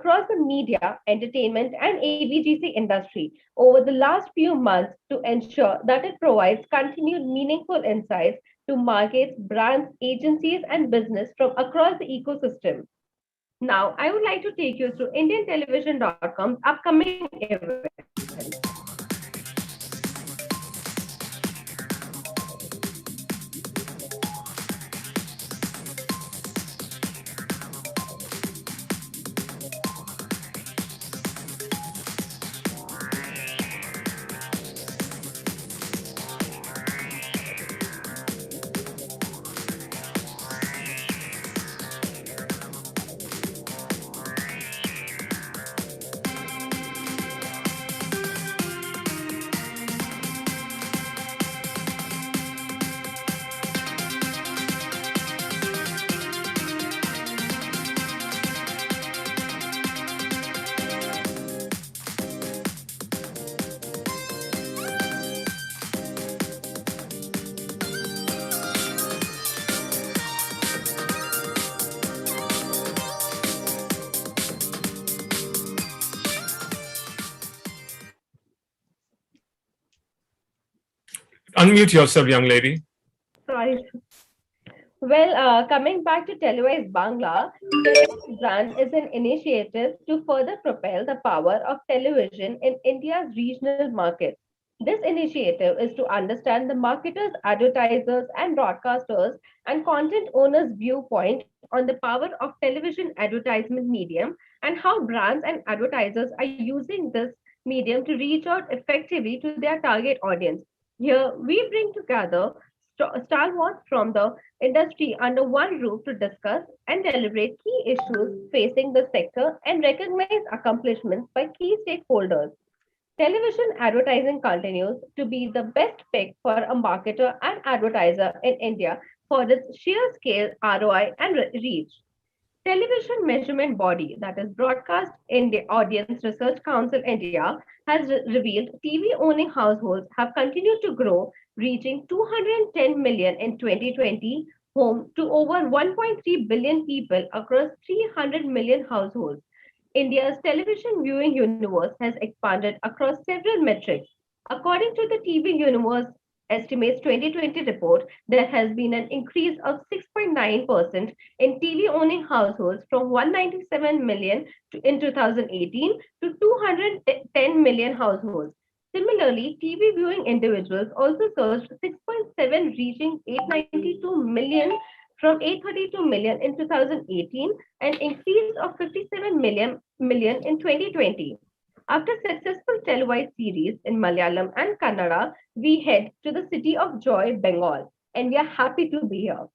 across the media, entertainment, and AVGC industry over the last few months to ensure that it provides continued meaningful insights to markets, brands, agencies, and business from across the ecosystem. Now, I would like to take you through IndianTelevision.com's upcoming event. Unmute yourself, young lady. Sorry. Well, coming back to Telewise Bangla, Telewise brand is an initiative to further propel the power of television in India's regional markets. This initiative is to understand the marketers, advertisers, and broadcasters and content owners' viewpoint on the power of television advertisement medium and how brands and advertisers are using this medium to reach out effectively to their target audience. Here, we bring together stalwarts from the industry under one roof to discuss and deliberate key issues facing the sector and recognize accomplishments by key stakeholders. Television advertising continues to be the best pick for a marketer and advertiser in India for its sheer scale, ROI, and reach. Television measurement body, that is Broadcast India Audience Research Council India, has revealed TV owning households have continued to grow, reaching 210 million in 2020, home to over 1.3 billion people across 300 million households. India's television viewing universe has expanded across several metrics. According to the TV Universe Estimates 2020 report, there has been an increase of 6.9% in TV owning households from 197 million in 2018 to 210 million households. Similarly, TV viewing individuals also surged 6.7, reaching 892 million from 832 million in 2018, an increase of 57 million in 2020. After successful televised series in Malayalam and Kannada, we head to the city of Joy, Bengal, and we are happy to be here.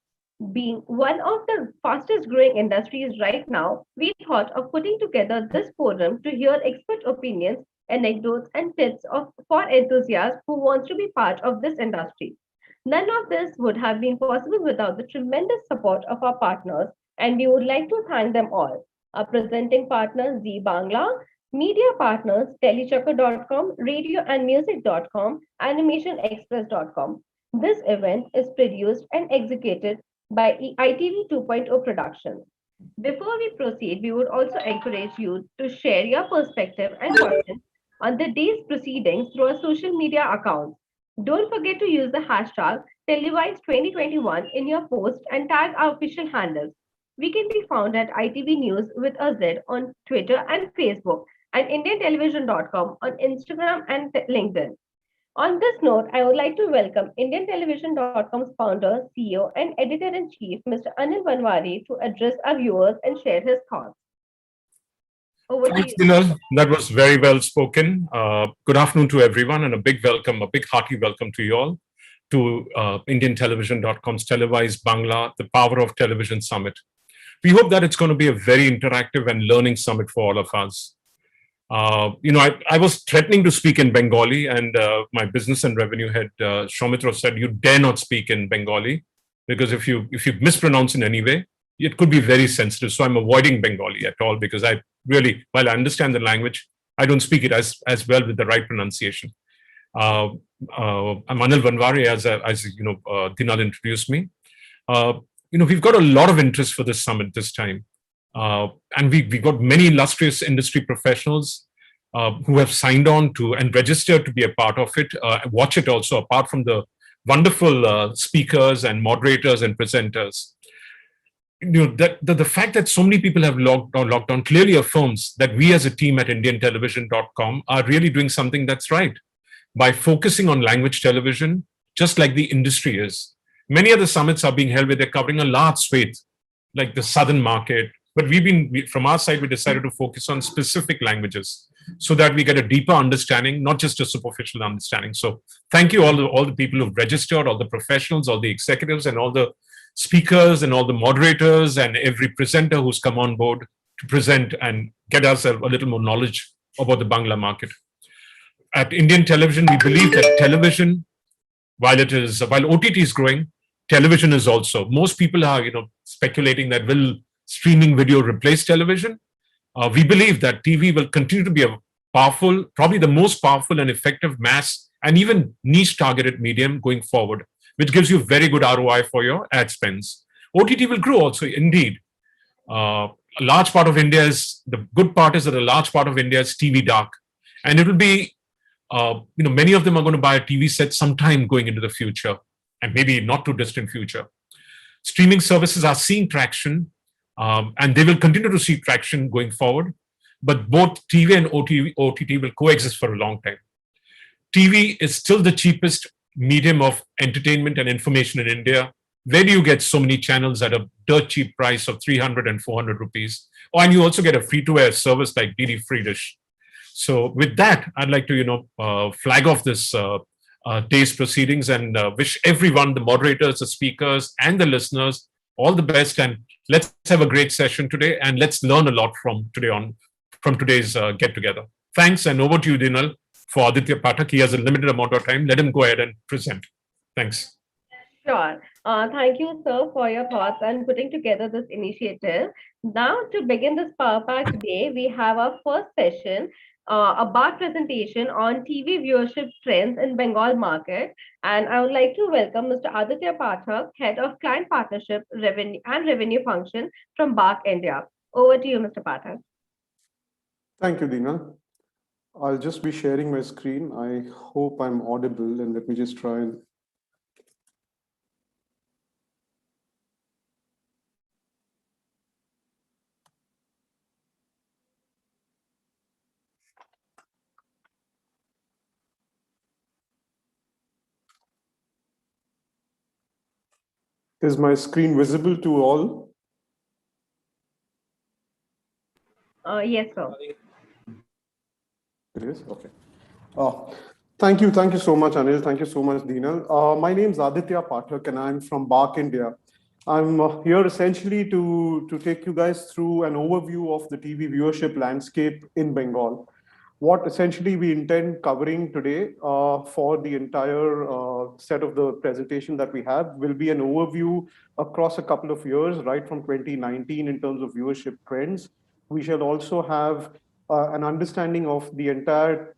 Being one of the fastest growing industries right now, we thought of putting together this forum to hear expert opinions, anecdotes, and tips for enthusiasts who want to be part of this industry. None of this would have been possible without the tremendous support of our partners, and we would like to thank them all. Our presenting partners, Z Bangla, media partners, telechecker.com, radioandmusic.com, animationexpress.com. This event is produced and executed by ITV 2.0 Productions. Before we proceed, we would also encourage you to share your perspective and questions on the day's proceedings through our social media accounts. Don't forget to use the hashtag Telewise2021 in your post and tag our official handles. We can be found at ITV News with a Z on Twitter and Facebook, and IndianTelevision.com on Instagram and LinkedIn. On this note, I would like to welcome IndianTelevision.com's founder, CEO, and editor-in-chief, Mr. Anil Vanwari, to address our viewers and share his thoughts. Over Thanks, to you. Dinal. That was very well spoken. Good afternoon to everyone, and a big welcome, a big hearty welcome to you all to IndianTelevision.com's Telewise Bangla, the Power of Television Summit. We hope that it's going to be a very interactive and learning summit for all of us. I was threatening to speak in Bengali, and my business and revenue head, Soumitra, said, "You dare not speak in Bengali, because if you mispronounce in any way, it could be very sensitive." So I'm avoiding Bengali at all, because I really, while I understand the language, I don't speak it as well with the right pronunciation. I'm Anil Vanwari, as Dinal introduced me. We've got a lot of interest for this summit this time. And we got many illustrious industry professionals who have signed on to and registered to be a part of it, watch it also, apart from the wonderful speakers and moderators and presenters. That the fact that so many people have logged on clearly affirms that we as a team at indiantelevision.com are really doing something that's right by focusing on language television, just like the industry is. Many other summits are being held where they're covering a large swathe, like the southern market. But from our side, we decided to focus on specific languages so that we get a deeper understanding, not just a superficial understanding. So thank you all the people who've registered, all the professionals, all the executives, and all the speakers and all the moderators and every presenter who's come on board to present and get us a little more knowledge about the Bangla market. At Indian television, we believe that television, while OTT is growing, television is also. Most people are, speculating that will streaming video replace television. We believe that TV will continue to be a powerful, probably the most powerful and effective mass and even niche targeted medium going forward, which gives you very good ROI for your ad spends. OTT will grow also, indeed. A large part of India the good part is that a large part of India is TV dark. And it will be, many of them are going to buy a TV set sometime going into the future and maybe not too distant future. Streaming services are seeing traction and they will continue to see traction going forward. But both TV and OTT will coexist for a long time. TV is still the cheapest medium of entertainment and information in India. Where do you get so many channels at a dirt cheap price of 300 and 400 rupees? Oh, and you also get a free-to-air service like DD Free Dish. So with that, I'd like to, flag off this day's proceedings and wish everyone, the moderators, the speakers, and the listeners, all the best. And let's have a great session today, and let's learn a lot from today's get-together. Thanks, and over to you, Dinal, for Aditya Pathak. He has a limited amount of time. Let him go ahead and present. Thanks. Sure. Thank you, sir, for your thoughts and putting together this initiative. Now, to begin this Power Pack today, we have our first session, a bar presentation on TV viewership trends in Bengal market. And I would like to welcome Mr. Aditya Pathak, Head of Client Partnership Revenue Function from BARC India. Over to you, Mr. Pathak. Thank you, Dina. I'll just be sharing my screen. I hope I'm audible, and let me just try and Is my screen visible to all? Yes, sir. It is? Okay. Thank you so much, Anil. Thank you so much, Deenal. My name is Aditya Pathak, and I'm from BARC India. I'm here essentially to take you guys through an overview of the TV viewership landscape in Bengal. What essentially we intend covering today for the entire set of the presentation that we have will be an overview across a couple of years, right from 2019 in terms of viewership trends. We shall also have an understanding of the entire,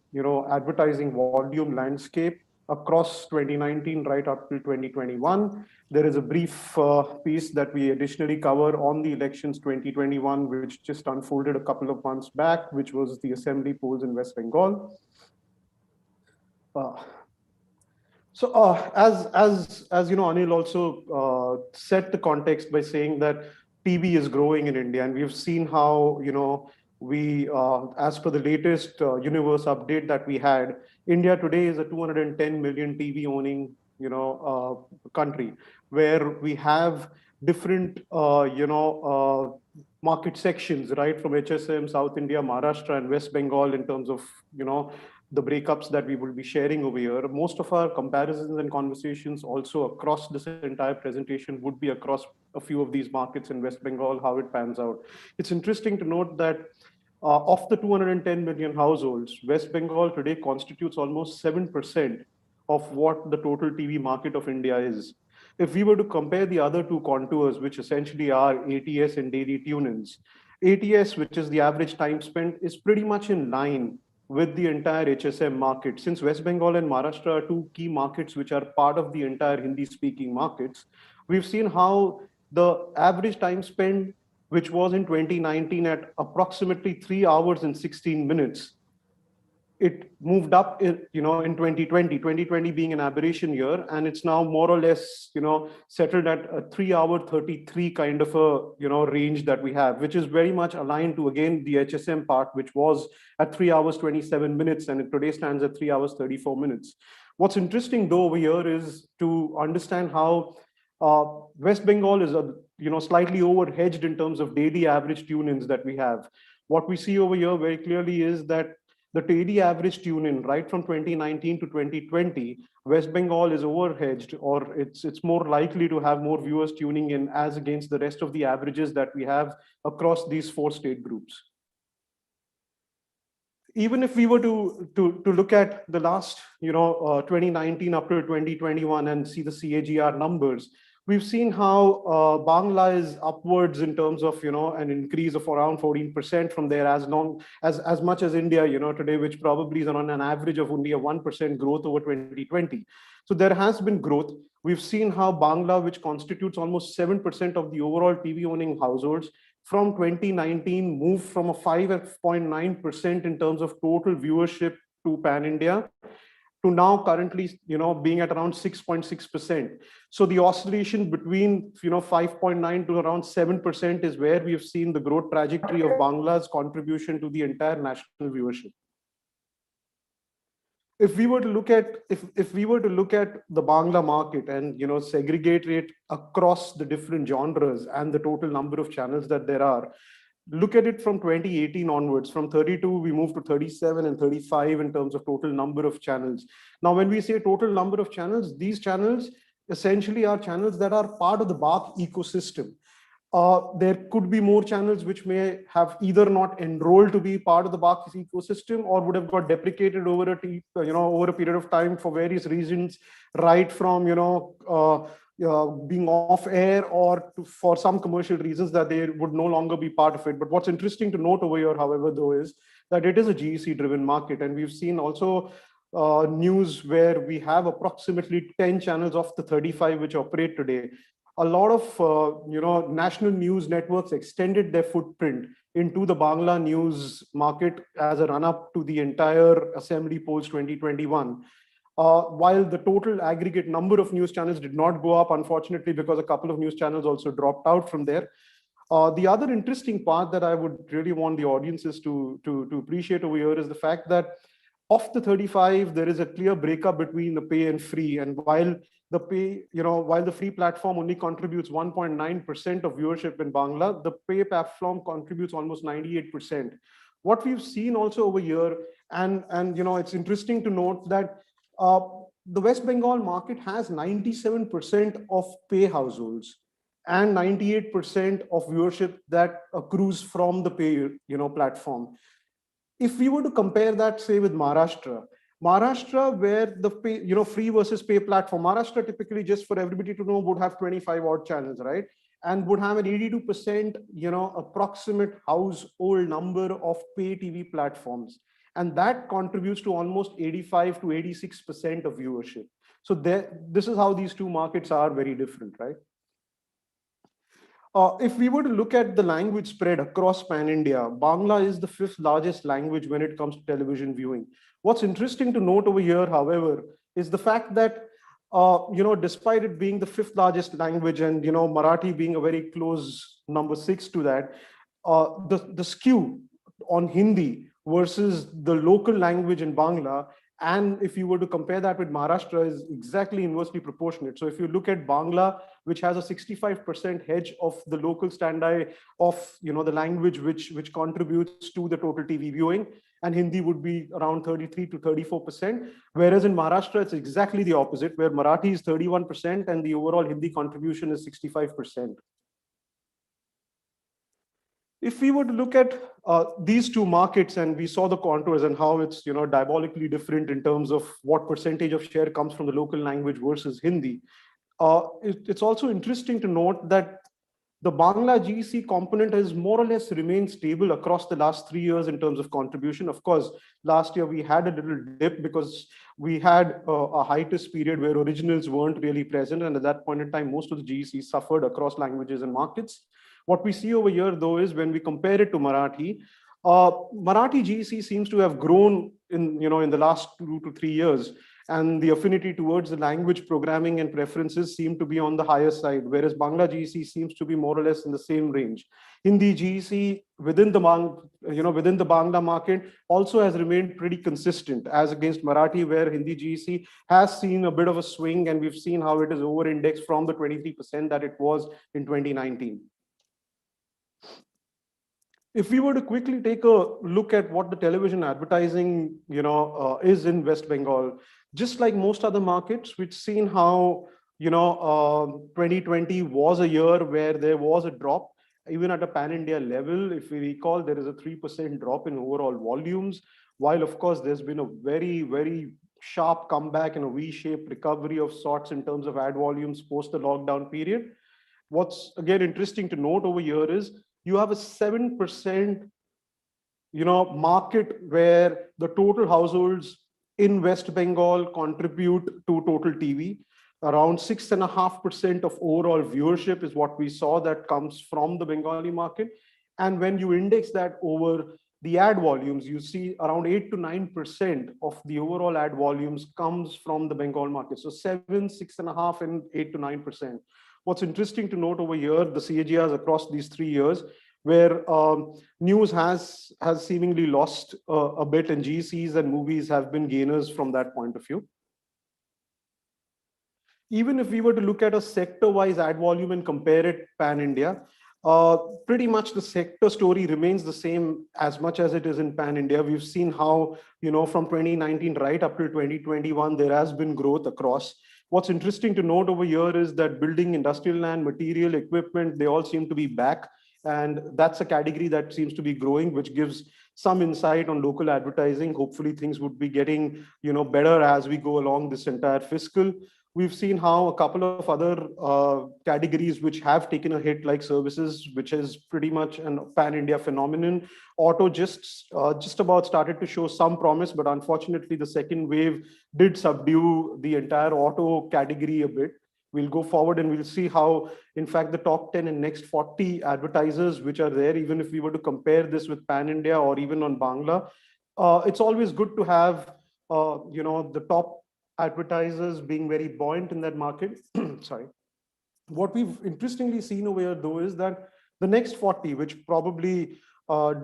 advertising volume landscape across 2019 right up till 2021. There is a brief piece that we additionally cover on the elections 2021, which just unfolded a couple of months back, which was the assembly polls in West Bengal. As you know, Anil also set the context by saying that TV is growing in India, and we've seen how, we, as per the latest universe update that we had, India today is a 210 million TV owning, country, where we have different, market sections, right, from HSM, South India, Maharashtra, and West Bengal in terms of, the breakups that we will be sharing over here. Most of our comparisons and conversations also across this entire presentation would be across a few of these markets in West Bengal, how it pans out. It's interesting to note that of the 210 million households, West Bengal today constitutes almost 7% of what the total TV market of India is. If we were to compare the other two contours, which essentially are ATS and daily tune-ins, ATS, which is the average time spent, is pretty much in line with the entire HSM market. Since West Bengal and Maharashtra are two key markets which are part of the entire Hindi-speaking markets, we've seen how the average time spent which was in 2019 at approximately 3 hours and 16 minutes, it moved up in 2020 being an aberration year, and it's now more or less settled at a 3 hour 33 kind of a range that we have, which is very much aligned to again the HSM part, which was at 3 hours 27 minutes, and it today stands at 3 hours 34 minutes. What's interesting though over here is to understand how West Bengal is slightly over hedged in terms of daily average tune-ins that we have. What we see over here very clearly is that the daily average tune-in right from 2019 to 2020, West Bengal is overhedged, or it's more likely to have more viewers tuning in as against the rest of the averages that we have across these 4 state groups. Even if we were to look at the last 2019 up to 2021 and see the CAGR numbers, we've seen how Bangla is upwards in terms of an increase of around 14% from there, as much as India today, which probably is on an average of only a 1% growth over 2020. So there has been growth. We've seen how Bangla, which constitutes almost 7% of the overall TV owning households, from 2019 moved from a 5.9% in terms of total viewership to pan India to now currently being at around 6.6%. So the oscillation between 5.9 to around 7% is where we have seen the growth trajectory of Bangla's contribution to the entire national viewership. If we were to look at the Bangla market and segregate it across the different genres and the total number of channels that there are, look at it from 2018 onwards. From 32 we moved to 37 and 35 in terms of total number of channels. Now when we say total number of channels, these channels essentially are channels that are part of the BARC ecosystem. There could be more channels which may have either not enrolled to be part of the BARC ecosystem or would have got deprecated over a period of time for various reasons, right from being off air or for some commercial reasons that they would no longer be part of it. But what's interesting to note over here, however, though, is that it is a GEC driven market, and we've seen also news where we have approximately 10 channels of the 35 which operate today. A lot of national news networks extended their footprint into the Bangla news market as a run-up to the entire Assembly polls 2021. While the total aggregate number of news channels did not go up, unfortunately, because a couple of news channels also dropped out from there. The other interesting part that I would really want the audiences to appreciate over here is the fact that of the 35, there is a clear breakup between the pay and free. And while the free platform only contributes 1.9% of viewership in Bangla, the pay platform contributes almost 98%. What we've seen also over here, and it's interesting to note that the West Bengal market has 97% of pay households and 98% of viewership that accrues from the pay platform. If we were to compare that, say, with Maharashtra, where the pay, free versus pay platform, Maharashtra typically, just for everybody to know, would have 25 odd channels, right? And would have an 82%, approximate household number of pay TV platforms. And that contributes to almost 85 to 86% of viewership. So this is how these two markets are very different, right? If we were to look at the language spread across pan-India, Bangla is the 5th largest language when it comes to television viewing. What's interesting to note over here, however, is the fact that, despite it being the 5th largest language and, Marathi being a very close number 6 to that, the skew on Hindi versus the local language in Bangla, and if you were to compare that with Maharashtra, is exactly inversely proportionate. So if you look at Bangla, which has a 65% hedge of the local standi of the language which contributes to the total TV viewing, and Hindi would be around 33 to 34%. Whereas in Maharashtra, it's exactly the opposite, where Marathi is 31% and the overall Hindi contribution is 65%. If we were to look at these two markets and we saw the contours and how it's diabolically different in terms of what percentage of share comes from the local language versus Hindi, it's also interesting to note that the Bangla GEC component has more or less remained stable across the last 3 years in terms of contribution. Of course, last year we had a little dip because we had a hiatus period where originals weren't really present, and at that point in time, most of the GEC suffered across languages and markets. What we see over here, though, is when we compare it to Marathi, Marathi GEC seems to have grown in the last 2 to 3 years, and the affinity towards the language programming and preferences seem to be on the higher side, whereas Bangla GEC seems to be more or less in the same range. Hindi GEC within the Bangla market also has remained pretty consistent as against Marathi, where Hindi GEC has seen a bit of a swing, and we've seen how it is over-indexed from the 23% that it was in 2019. If we were to quickly take a look at what the television advertising, is in West Bengal, just like most other markets, we've seen how, 2020 was a year where there was a drop, even at a pan-India level. If we recall, there is a 3% drop in overall volumes, while of course there's been a very, very sharp comeback and a V-shaped recovery of sorts in terms of ad volumes post the lockdown period. What's again interesting to note over here is you have a 7% market where the total households in West Bengal contribute to total TV. Around 6.5% of overall viewership is what we saw that comes from the Bengali market. And when you index that over the ad volumes, you see around 8 to 9% of the overall ad volumes comes from the Bengal market. So 7, 6.5, and 8 to 9%. What's interesting to note over here, the CAGRs across these 3 years, where news has seemingly lost a bit, and GCs and movies have been gainers from that point of view. Even if we were to look at a sector-wise ad volume and compare it pan-India, pretty much the sector story remains the same as much as it is in pan-India. We've seen how, from 2019 right up to 2021, there has been growth across. What's interesting to note over here is that building, industrial land, material, equipment, they all seem to be back. And that's a category that seems to be growing, which gives some insight on local advertising. Hopefully things would be getting, better as we go along this entire fiscal. We've seen how a couple of other categories which have taken a hit, like services, which is pretty much a pan-India phenomenon. Auto just about started to show some promise, but unfortunately the second wave did subdue the entire auto category a bit. We'll go forward and we'll see how, in fact, the top 10 and next 40 advertisers which are there, even if we were to compare this with pan-India or even on Bangla, it's always good to have, the top advertisers being very buoyant in that market. Sorry. What we've interestingly seen over here, though, is that the next 40, which probably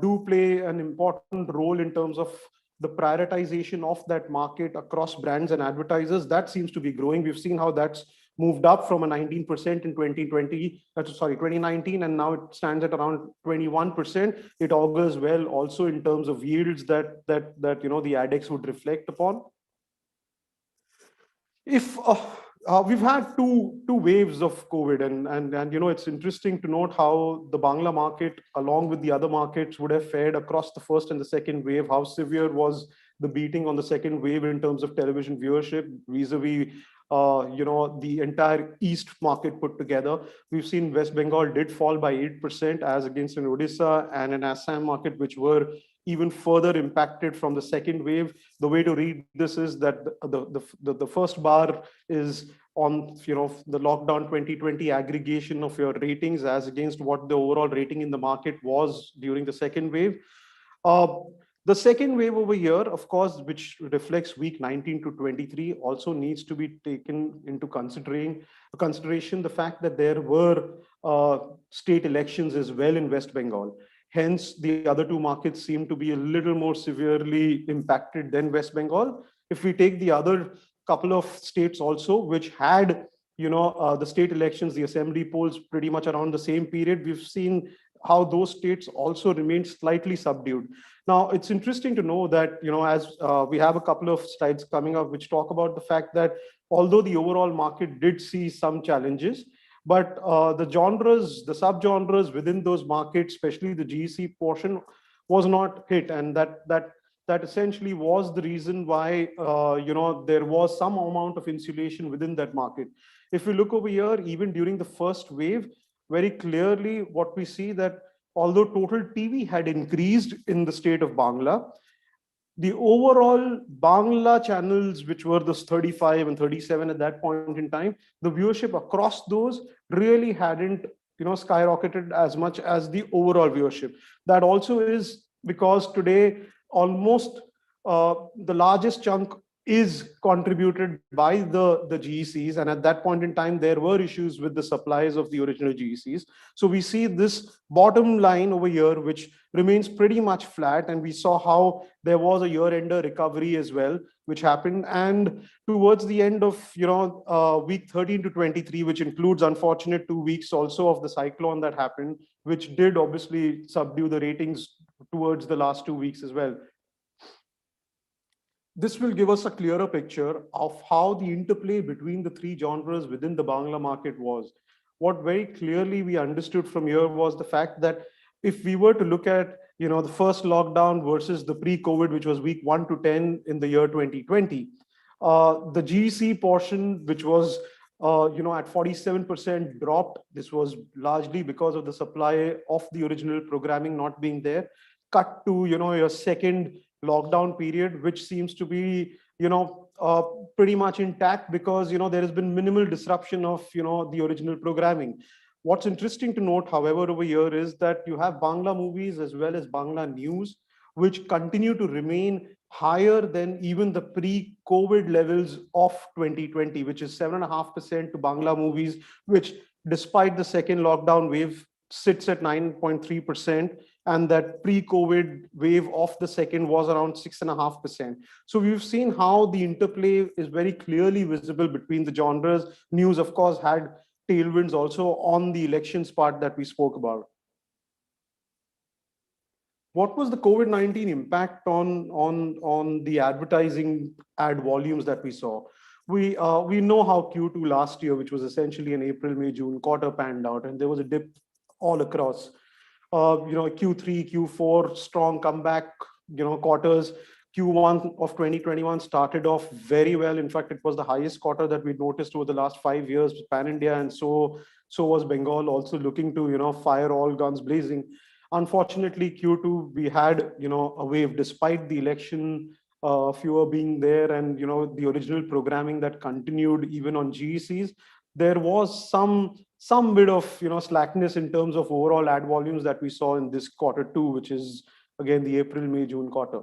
do play an important role in terms of the prioritization of that market across brands and advertisers, that seems to be growing. We've seen how that's moved up from a 19% in 2019, and now it stands at around 21%. It augurs well also in terms of yields that the ADEX would reflect upon. If we've had two waves of COVID, and it's interesting to note how the Bangla market, along with the other markets, would have fared across the first and the second wave. How severe was the beating on the second wave in terms of television viewership vis-a-vis the entire East market put together. We've seen West Bengal did fall by 8% as against an Odisha and an Assam market, which were even further impacted from the second wave. The way to read this is that the first bar is on the lockdown 2020 aggregation of your ratings as against what the overall rating in the market was during the second wave. The second wave over here, of course, which reflects week 19 to 23, also needs to be taken into consideration the fact that there were state elections as well in West Bengal. Hence, the other two markets seem to be a little more severely impacted than West Bengal. If we take the other couple of states also, which had the state elections, the assembly polls pretty much around the same period, we've seen how those states also remained slightly subdued. Now, it's interesting to know that, as we have a couple of slides coming up which talk about the fact that although the overall market did see some challenges, but the genres, the subgenres within those markets, especially the GEC portion, was not hit, and that essentially was the reason why there was some amount of insulation within that market. If we look over here, even during the first wave, very clearly what we see that although total TV had increased in the state of Bangla, the overall Bangla channels, which were the 35 and 37 at that point in time, the viewership across those really hadn't skyrocketed as much as the overall viewership. That also is because today almost the largest chunk is contributed by the GECs, and at that point in time there were issues with the supplies of the original GECs. So we see this bottom line over here which remains pretty much flat, and we saw how there was a year-ender recovery as well which happened. And towards the end of week 13 to 23, which includes unfortunate 2 weeks also of the cyclone that happened, which did obviously subdue the ratings towards the last 2 weeks as well. This will give us a clearer picture of how the interplay between the three genres within the Bangla market was. What very clearly we understood from here was the fact that if we were to look at the first lockdown versus the pre-COVID, which was week 1 to 10 in the year 2020, the GEC portion, which was at 47% dropped. This was largely because of the supply of the original programming not being there. Cut to your second lockdown period, which seems to be pretty much intact because there has been minimal disruption of the original programming. What's interesting to note, however, over here is that you have Bangla movies as well as Bangla news, which continue to remain higher than even the pre-COVID levels of 2020, which is 7.5% to Bangla movies, which despite the second lockdown wave sits at 9.3%, and that pre-COVID wave of the second was around 6.5%. So we've seen how the interplay is very clearly visible between the genres. News, of course, had tailwinds also on the elections part that we spoke about. What was the COVID-19 impact on the advertising ad volumes that we saw? We know how Q2 last year, which was essentially an April, May, June quarter, panned out, and there was a dip all across. Q3, Q4, strong comeback, quarters. Q1 of 2021 started off very well. In fact, it was the highest quarter that we noticed over the last 5 years, pan-India, and so was Bengal also looking to, fire all guns blazing. Unfortunately, Q2, we had, a wave despite the election fewer being there and, the original programming that continued even on GECs. There was some bit of, slackness in terms of overall ad volumes that we saw in this quarter too, which is again the April, May, June quarter.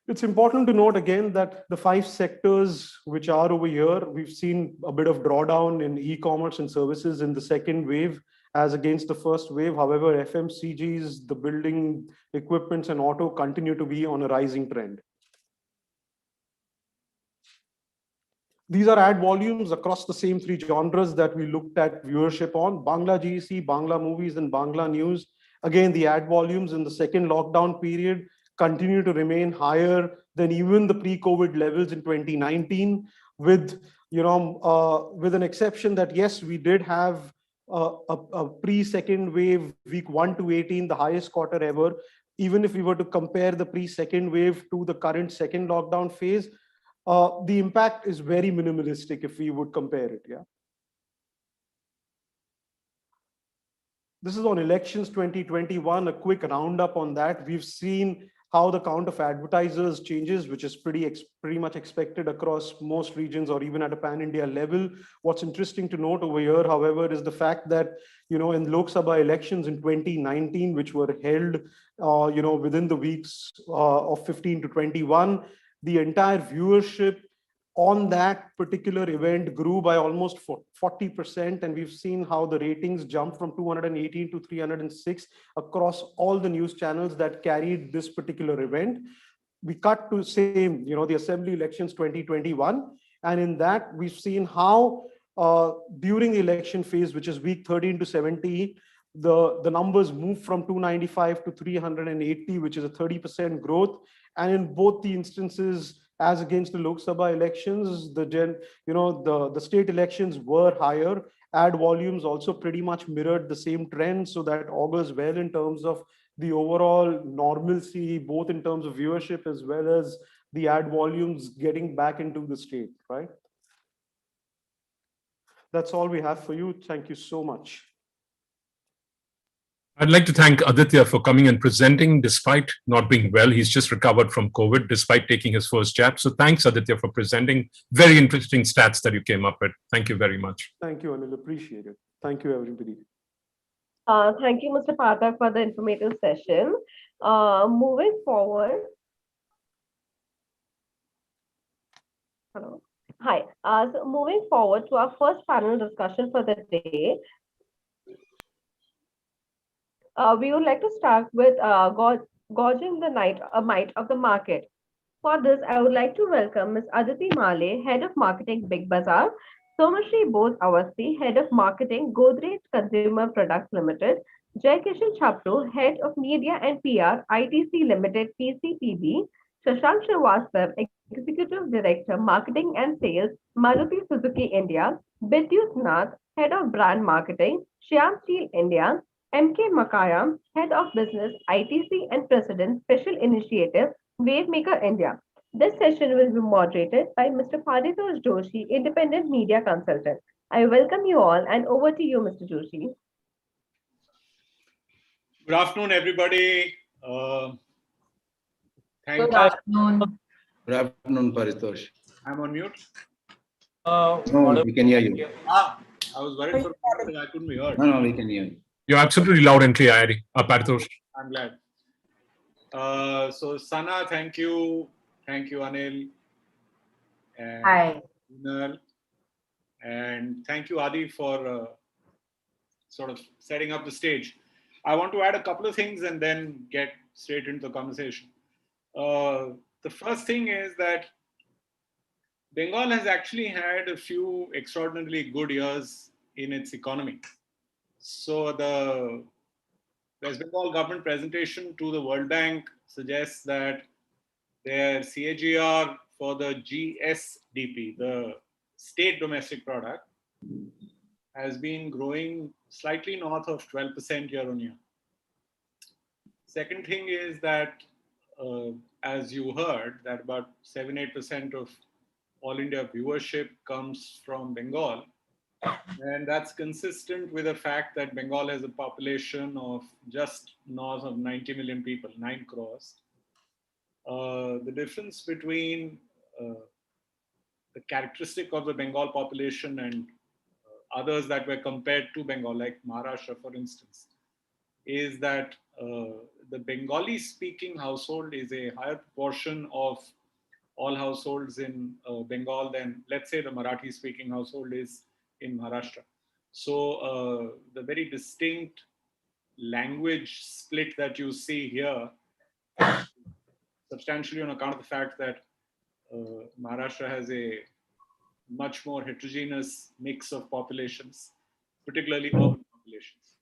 It's important to note again that the 5 sectors which are over here, we've seen a bit of drawdown in e-commerce and services in the second wave as against the first wave. However, FMCGs, the building equipments and auto continue to be on a rising trend. These are ad volumes across the same 3 genres that we looked at viewership on: Bangla GEC, Bangla movies, and Bangla news. Again, the ad volumes in the second lockdown period continue to remain higher than even the pre-COVID levels in 2019, with with an exception that yes, we did have a pre-second wave week 1 to 18, the highest quarter ever. Even if we were to compare the pre-second wave to the current second lockdown phase, the impact is very minimalistic if we would compare it. Yeah. This is on elections 2021, a quick roundup on that. We've seen how the count of advertisers changes, which is pretty much expected across most regions or even at a pan-India level. What's interesting to note over here, however, is the fact that, in Lok Sabha elections in 2019, which were held, within the weeks of 15 to 21, the entire viewership on that particular event grew by almost 40%, and we've seen how the ratings jumped from 218 to 306 across all the news channels that carried this particular event. We cut to same, the assembly elections 2021, and in that we've seen how during the election phase, which is week 13 to 17, the numbers moved from 295 to 380, which is a 30% growth. And in both the instances, as against the Lok Sabha elections, the state elections were higher. Ad volumes also pretty much mirrored the same trend, so that augurs well in terms of the overall normalcy, both in terms of viewership as well as the ad volumes getting back into the state, right? That's all we have for you. Thank you so much. I'd like to thank Aditya for coming and presenting despite not being well. He's just recovered from COVID despite taking his first jab. So thanks, Aditya, for presenting. Very interesting stats that you came up with. Thank you very much. Thank you, Anil. Appreciate it. Thank you, everybody. Thank you, Mr. Pathak, for the informative session. Moving forward, hello. Hi. So moving forward to our first panel discussion for the day, we would like to start with gauging the might of the market. For this, I would like to welcome Ms. Aditi Male, Head of Marketing, Big Bazaar, Somashri Bose Awasthi, Head of Marketing, Godrej Consumer Products Limited, Jaykishan Chapru, Head of Media and PR, ITC Limited, PCPB, Shashank Srivastava, Executive Director, Marketing and Sales, Maruti Suzuki India, Bidyut Nath, Head of Brand Marketing, Shyam Steel India, MK Makaya, Head of Business, ITC and President, Special Initiative, Wavemaker India. This session will be moderated by Mr. Paritosh Joshi, Independent Media Consultant. I welcome you all and over to you, Mr. Joshi. Good afternoon, everybody. Good afternoon. Good afternoon, Paritosh. I'm on mute. No, we can hear you. I was worried for a moment that I couldn't be heard. No, we can hear you. You're absolutely loud and clear, Paritosh. I'm glad. So, Sana, thank you. Thank you, Anil. And Hi. Vinal. And thank you, Adi, for sort of setting up the stage. I want to add a couple of things and then get straight into the conversation. The first thing is that Bengal has actually had a few extraordinarily good years in its economy. So the West Bengal government presentation to the World Bank suggests that their CAGR for the GSDP, the state domestic product, has been growing slightly north of 12% year on year. Second thing is that, as you heard, that about 7-8% of all India viewership comes from Bengal. And that's consistent with the fact that Bengal has a population of just north of 90 million people, 9 crores. The difference between the characteristic of the Bengal population and others that were compared to Bengal, like Maharashtra, for instance, is that the Bengali speaking household is a higher proportion of all households in Bengal than, let's say, the Marathi speaking household is in Maharashtra. So the very distinct language split that you see here, substantially on account of the fact that Maharashtra has a much more heterogeneous mix of populations, particularly urban populations.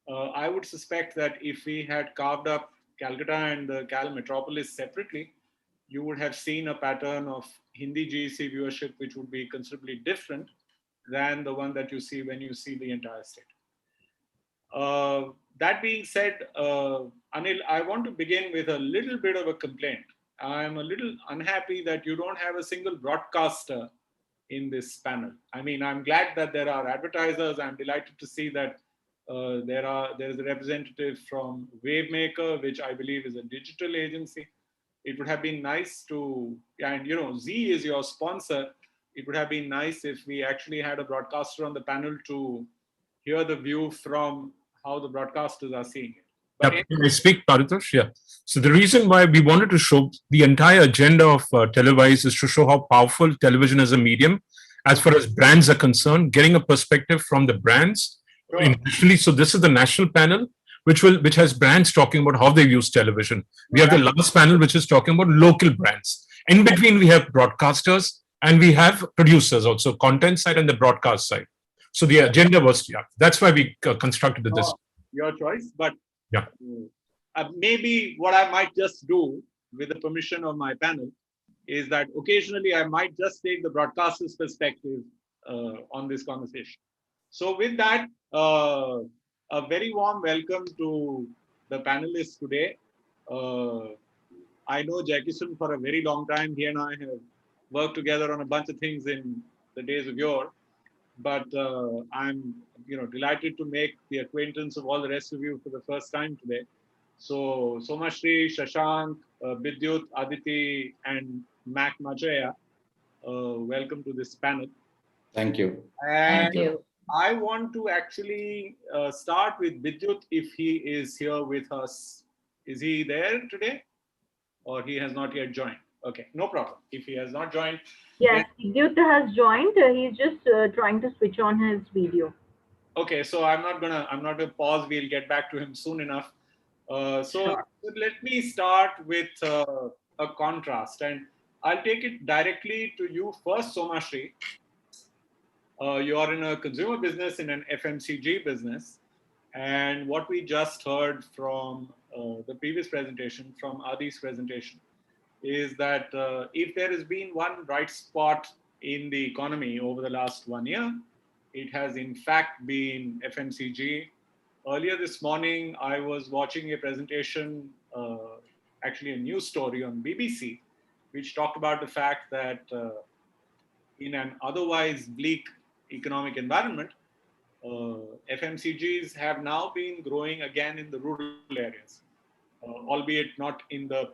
I would suspect that if we had carved up Calcutta and the Cal metropolis separately, you would have seen a pattern of Hindi GEC viewership which would be considerably different than the one that you see when you see the entire state. That being said, Anil, I want to begin with a little bit of a complaint. I'm a little unhappy that you don't have a single broadcaster in this panel. I mean, I'm glad that there are advertisers. I'm delighted to see that there is a representative from Wavemaker, which I believe is a digital agency. It would have been nice to, and you know, Z is your sponsor. It would have been nice if we actually had a broadcaster on the panel to hear the view from how the broadcasters are seeing it. But Can I speak, Paritosh? Yeah. So the reason why we wanted to show the entire agenda of Telewise is to show how powerful television as a medium, as far as brands are concerned, getting a perspective from the brands. Initially, so this is the national panel, which has brands talking about how they use television. We have the last panel, which is talking about local brands. In between, we have broadcasters and we have producers also, content side and the broadcast side. So the agenda was, that's why we constructed this. Your choice, but yeah, maybe what I might just do, with the permission of my panel, is that occasionally I might just take the broadcaster's perspective on this conversation. So with that, a very warm welcome to the panelists today. I know Jackison for a very long time. He and I have worked together on a bunch of things in the days of yore. But I'm delighted to make the acquaintance of all the rest of you for the first time today. So Somashri, Shashank, Bidyut, Aditi, and Mac Machaya, welcome to this panel. Thank you. And Thank you. I want to actually start with Vidyut if he is here with us. Is he there today? Or he has not yet joined? Okay, no problem. If he has not joined, then Yes, Vidyut has joined. He's just trying to switch on his video. okay. So I'm not gonna pause. We'll get back to him soon enough. So Sure. let me start with a contrast, and I'll take it directly to you first, Somashri. You are in a consumer business, in an FMCG business, and what we just heard from the previous presentation, from Adi's presentation, is that if there has been one bright spot in the economy over the last 1 year, it has in fact been FMCG. Earlier this morning, I was watching a presentation, actually a news story on BBC, which talked about the fact that in an otherwise bleak economic environment, FMCGs have now been growing again in the rural areas, albeit not in the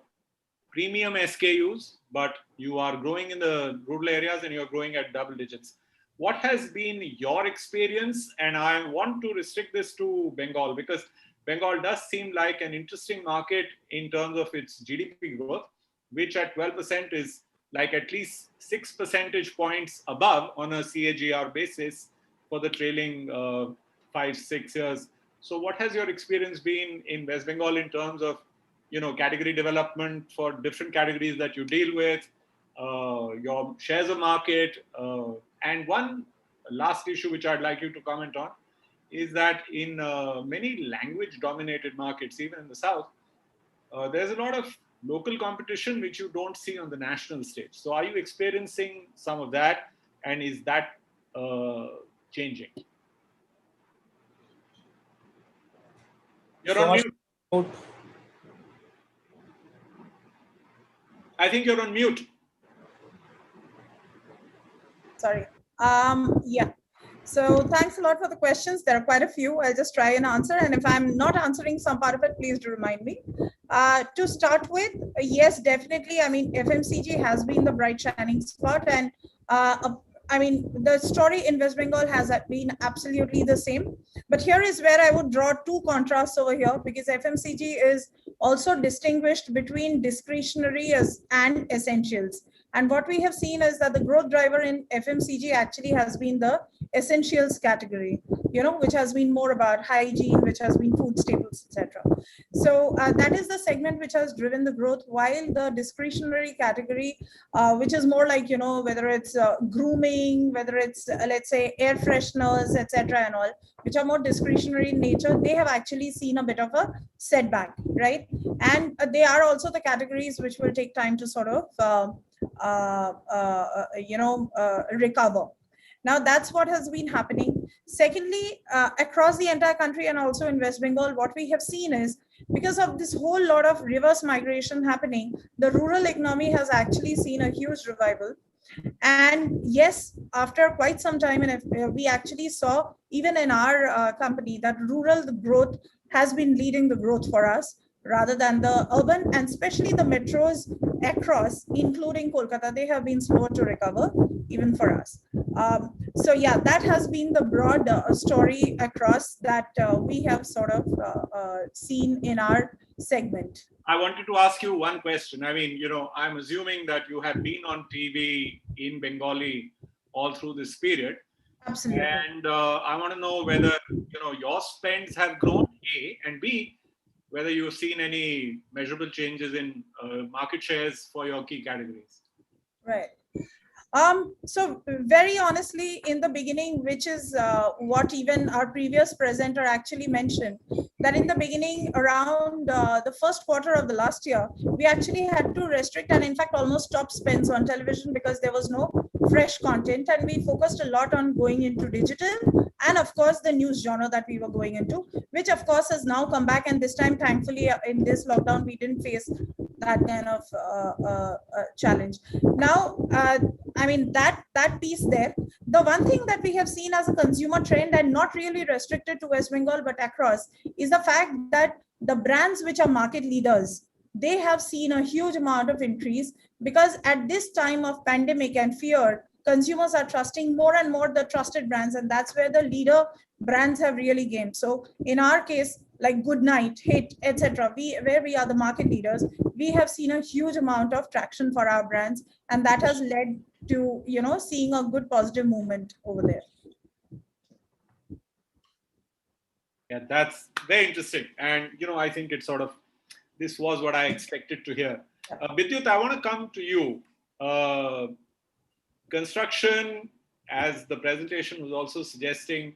premium SKUs, but you are growing in the rural areas and you're growing at double digits. What has been your experience? And I want to restrict this to Bengal because Bengal does seem like an interesting market in terms of its GDP growth, which at 12% is like at least 6 percentage points above on a CAGR basis for the trailing 5-6 years. So what has your experience been in West Bengal in terms of category development for different categories that you deal with, your shares of market, and one last issue which I'd like you to comment on is that in many language-dominated markets, even in the South, there's a lot of local competition which you don't see on the national stage. So are you experiencing some of that, and is that changing? You're on mute. I think you're on mute. Sorry. Yeah. So thanks a lot for the questions. There are quite a few. I'll just try and answer. And if I'm not answering some part of it, please do remind me. To start with, yes, definitely. I mean, FMCG has been the bright shining spot. And I mean, the story in West Bengal has been absolutely the same. But here is where I would draw two contrasts over here, because FMCG is also distinguished between discretionary and essentials. And what we have seen is that the growth driver in FMCG actually has been the essentials category, which has been more about hygiene, which has been food staples, etc. So that is the segment which has driven the growth, while the discretionary category, which is more like, whether it's grooming, whether it's, let's say, air fresheners, etc. and all, which are more discretionary in nature, they have actually seen a bit of a setback, right? And they are also the categories which will take time to sort of recover. Now that's what has been happening. Secondly, across the entire country and also in West Bengal, what we have seen is, because of this whole lot of reverse migration happening, the rural economy has actually seen a huge revival. And yes, after quite some time, and we actually saw even in our company that rural growth has been leading the growth for us, rather than the urban, and especially the metros across, including Kolkata, they have been slower to recover, even for us. So yeah, that has been the broad story across that we have sort of seen in our segment. I wanted to ask you one question. I mean, I'm assuming that you have been on TV in Bengali all through this period. Absolutely. And I want to know whether, your spends have grown, A, and B, whether you've seen any measurable changes in market shares for your key categories. Right. So very honestly, in the beginning, which is what even our previous presenter actually mentioned, that in the beginning, around the first quarter of the last year, we actually had to restrict and in fact almost stop spends on television because there was no fresh content, and we focused a lot on going into digital and of course the news genre that we were going into, which of course has now come back, and this time thankfully in this lockdown we didn't face that kind of challenge. Now I mean that piece there, the one thing that we have seen as a consumer trend, and not really restricted to West Bengal but across, is the fact that the brands which are market leaders, they have seen a huge amount of increase, because at this time of pandemic and fear, consumers are trusting more and more the trusted brands, and that's where the leader brands have really gained. So in our case, like Goodnight, Hit, etc., where we are the market leaders, we have seen a huge amount of traction for our brands, and that has led to seeing a good positive movement over there. Yeah, that's very interesting. And, I think it's this was what I expected to hear. Vidyut, I want to come to you. Construction, as the presentation was also suggesting,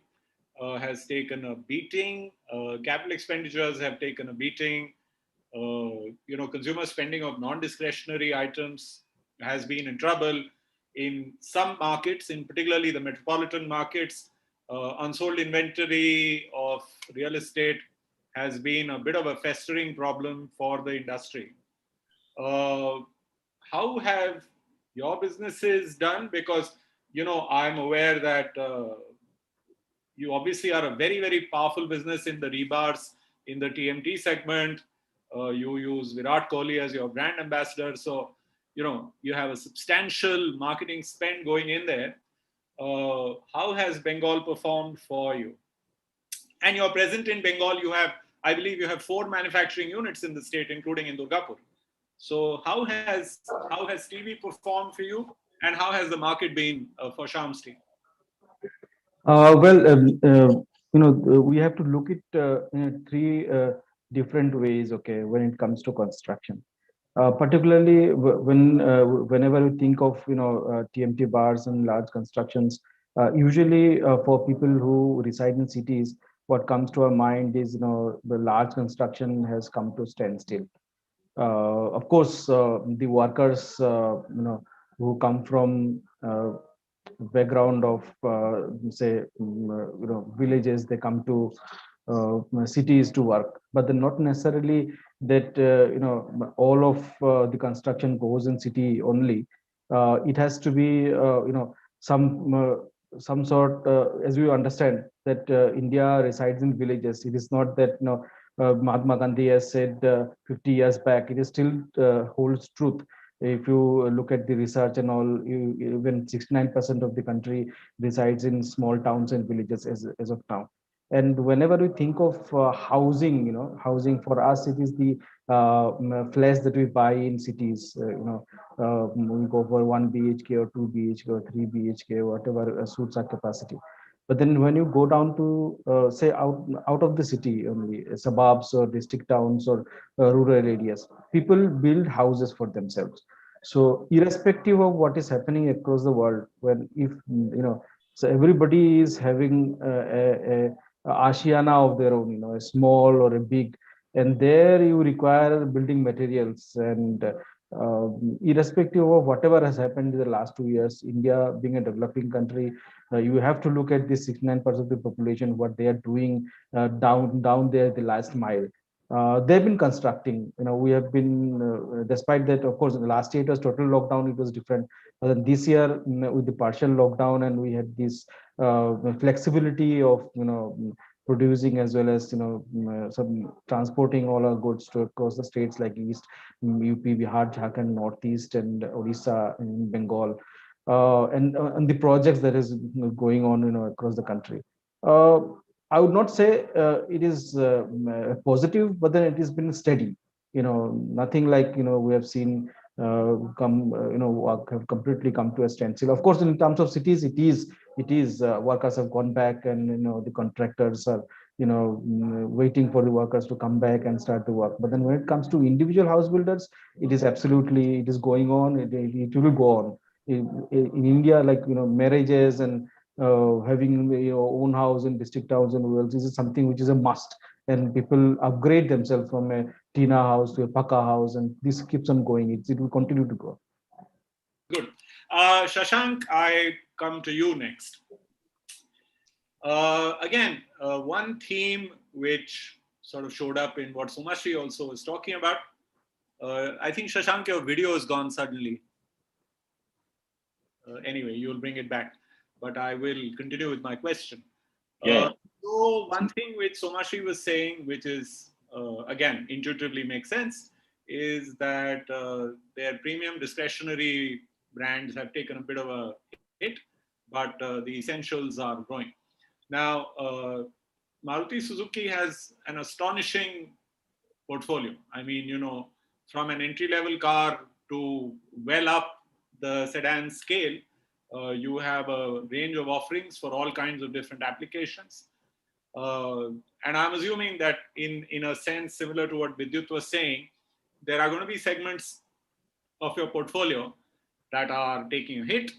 has taken a beating. Capital expenditures have taken a beating. Consumer spending of non-discretionary items has been in trouble. In some markets, in particularly the metropolitan markets, unsold inventory of real estate has been a bit of a festering problem for the industry. How have your businesses done? Because, I'm aware that you obviously are a very, very powerful business in the rebars, in the TMT segment. You use Virat Kohli as your brand ambassador. So, you have a substantial marketing spend going in there. How has Bengal performed for you? And you're present in Bengal. I believe you have 4 manufacturing units in the state, including in Durgapur. So how has TV performed for you, and how has the market been for Sham's team? Well, we have to look at in 3 different ways. Okay, when it comes to construction, particularly whenever we think of TMT bars and large constructions, usually for people who reside in cities, what comes to our mind is the large construction has come to standstill. Of course, the workers who come from background of say villages, they come to cities to work, but then not necessarily that all of the construction goes in city only. It has to be some sort, as we understand that India resides in villages. It is not that Mahatma Gandhi has said 50 years back. It is still holds truth. If you look at the research and all, even 69% of the country resides in small towns and villages as of now. And whenever we think of housing, housing for us, it is the flesh that we buy in cities. We go for 1 BHK or 2 BHK or 3 BHK, whatever suits our capacity. But then when you go down to say out of the city, only suburbs or district towns or rural areas, people build houses for themselves. So irrespective of what is happening across the world, when if so everybody is having a ashiana of their own, a small or a big, and there you require building materials. And irrespective of whatever has happened in the last 2 years, India being a developing country, you have to look at this 69% of the population, what they are doing down there, the last mile. They've been constructing. We have been, despite that, of course, in the last year it was total lockdown, it was different. But then this year, with the partial lockdown, and we had this flexibility of producing as well as some transporting all our goods to across the states like East, UP, Bihar, Jharkhand, Northeast, and Odisha, and Bengal, and the projects that is going on across the country. I would not say it is positive, but then it has been steady. Nothing like we have seen have completely come to a standstill. Of course, in terms of cities, it is workers have gone back, and the contractors are waiting for the workers to come back and start to work. But then when it comes to individual house builders, it is going on. It will go on. In India, like marriages and having your own house in district towns and rural, this is something which is a must, and people upgrade themselves from a tina house to a paka house, and this keeps on going. It will continue to grow. Good. Shashank, I come to you next. Again, one theme which sort of showed up in what Somashri also was talking about. I think, Shashank, your video is gone suddenly. Anyway, you'll bring it back, but I will continue with my question. So one thing which Somashri was saying, which is, again, intuitively makes sense, is that their premium discretionary brands have taken a bit of a hit, but the essentials are growing. Now, Maruti Suzuki has an astonishing portfolio. I mean, from an entry-level car to well up the sedan scale, you have a range of offerings for all kinds of different applications. And I'm assuming that in a sense, similar to what Vidyut was saying, there are going to be segments of your portfolio that are taking a hit.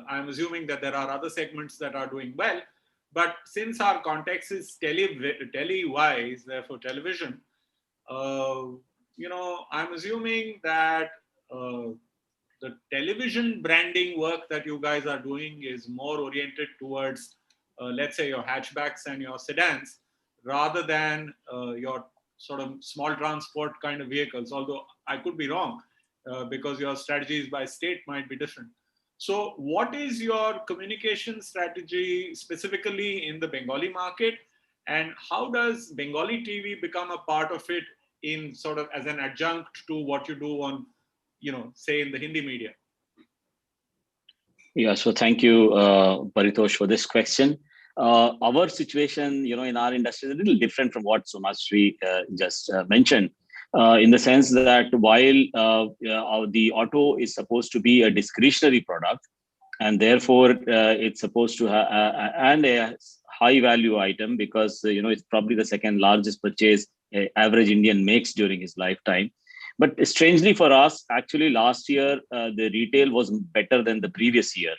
I'm assuming that there are other segments that are doing well. But since our context is Telewise, therefore television, I'm assuming that the television branding work that you guys are doing is more oriented towards, let's say, your hatchbacks and your sedans, rather than your sort of small transport kind of vehicles. Although I could be wrong, because your strategies by state might be different. So what is your communication strategy specifically in the Bengali market? And how does Bengali TV become a part of it in sort of as an adjunct to what you do on, say in the Hindi media? Yeah, so thank you, Paritosh, for this question. Our situation, in our industry is a little different from what Sumashri just mentioned, in the sense that while the auto is supposed to be a discretionary product, and therefore it's supposed to have and a high value item, because it's probably the second largest purchase average Indian makes during his lifetime. But strangely for us, actually last year the retail was better than the previous year,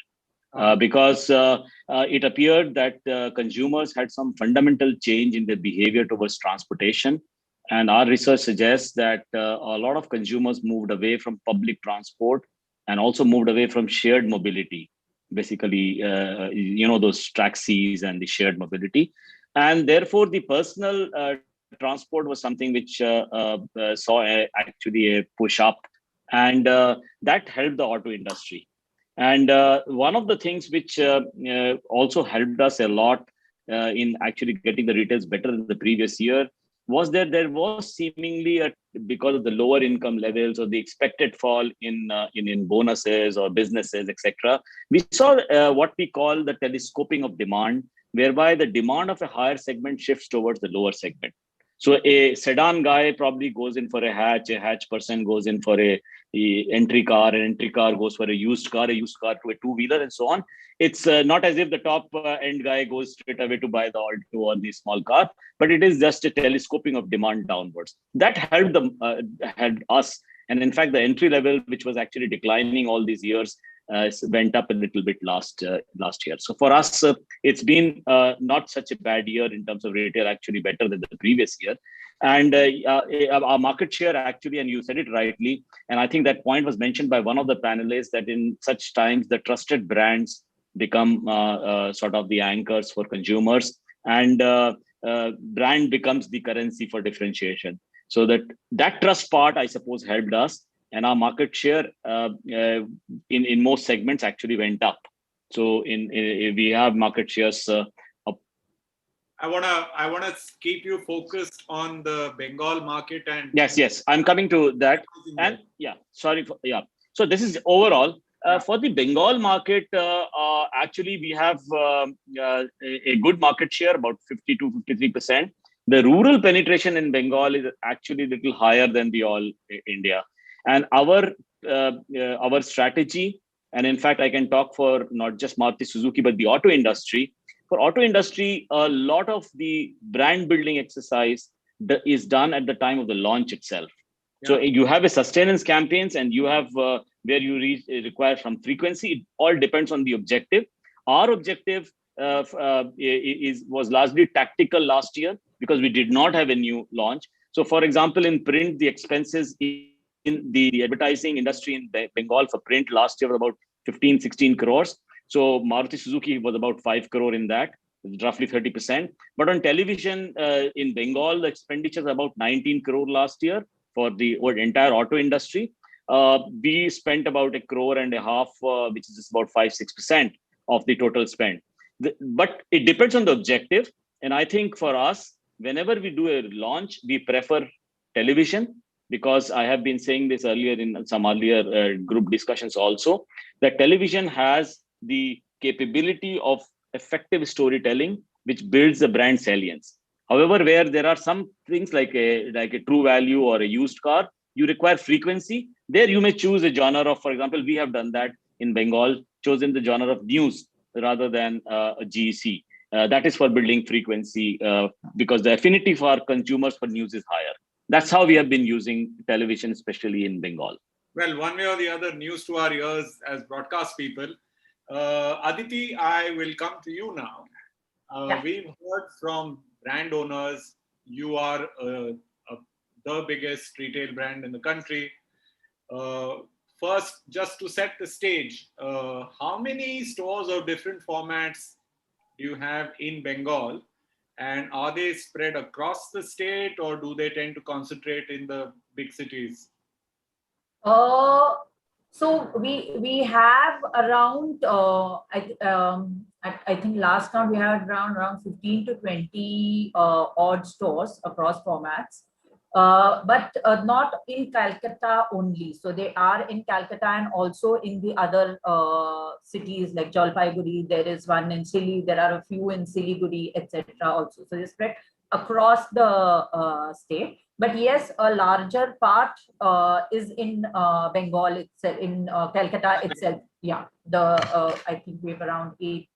because it appeared that consumers had some fundamental change in their behavior towards transportation. And our research suggests that a lot of consumers moved away from public transport and also moved away from shared mobility, basically, those taxis and the shared mobility. And therefore, the personal transport was something which saw actually a push up, and that helped the auto industry. And one of the things which also helped us a lot in actually getting the retails better than the previous year was that there was seemingly because of the lower income levels or the expected fall in bonuses or businesses, etc. We saw what we call the telescoping of demand, whereby the demand of a higher segment shifts towards the lower segment. So a sedan guy probably goes in for a hatch person goes in for a entry car, an entry car goes for a used car to a two-wheeler, and so on. It's not as if the top end guy goes straight away to buy the Alto or the small car, but it is just a telescoping of demand downwards. That helped us. And in fact, the entry level, which was actually declining all these years, went up a little bit last year. So for us, it's been not such a bad year in terms of retail, actually better than the previous year. And our market share actually, and you said it rightly, and I think that point was mentioned by one of the panelists, that in such times, the trusted brands become sort of the anchors for consumers, and brand becomes the currency for differentiation. So that trust part, I suppose, helped us. And our market share in most segments actually went up. So we have market shares up. I wanna keep you focused on the Bengal market and yes, I'm coming to that. And so this is overall for the Bengal market. Actually, we have a good market share, about 52-53%. The rural penetration in Bengal is actually a little higher than the all India. And our strategy, and in fact, I can talk for not just Maruti Suzuki, but the auto industry. For auto industry, a lot of the brand building exercise is done at the time of the launch itself. Yeah. So you have a sustenance campaigns, and you have where you require some frequency. It all depends on the objective. Our objective was largely tactical last year, because we did not have a new launch. So for example, in print, the expenses in the advertising industry in Bengal for print last year were about 15-16 crores. So Maruti Suzuki was about 5 crore in that, roughly 30%. But on television in Bengal, the expenditures about 19 crore last year for the entire auto industry. We spent about 1.5 crore, which is just about 5-6% of the total spend. But it depends on the objective. And I think for us, whenever we do a launch, we prefer television, because I have been saying this earlier in some earlier group discussions also, that television has the capability of effective storytelling, which builds the brand salience. However, where there are some things like a true value or a used car, you require frequency. There you may choose a genre of, for example, we have done that in Bengal, chosen the genre of news rather than a GEC. That is for building frequency because the affinity for consumers for news is higher. That's how we have been using television, especially in Bengal. Well, one way or the other, news to our ears as broadcast people. Aditi, I will come to you now. We've heard from brand owners, you are the biggest retail brand in the country. First, just to set the stage, how many stores of different formats do you have in Bengal? And are they spread across the state, or do they tend to concentrate in the big cities? So we have around I think last count we had around 15 to 20 odd stores across formats. But not in Calcutta only. So they are in Calcutta and also in the other cities like Jalpaiguri. There is one in Sili. There are a few in Siliguri, etc. Also, so they spread across the state. But yes, a larger part is in Bengal itself, in Calcutta itself. Yeah, I think we have around 8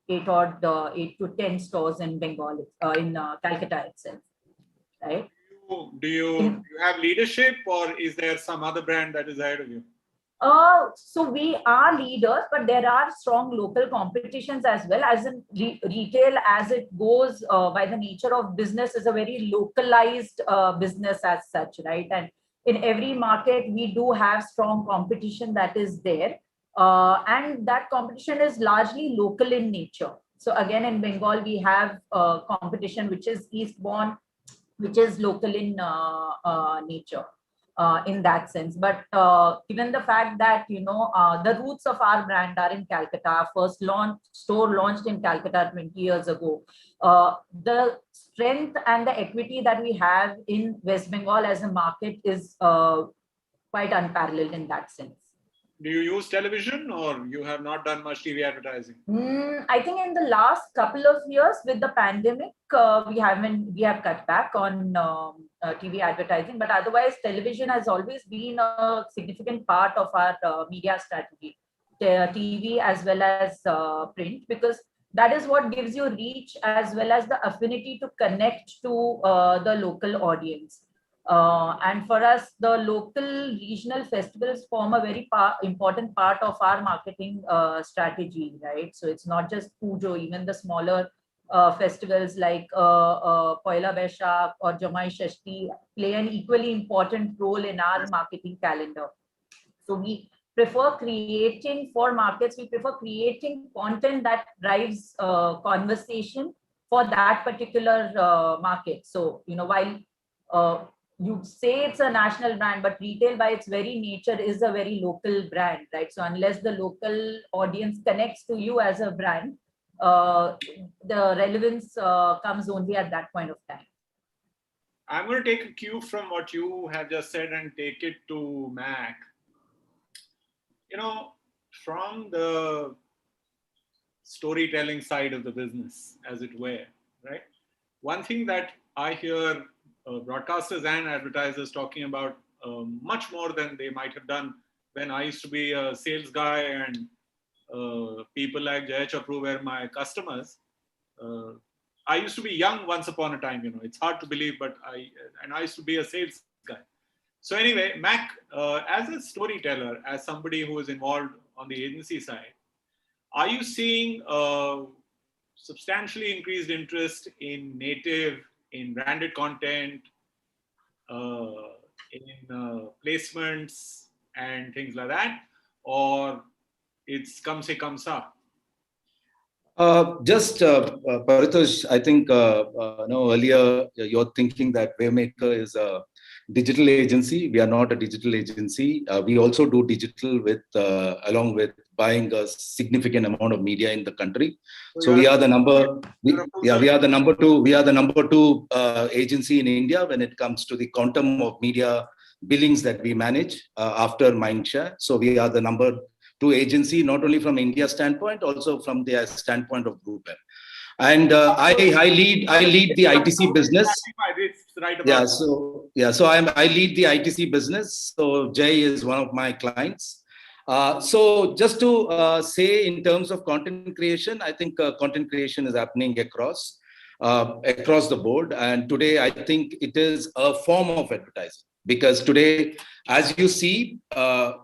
to 10 stores in Bengal, in Calcutta itself, right? Do you have leadership, or is there some other brand that is ahead of you? So we are leaders, but there are strong local competitions as well. As in retail, as it goes by the nature of business, is a very localized business as such, right? And in every market, we do have strong competition that is there. And that competition is largely local in nature. So again, in Bengal, we have competition which is Eastbourne, which is local in nature in that sense. But given the fact that, the roots of our brand are in Calcutta, our first store launched in Calcutta 20 years ago, the strength and the equity that we have in West Bengal as a market is quite unparalleled in that sense. Do you use television, or you have not done much TV advertising? I think in the last couple of years with the pandemic, we have cut back on TV advertising, but otherwise television has always been a significant part of our media strategy, TV as well as print, because that is what gives you reach as well as the affinity to connect to the local audience. And for us, the local regional festivals form a very important part of our marketing strategy, right? So it's not just Pujo, even the smaller festivals like Poila Baishakh or Jamai Shashti play an equally important role in our marketing calendar. So we prefer creating for markets, we prefer creating content that drives conversation for that particular market. So, while you say it's a national brand, but retail by its very nature is a very local brand, right? So unless the local audience connects to you as a brand, the relevance comes only at that point of time. I'm going to take a cue from what you have just said and take it to Mac. From the storytelling side of the business, as it were, right? One thing that I hear broadcasters and advertisers talking about much more than they might have done when I used to be a sales guy and people like Jay Chapru were my customers. I used to be young once upon a time, it's hard to believe, but I used to be a sales guy. So anyway, Mac, as a storyteller, as somebody who is involved on the agency side, are you seeing substantially increased interest in native, in branded content, in placements and things like that, or it's kam se kam sa? Paritosh, I think earlier you're thinking that Waymaker is a digital agency. We are not a digital agency. We also do digital with along with buying a significant amount of media in the country. So we are the number. We are the number two. We are the number two agency in India when it comes to the quantum of media billings that we manage after Mindshare. So we are the number to agency, not only from India standpoint, also from the standpoint of Group M. And I lead the ITC business. Yeah, so I lead the ITC business. So Jay is one of my clients. So just to say, in terms of content creation, I think content creation is happening across the board. And today, I think it is a form of advertising, because today, as you see,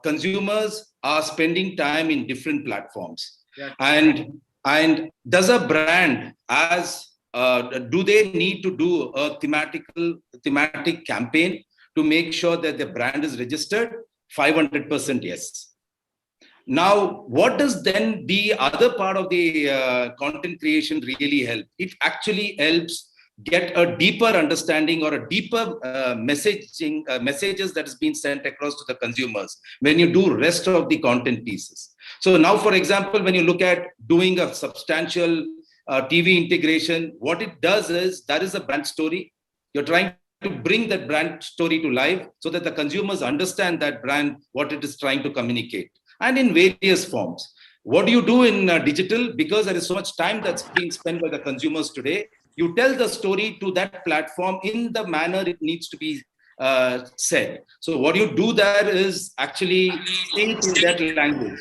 consumers are spending time in different platforms. Yeah. And does a brand do they need to do a thematic campaign to make sure that the brand is registered? 500% yes. Now, what does then the other part of the content creation really help? It actually helps get a deeper understanding or a deeper messages that is being sent across to the consumers when you do rest of the content pieces. So now, for example, when you look at doing a substantial TV integration, what it does is that is a brand story. You're trying to bring that brand story to life so that the consumers understand that brand, what it is trying to communicate, and in various forms. What do you do in digital? Because there is so much time that's being spent by the consumers today, you tell the story to that platform in the manner it needs to be said. So what you do there is actually say it in that language.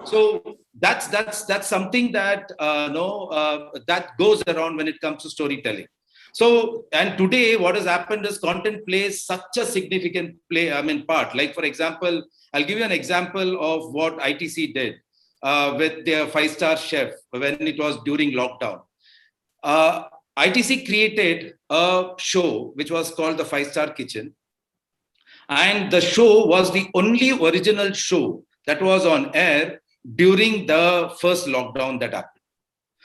So that's something that that goes around when it comes to storytelling. So, and today what has happened is content plays such a significant part. Like, for example, I'll give you an example of what ITC did with their 5-star chef when it was during lockdown. ITC created a show which was called the 5-Star Kitchen. And the show was the only original show that was on air during the first lockdown that happened.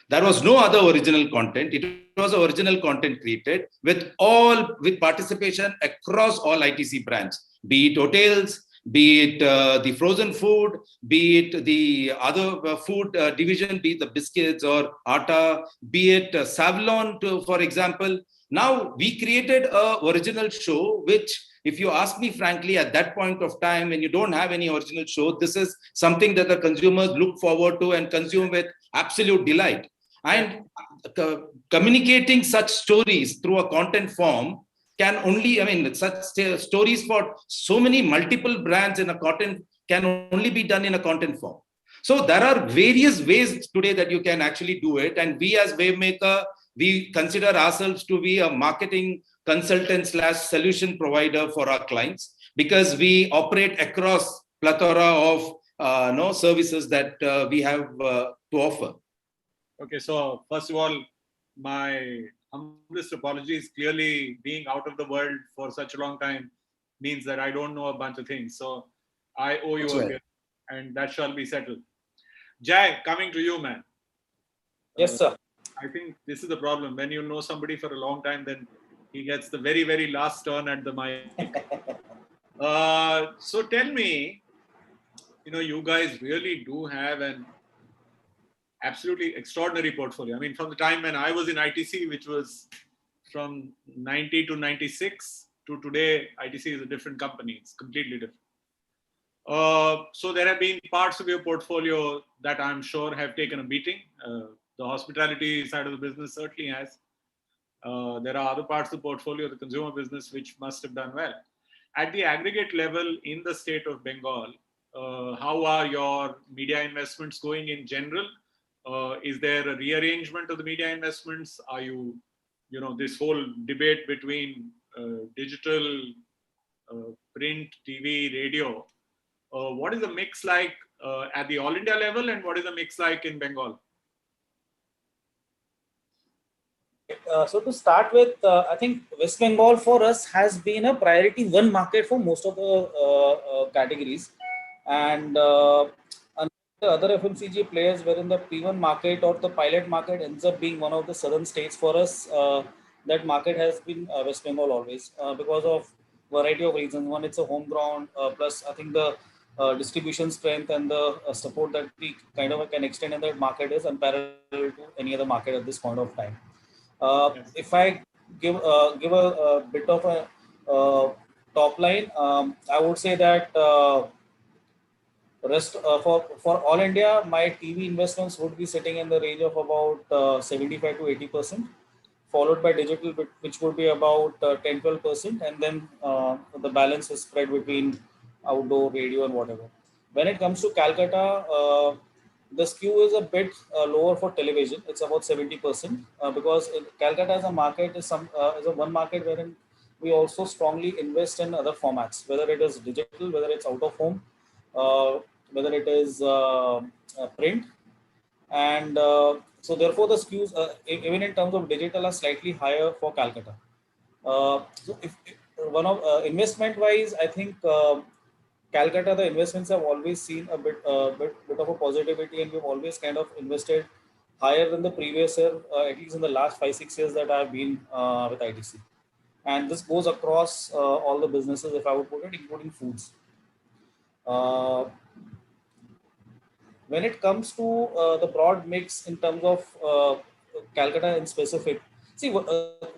There was no other original content. It was original content created with participation across all ITC brands, be it hotels, be it the frozen food, be it the other food division, be it the biscuits or atta, be it Savlon, for example. Now, we created a original show, which, if you ask me frankly, at that point of time, when you don't have any original show, this is something that the consumers look forward to and consume with absolute delight. And communicating such stories through a content form can only, such stories for so many multiple brands in a content can only be done in a content form. So there are various ways today that you can actually do it. And we as Wavemaker, we consider ourselves to be a marketing consultant / solution provider for our clients, because we operate across plethora of services that we have to offer. Okay, so first of all, my humblest apologies. Clearly, being out of the world for such a long time means that I don't know a bunch of things. So I owe you a gift, and that shall be settled. Jai, coming to you, man. Yes, sir. I think this is the problem. When you know somebody for a long time, then he gets the very, very last turn at the mic. So tell me, you guys really do have an absolutely extraordinary portfolio. I mean, from the time when I was in ITC, which was from 90 to 96 to today, ITC is a different company. It's completely different. So there have been parts of your portfolio that I'm sure have taken a beating. The hospitality side of the business certainly has. There are other parts of the portfolio, the consumer business, which must have done well. At the aggregate level in the state of Bengal, how are your media investments going in general? Is there a rearrangement of the media investments? Are you, this whole debate between digital, print, TV, radio, what is the mix like at the all India level, and what is the mix like in Bengal? So to start with, I think West Bengal for us has been a priority one market for most of the categories. And the other FMCG players wherein the P1 market or the pilot market ends up being one of the southern states for us, that market has been West Bengal always because of variety of reasons. One, it's a home ground, plus I think the distribution strength and the support that we kind of can extend in that market is unparalleled to any other market at this point of time. If I give a bit of a top line, I would say that Rest for all India, my TV investments would be sitting in the range of about 75 to 80%, followed by digital, which would be about 10-12%, and then the balance is spread between outdoor, radio, and whatever. When it comes to Calcutta, the skew is a bit lower for television. It's about 70%, because Calcutta as a market is a one market wherein we also strongly invest in other formats, whether it is digital, whether it's out of home, uh, whether it is print, and so therefore the skews, even in terms of digital, are slightly higher for Calcutta. So if one of investment wise, I think Calcutta, the investments have always seen a bit of a positivity, and we've always kind of invested higher than the previous year, at least in the last 5-6 years that I've been with ITC. And this goes across all the businesses, if I would put it, including foods. Uh, when it comes to the broad mix in terms of Calcutta in specific, see,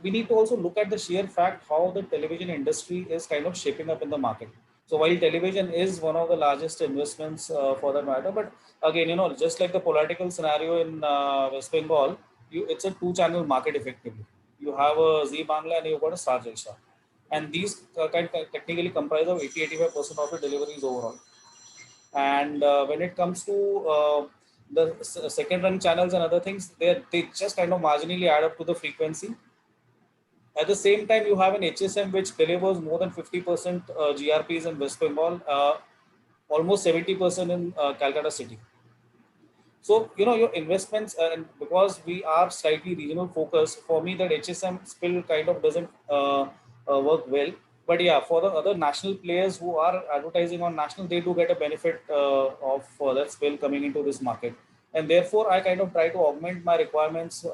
we need to also look at the sheer fact how the television industry is kind of shaping up in the market. So while television is one of the largest investments for that matter, but again, just like the political scenario in West Bengal, it's a two-channel market effectively. You have a Z Bangla and you've got a Star Jalsha. And these technically comprise of 80-85% of the deliveries overall. And when it comes to the second run channels and other things, they just kind of marginally add up to the frequency. At the same time, you have an HSM which delivers more than 50% GRPs in West Bengal, almost 70% in Calcutta city. So, your investments, and because we are slightly regional focused, for me, that HSM still kind of doesn't work well. But yeah, for the other national players who are advertising on national, they do get a benefit of that spill coming into this market. And therefore, I kind of try to augment my requirements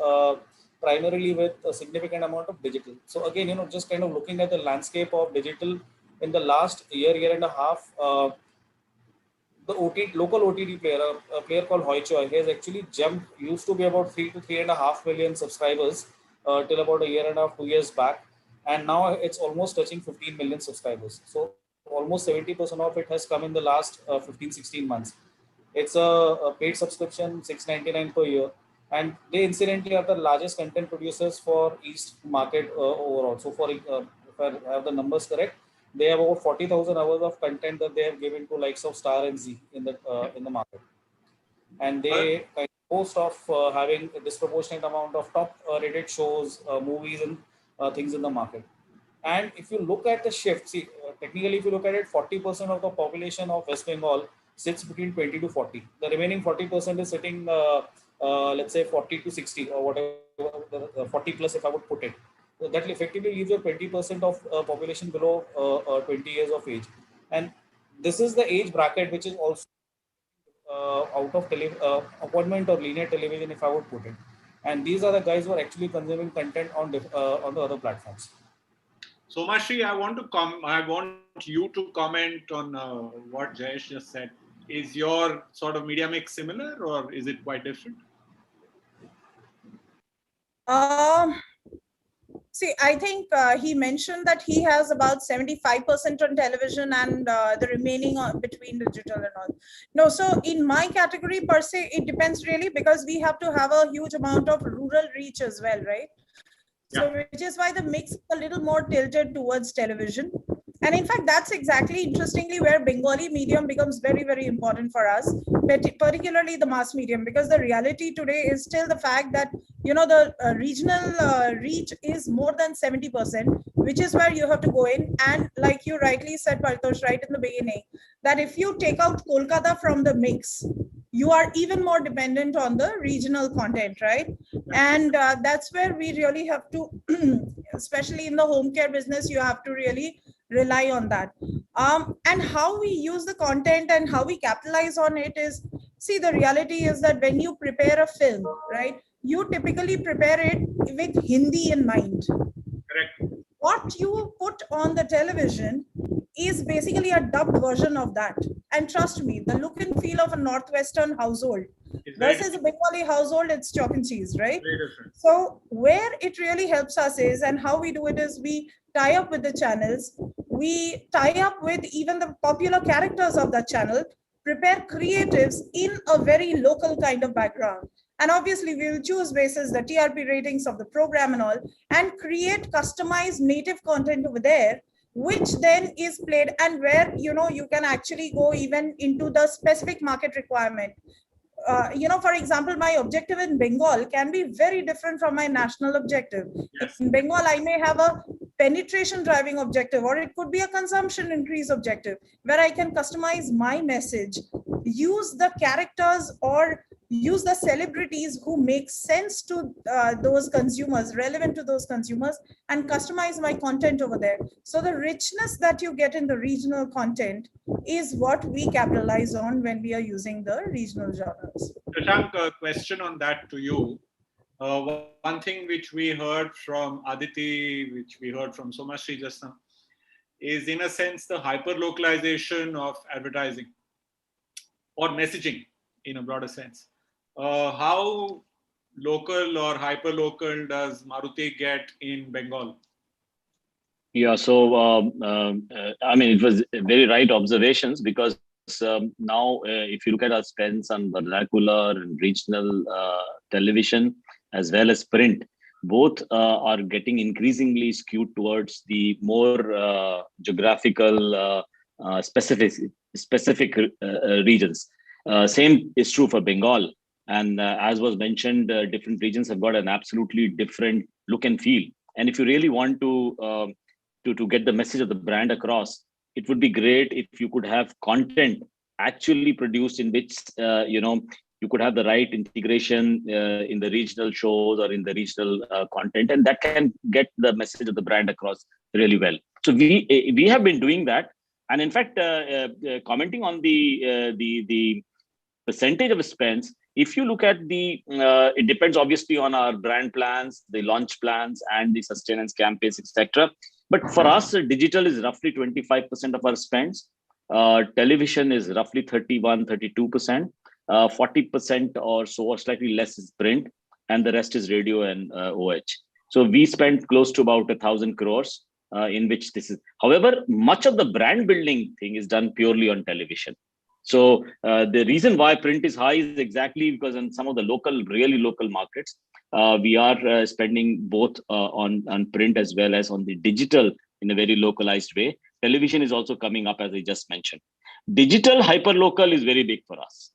primarily with a significant amount of digital. So again, just kind of looking at the landscape of digital in the last year and a half, the local OTT player, a player called Hoichoi, has actually jumped. Used to be about 3 to 3.5 million subscribers till about a year and a half, 2 years back, and now it's almost touching 15 million subscribers. So almost 70% of it has come in the last 15-16 months. It's a paid subscription, $6.99 per year, and they incidentally are the largest content producers for East market overall. So for if I have the numbers correct, they have over 40,000 hours of content that they have given to likes of Star and Z in the market, and they kind of boast of having a disproportionate amount of top rated shows, movies, and things in the market. And if you look at the shift, see, technically, if you look at it, 40% of the population of West Bengal sits between 20 to 40. The remaining 40% is sitting, let's say, 40 to 60 or whatever, 40 plus, if I would put it. So that effectively leaves you 20% of population below 20 years of age. And this is the age bracket which is also out of appointment or linear television, if I would put it. And these are the guys who are actually consuming content on the other platforms. Somashri, I want you to comment on what Jayesh just said. Is your sort of media mix similar, or is it quite different? See, I think he mentioned that he has about 75% on television and the remaining between digital and all. No, so in my category per se, it depends really, because we have to have a huge amount of rural reach as well, right? So which is why the mix is a little more tilted towards television. And in fact, that's exactly, interestingly, where Bengali medium becomes very, very important for us, particularly the mass medium, because the reality today is still the fact that, the regional reach is more than 70%, which is where you have to go in. And like you rightly said, Paritosh, right in the beginning, that if you take out Kolkata from the mix, you are even more dependent on the regional content, right? And that's where we really have to, especially in the home care business, you have to really rely on that. And how we use the content and how we capitalize on it is, see, the reality is that when you prepare a film, right, you typically prepare it with Hindi in mind. Correct. What you put on the television is basically a dubbed version of that. And trust me, the look and feel of a Northwestern household versus a Bengali household, it's chalk and cheese, right? So where it really helps us is, and how we do it is, we tie up with the channels, we tie up with even the popular characters of that channel, prepare creatives in a very local kind of background. And obviously, we will choose basis the TRP ratings of the program and all, and create customized native content over there, which then is played, and where you can actually go even into the specific market requirement. For example, my objective in Bengal can be very different from my national objective. Yes. In Bengal, I may have a penetration driving objective, or it could be a consumption increase objective, where I can customize my message, use the characters or use the celebrities who make sense to those consumers, relevant to those consumers, and customize my content over there. So the richness that you get in the regional content is what we capitalize on when we are using the regional genres. Shashank, a question on that to you. One thing which we heard from Aditi, which we heard from Somashri just now, is in a sense the hyper-localization of advertising or messaging in a broader sense. How local or hyper-local does Maruti get in Bengal? Yeah, so I mean, it was very right observations, because now if you look at our spends on vernacular and regional television as well as print, both are getting increasingly skewed towards the more geographical specific regions. Same is true for Bengal. And as was mentioned, different regions have got an absolutely different look and feel. And if you really want to get the message of the brand across, it would be great if you could have content actually produced in which you could have the right integration in the regional shows or in the regional content, and that can get the message of the brand across really well. So we have been doing that, and in fact, commenting on the percentage of spends, if you look at it depends obviously on our brand plans, the launch plans, and the sustenance campaigns, etc. But for us, digital is roughly 25% of our spends. Television is roughly 31, 32%. 40% or so, or slightly less, is print, and the rest is radio and OH. So we spent close to about 1,000 crores in which this is. However, much of the brand building thing is done purely on television. So the reason why print is high is exactly because in some of the really local markets, we are spending both on print as well as on the digital in a very localized way. Television is also coming up, as I just mentioned. Digital hyperlocal is very big for us.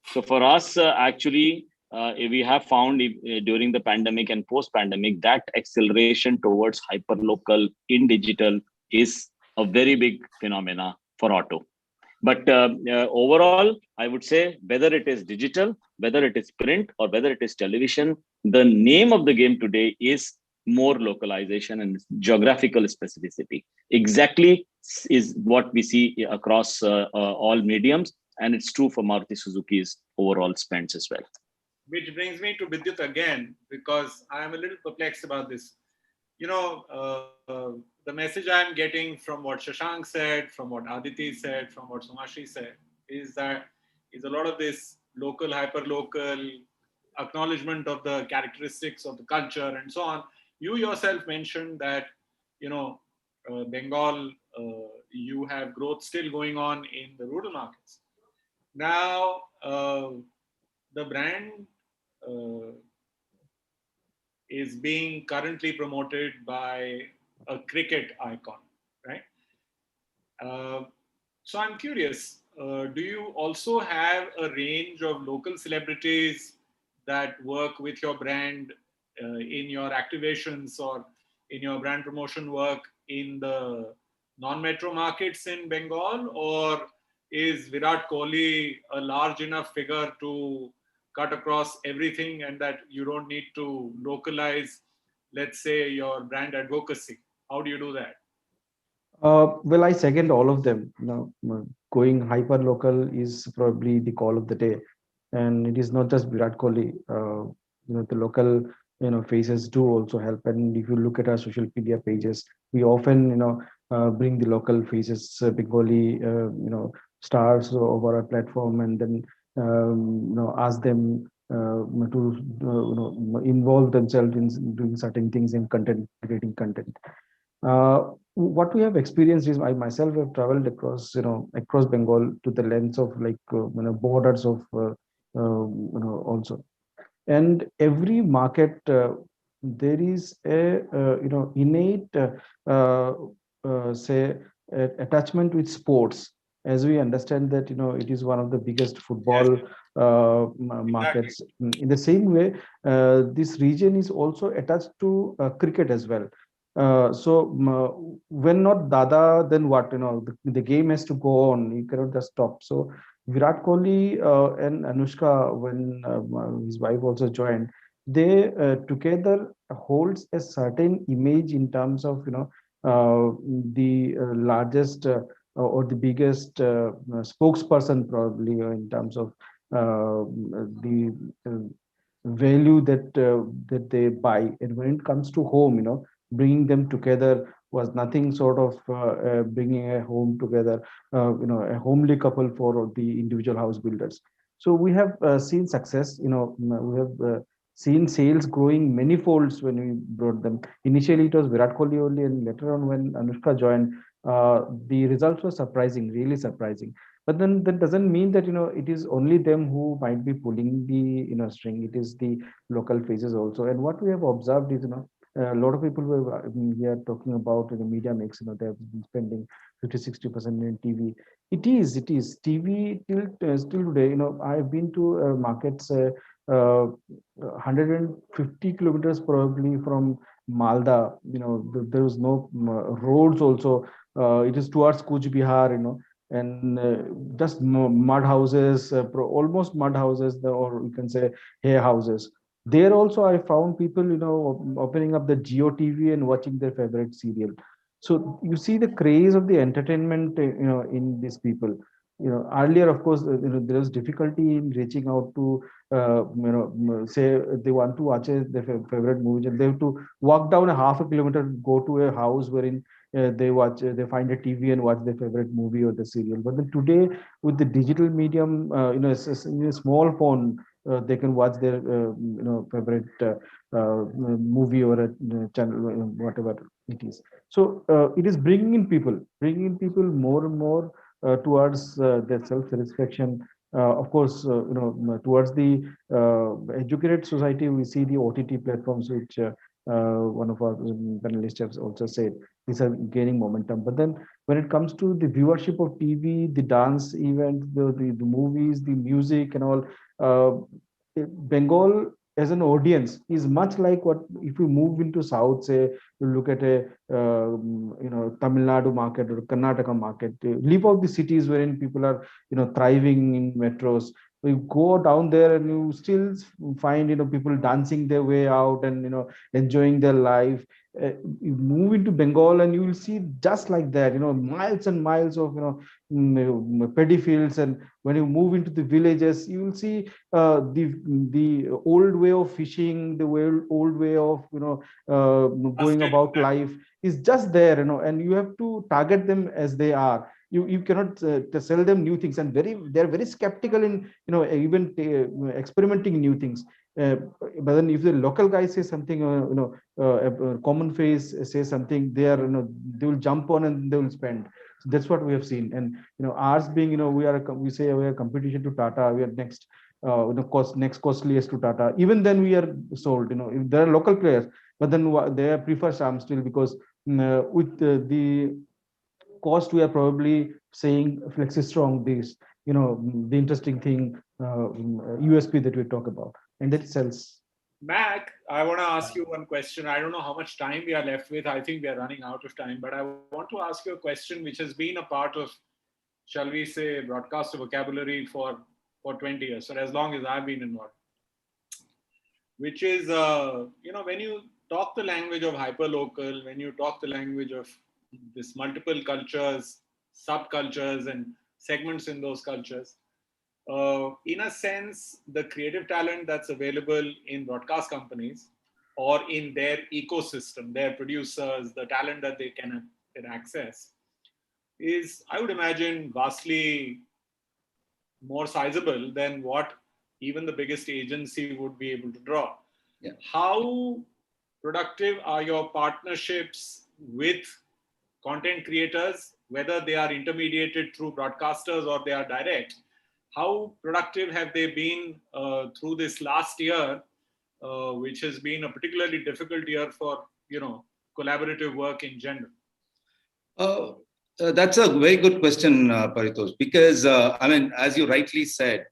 So for us, actually, we have found during the pandemic and post-pandemic that acceleration towards hyperlocal in digital is a very big phenomena for auto. But overall, I would say whether it is digital, whether it is print, or whether it is television, the name of the game today is more localization and geographical specificity. Exactly is what we see across all mediums, and it's true for Maruti Suzuki's overall spends as well. Which brings me to Vidyut again, because I am a little perplexed about this. The message I'm getting from what Shashank said, from what Aditi said, from what Somashri said, is that is a lot of this local, hyper-local acknowledgement of the characteristics of the culture and so on. You yourself mentioned that, Bengal, you have growth still going on in the rural markets. Now, the brand is being currently promoted by a cricket icon, right? So I'm curious, do you also have a range of local celebrities that work with your brand in your activations or in your brand promotion work in the non-metro markets in Bengal? Or is Virat Kohli a large enough figure to cut across everything and that you don't need to localize, let's say, your brand advocacy? How do you do that? Well, I second all of them. Going hyper local is probably the call of the day, and it is not just Virat Kohli. The local faces do also help. And if you look at our social media pages, we often bring the local faces, Bengali stars over our platform, and then ask them to involve themselves in doing certain things in content, creating content. what we have experienced is, I myself have traveled across, across Bengal to the lengths of like, borders of, also. And every market, there is a, innate, uh, say, attachment with sports. As we understand that, it is one of the biggest Yes, football exactly. markets. In the same way, this region is also attached to cricket as well. When not Dada, then what? The game has to go on. You cannot just stop. So Virat Kohli and Anushka, when his wife also joined, they together holds a certain image in terms of, the largest, or the biggest spokesperson probably, in terms of the value that they buy. And when it comes to home, bringing them together was nothing sort of bringing a home together, a homely couple for the individual house builders. So we have seen success. We have seen sales growing many folds when we brought them. Initially, it was Virat Kohli only, and later on, when Anushka joined, the results were surprising, really surprising. But then that doesn't mean that, it is only them who might be pulling the, string. It is the local faces also. And what we have observed is, a lot of people were, here talking about the media mix. They have been spending 50-60% in TV. It is TV still today. I've been to markets 150 kilometers probably from Malda. There was no roads also. It is towards Kuch Bihar. And just mud houses, almost mud houses, or you can say hay houses. There also, I found people, opening up the Geo TV and watching their favorite serial. So you see the craze of the entertainment, in these people. Earlier, of course, there was difficulty in reaching out to, say they want to watch their favorite movie, and they have to walk down a half a kilometer, go to a house wherein they find a TV and watch their favorite movie or the serial. But then today, with the digital medium, in a small phone, they can watch their favorite movie or a channel, whatever it is. So it is bringing in people more and more towards their self satisfaction. Of course, towards the educated society, we see the OTT platforms, which one of our panelists have also said, these are gaining momentum. But then when it comes to the viewership of TV, the dance event, the movies, the music and all, Bengal as an audience is much like what, if you move into South, say you look at a Tamil Nadu market or Karnataka market, leave out the cities wherein people are thriving in metros. You go down there and you still find people dancing their way out and enjoying their life. You move into Bengal and you will see just like that, miles and miles of paddy fields. And when you move into the villages, you will see the old way of fishing, the old way of going about life is just there, and you have to target them as they are. You cannot to sell them new things, and they're very skeptical in even experimenting new things. But then if the local guy says something, a common face says something, they will jump on and they will spend. So that's what we have seen. And ours being, we say we are competition to Tata, we are next next costliest to Tata. Even then we are sold. If there are local players, but then they prefer Sham still, because with the cost, we are probably saying Flexi Strong, this the interesting thing, USP that we talk about, and that sells. Mac, I want to ask you one question. I don't know how much time we are left with. I think we are running out of time, but I want to ask you a question which has been a part of, shall we say, broadcast vocabulary for 20 years, or as long as I've been involved, which is, when you talk the language of hyperlocal, when you talk the language of this multiple cultures, subcultures, and segments in those cultures, in a sense, the creative talent that's available in broadcast companies or in their ecosystem, their producers, the talent that they can access is, I would imagine, vastly more sizable than what even the biggest agency would be able to draw. Yeah. How productive are your partnerships with content creators, whether they are intermediated through broadcasters or they are direct, how productive have they been through this last year, which has been a particularly difficult year for, collaborative work in general? That's a very good question, Paritosh, because I mean, as you rightly said,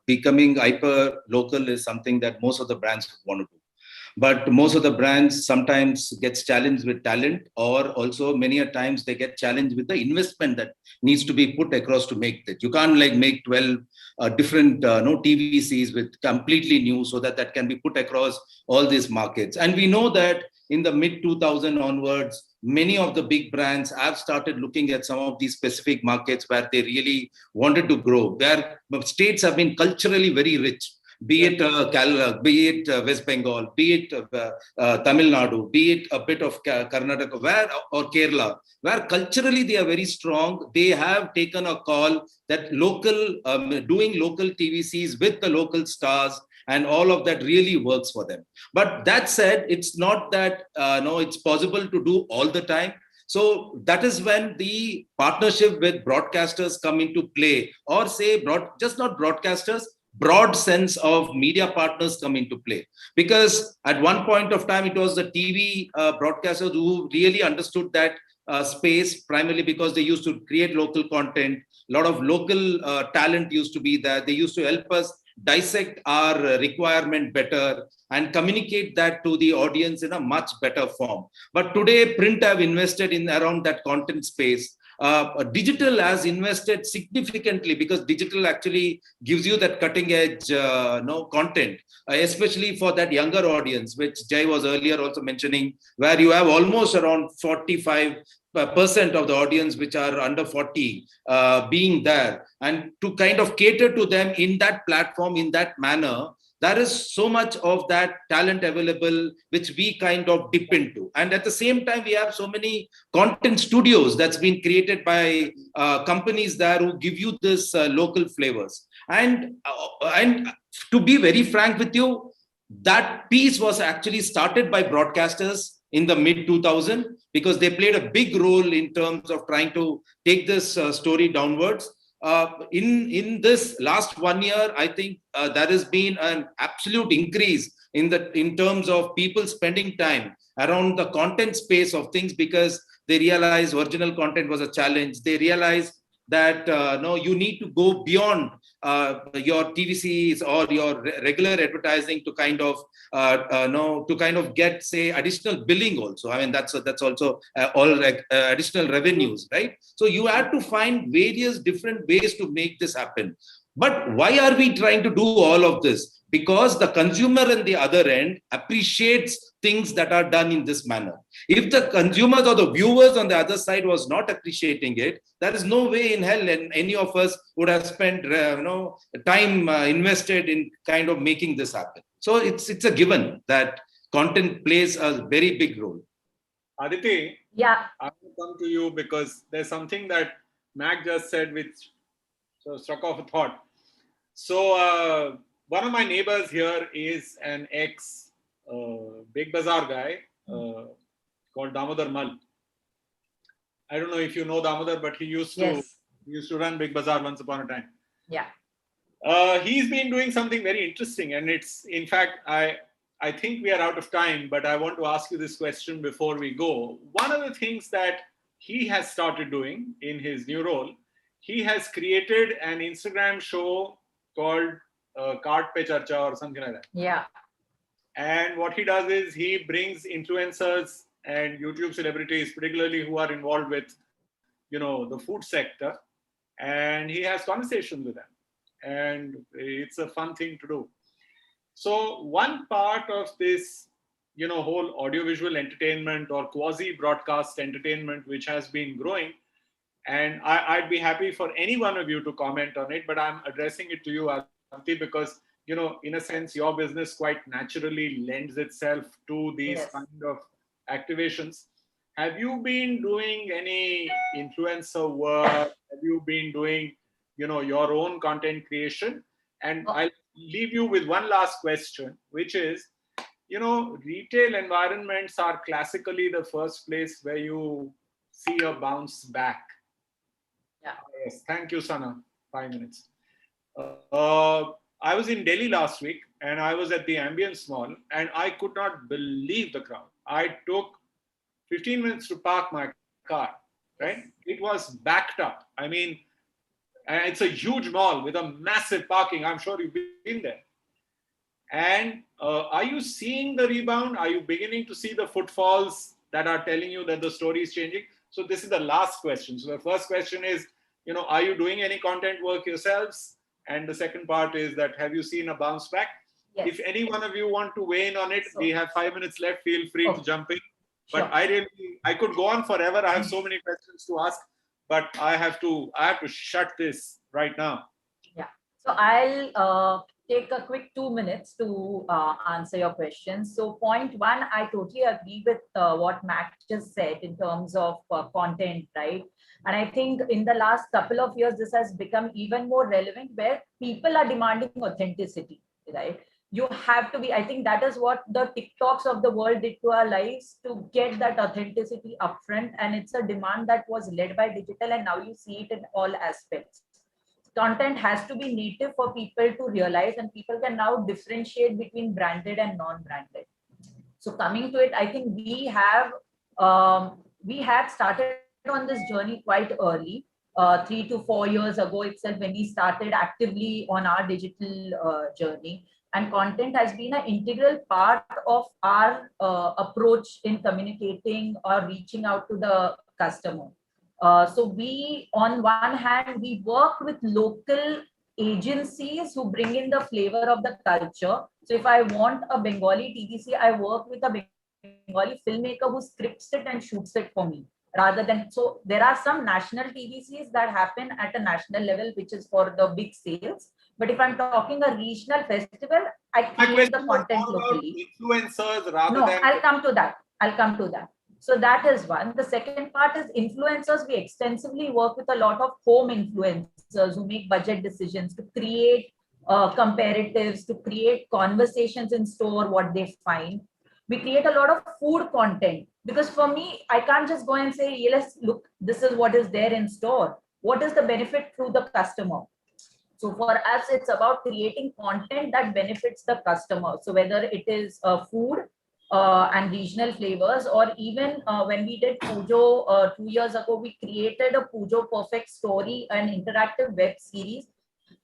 becoming hyper local is something that most of the brands want to do. But most of the brands sometimes gets challenged with talent, or also many a times they get challenged with the investment that needs to be put across to make that. You can't like make 12 different TVCs with completely new, so that can be put across all these markets. And we know that in the mid 2000 onwards, many of the big brands have started looking at some of these specific markets where they really wanted to grow, where states have been culturally very rich, be it Kerala, be it West Bengal, be it Tamil Nadu, be it a bit of Karnataka, or Kerala, where culturally they are very strong. They have taken a call that doing local TVCs with the local stars and all of that really works for them. But that said, it's not that it's possible to do all the time. So that is when the partnership with broadcasters come into play, or say just not broadcasters, broad sense of media partners come into play. Because at one point of time, it was the TV broadcasters who really understood that space, primarily because they used to create local content. A lot of local talent used to be there. They used to help us dissect our requirement better and communicate that to the audience in a much better form. But today, print have invested in around that content space. Digital has invested significantly, because digital actually gives you that cutting edge content, especially for that younger audience, which Jay was earlier also mentioning, where you have almost around 45% of the audience which are under 40 being there, and to kind of cater to them in that platform in that manner. There is so much of that talent available, which we kind of dip into. And at the same time, we have so many content studios that's been created by companies there who give you this local flavors. And to be very frank with you, that piece was actually started by broadcasters in the mid 2000s, because they played a big role in terms of trying to take this story downwards. In this last 1 year, I think there has been an absolute increase in terms of people spending time around the content space of things, because they realized original content was a challenge. They realized that you need to go beyond your TVCs or your regular advertising to kind of get, say, additional billing also. I mean, that's also all additional revenues, right? So you have to find various different ways to make this happen. But why are we trying to do all of this? Because the consumer on the other end appreciates things that are done in this manner. If the consumers or the viewers on the other side was not appreciating it, there is no way in hell and any of us would have spent time invested in kind of making this happen. So it's a given that content plays a very big role. Aditi, Yeah. I will come to you because there's something that Mac just said which struck off a thought. So one of my neighbors here is an ex Big Bazaar guy called Damodar Mal. I don't know if you know Damodar, but he used to run Big Bazaar once upon a time. Yeah. He's been doing something very interesting, and it's, in fact, I think we are out of time, but I want to ask you this question before we go. One of the things that he has started doing in his new role, he has created an Instagram show called Cart Pe Charcha or something like that. Yeah. And what he does is he brings influencers and YouTube celebrities, particularly who are involved with, the food sector, and he has conversations with them. And it's a fun thing to do. So one part of this, whole audiovisual entertainment or quasi-broadcast entertainment, which has been growing, and I'd be happy for any one of you to comment on it, but I'm addressing it to you, Aditi, because, in a sense, your business quite naturally lends itself to these kind of activations. Have you been doing any influencer work? Have you been doing, your own content creation? And I'll leave you with one last question, which is, retail environments are classically the first place where you see a bounce back. Yeah. Yes, thank you, Sana. 5 minutes. I was in Delhi last week and I was at the Ambience Mall and I could not believe the crowd. I took 15 minutes to park my car, right? It was backed up. I mean, and it's a huge mall with a massive parking. I'm sure you've been there. And are you seeing the rebound? Are you beginning to see the footfalls that are telling you that the story is changing? So this is the last question. So the first question is, are you doing any content work yourselves? And the second part is that have you seen a bounce back? Yes. If any one of you want to weigh in on it, we have 5 minutes left. Feel free to jump in. But Sure. I could go on forever. I have so many questions to ask, but I have to shut this right now. Yeah. So I'll take a quick 2 minutes to answer your questions. So point one, I totally agree with what Matt just said in terms of content, right? And I think in the last couple of years, this has become even more relevant where people are demanding authenticity, right? You have to be, I think that is what the TikToks of the world did to our lives to get that authenticity upfront. And it's a demand that was led by digital, and now you see it in all aspects. Content has to be native for people to realize, and people can now differentiate between branded and non-branded. So coming to it, I think we had started on this journey quite early, 3 to 4 years ago itself, when we started actively on our digital journey. And content has been an integral part of our approach in communicating or reaching out to the customer. So we, on one hand, we work with local agencies who bring in the flavor of the culture. So if I want a Bengali TVC, I work with a Bengali filmmaker who scripts it and shoots it for me. Rather than, so there are some national TVCs that happen at a national level, which is for the big sales. But if I'm talking a regional festival, I create the content locally. Influencers rather no, than. I'll come to that. I'll come to that. So that is one. The second part is influencers. We extensively work with a lot of home influencers who make budget decisions to create comparatives, to create conversations in store, what they find. We create a lot of food content because for me, I can't just go and say, yeah, let's look, this is what is there in store. What is the benefit to the customer? So for us, it's about creating content that benefits the customer. So whether it is food and regional flavors, or even when we did Pujo 2 years ago, we created a Pujo Perfect Story, an interactive web series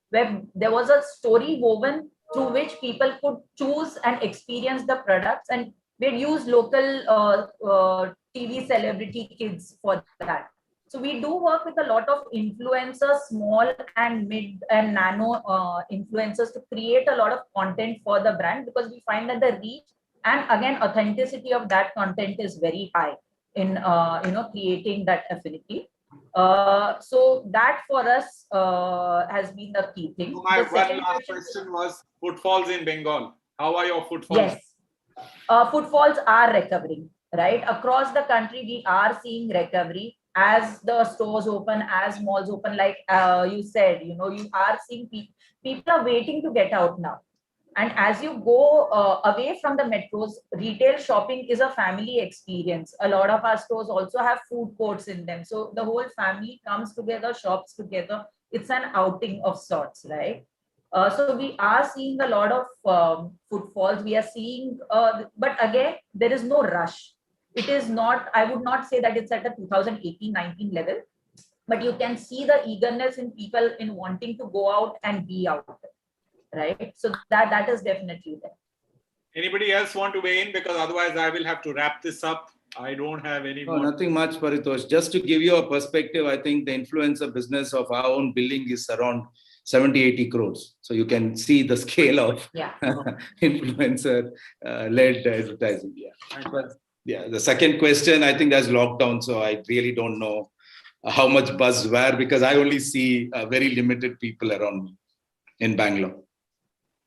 where there was a story woven through which people could choose and experience the products, and we'd use local TV celebrity kids for that. So we do work with a lot of influencers, small and mid and nano influencers, to create a lot of content for the brand, because we find that the reach and again authenticity of that content is very high in creating that affinity. So that for us has been the key thing. So my The one last question was footfalls in Bengal. How are your footfalls? Yes, footfalls are recovering, right? Across the country, we are seeing recovery as the stores open, as malls open. Like you said, you are seeing people are waiting to get out now. And as you go away from the metros, retail shopping is a family experience. A lot of our stores also have food courts in them. So the whole family comes together, shops together. It's an outing of sorts, right? So we are seeing a lot of footfalls. We are seeing, but again, there is no rush. It is not, I would not say that it's at a 2018-19 level, but you can see the eagerness in people in wanting to go out and be out. Right, so that is definitely there. Anybody else want to weigh in? Because otherwise I will have to wrap this up. I don't have any more. Nothing much, Paritosh. Just to give you a perspective, I think the influencer business of our own billing is around 70-80 crores. So you can see the scale of influencer led advertising. Yeah. The second question, I think there's lockdown, so I really don't know how much buzz where, because I only see very limited people around me in Bangalore.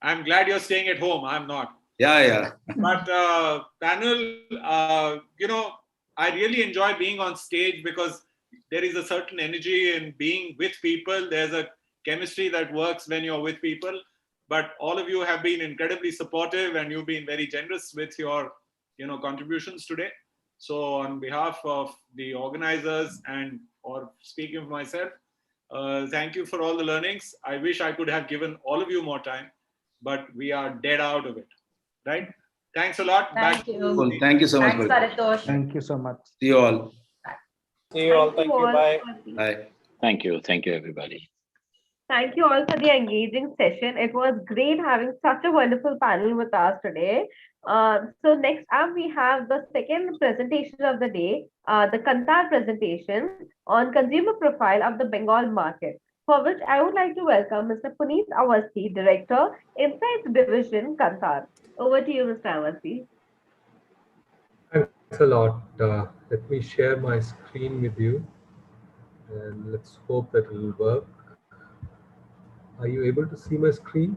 I'm glad you're staying at home. I'm not. Yeah. But panel, I really enjoy being on stage because there is a certain energy in being with people. There's a chemistry that works when you're with people. But all of you have been incredibly supportive and you've been very generous with your, contributions today. So on behalf of the organizers and or speaking for myself, thank you for all the learnings. I wish I could have given all of you more time, but we are dead out of it, right? Thanks a lot. Thank Back you. Cool. Thank you so much, Thanks, Paritosh. Paritosh. Thank you so much. See you all. See you all. Thank you Thank you. all. Bye. Bye. Thank you. Thank you, everybody. Thank you all for the engaging session. It was great having such a wonderful panel with us today. So next up, we have the second presentation of the day, the Kantar presentation on consumer profile of the Bengal market, for which I would like to welcome Mr. Puneet Awasthi, Director, Insights Division, Kantar. Over to you, Mr. Awasthi. Thanks a lot. Let me share my screen with you, and let's hope that it will work. Are you able to see my screen?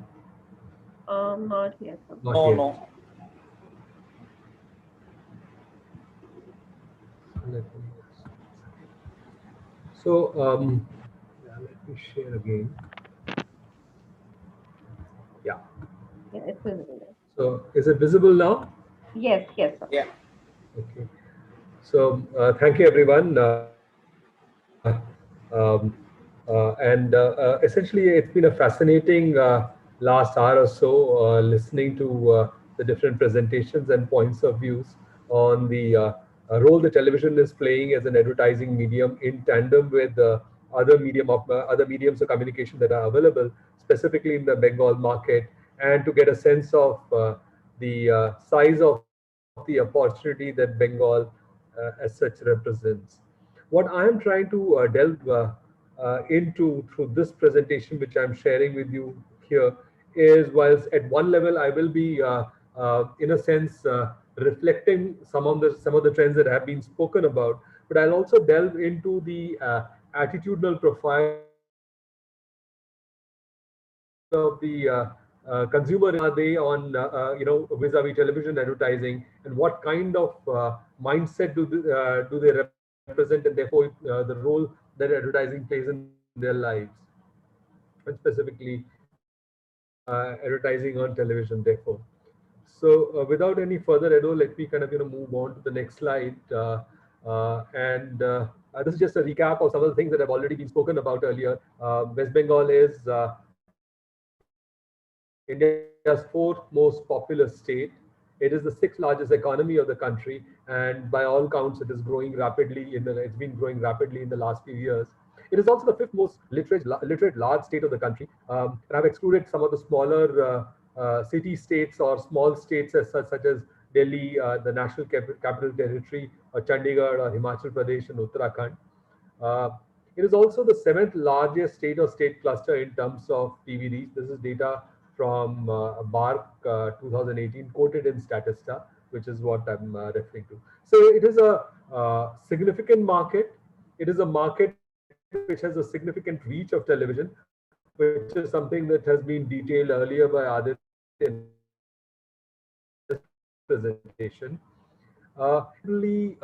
Not yet. Not No, yet. no. Let me. So, yeah, let me share again. Yeah. Yeah, it's visible. So, is it visible now? Yes, yes, sir. Yeah. Okay. So, thank you, everyone. Essentially, it's been a fascinating last hour or so listening to the different presentations and points of views on the role the television is playing as an advertising medium in tandem with other mediums of communication that are available, specifically in the Bengal market, and to get a sense of the size of the opportunity that Bengal as such represents. What I am trying to delve into through this presentation, which I'm sharing with you here, is whilst at one level I will be, in a sense, reflecting some of the trends that have been spoken about, but I'll also delve into the attitudinal profile of the consumer. Are they on vis-a-vis television advertising, and what kind of mindset do they represent, and therefore the role that advertising plays in their lives, and specifically advertising on television, therefore. So without any further ado, let me kind of move on to the next slide. This is just a recap of some of the things that have already been spoken about earlier. West Bengal is India's fourth most populous state. It is the sixth largest economy of the country, and by all counts, it is growing rapidly. It's been growing rapidly in the last few years. It is also the fifth most literate large state of the country. And I've excluded some of the smaller city states or small states as such as Delhi, the National Capital Territory, or Chandigarh, or Himachal Pradesh, and Uttarakhand. Uh, it is also the seventh largest state or state cluster in terms of TV reach. This is data from BARC 2018, quoted in Statista, which is what I'm referring to. So it is a significant market. It is a market which has a significant reach of television, which is something that has been detailed earlier by Aditya in his presentation. Really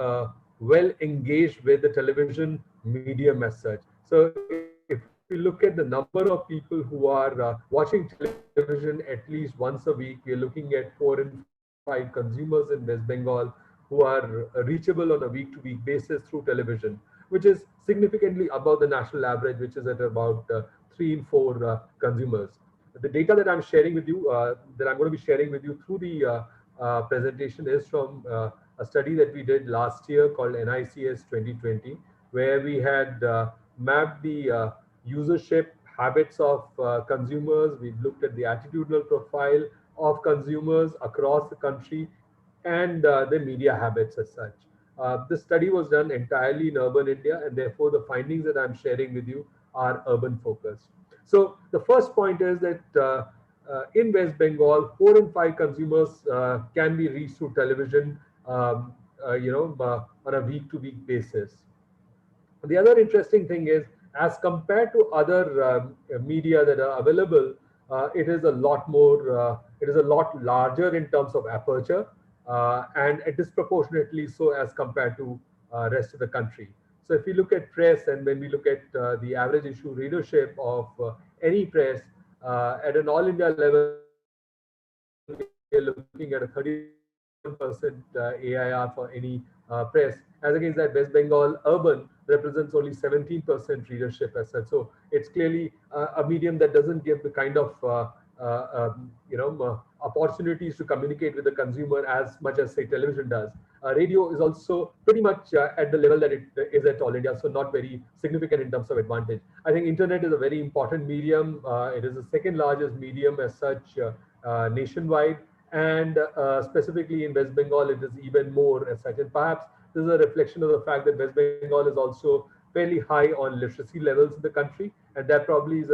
well engaged with the television medium as such. So if we look at the number of people who are watching television at least once a week, we are looking at 4 and 5 consumers in West Bengal who are reachable on a week-to-week basis through television, which is significantly above the national average, which is at about 3 and 4 consumers. The data that I'm sharing with you, that I'm going to be sharing with you through the presentation, is from a study that we did last year called NICS 2020, where we had mapped the usership habits of consumers. We looked at the attitudinal profile of consumers across the country, and their media habits as such. This study was done entirely in urban India, and therefore the findings that I'm sharing with you are urban focused. So the first point is that in West Bengal, 4 and 5 consumers can be reached through television, on a week-to-week basis. The other interesting thing is, as compared to other media that are available, it is a lot more, it is a lot larger in terms of aperture, and disproportionately so as compared to rest of the country. So if we look at press, and when we look at the average issue readership of any press at an all India level, we are looking at a 33% AIR for any press, as against that West Bengal urban represents only 17% readership as such. So it's clearly a medium that doesn't give the kind of opportunities to communicate with the consumer as much as say television does. Radio is also pretty much at the level that it is at All India, so not very significant in terms of advantage. I think internet is a very important medium. It is the second largest medium as such nationwide, and specifically in West Bengal, it is even more as such. And perhaps this is a reflection of the fact that West Bengal is also fairly high on literacy levels in the country, and that probably is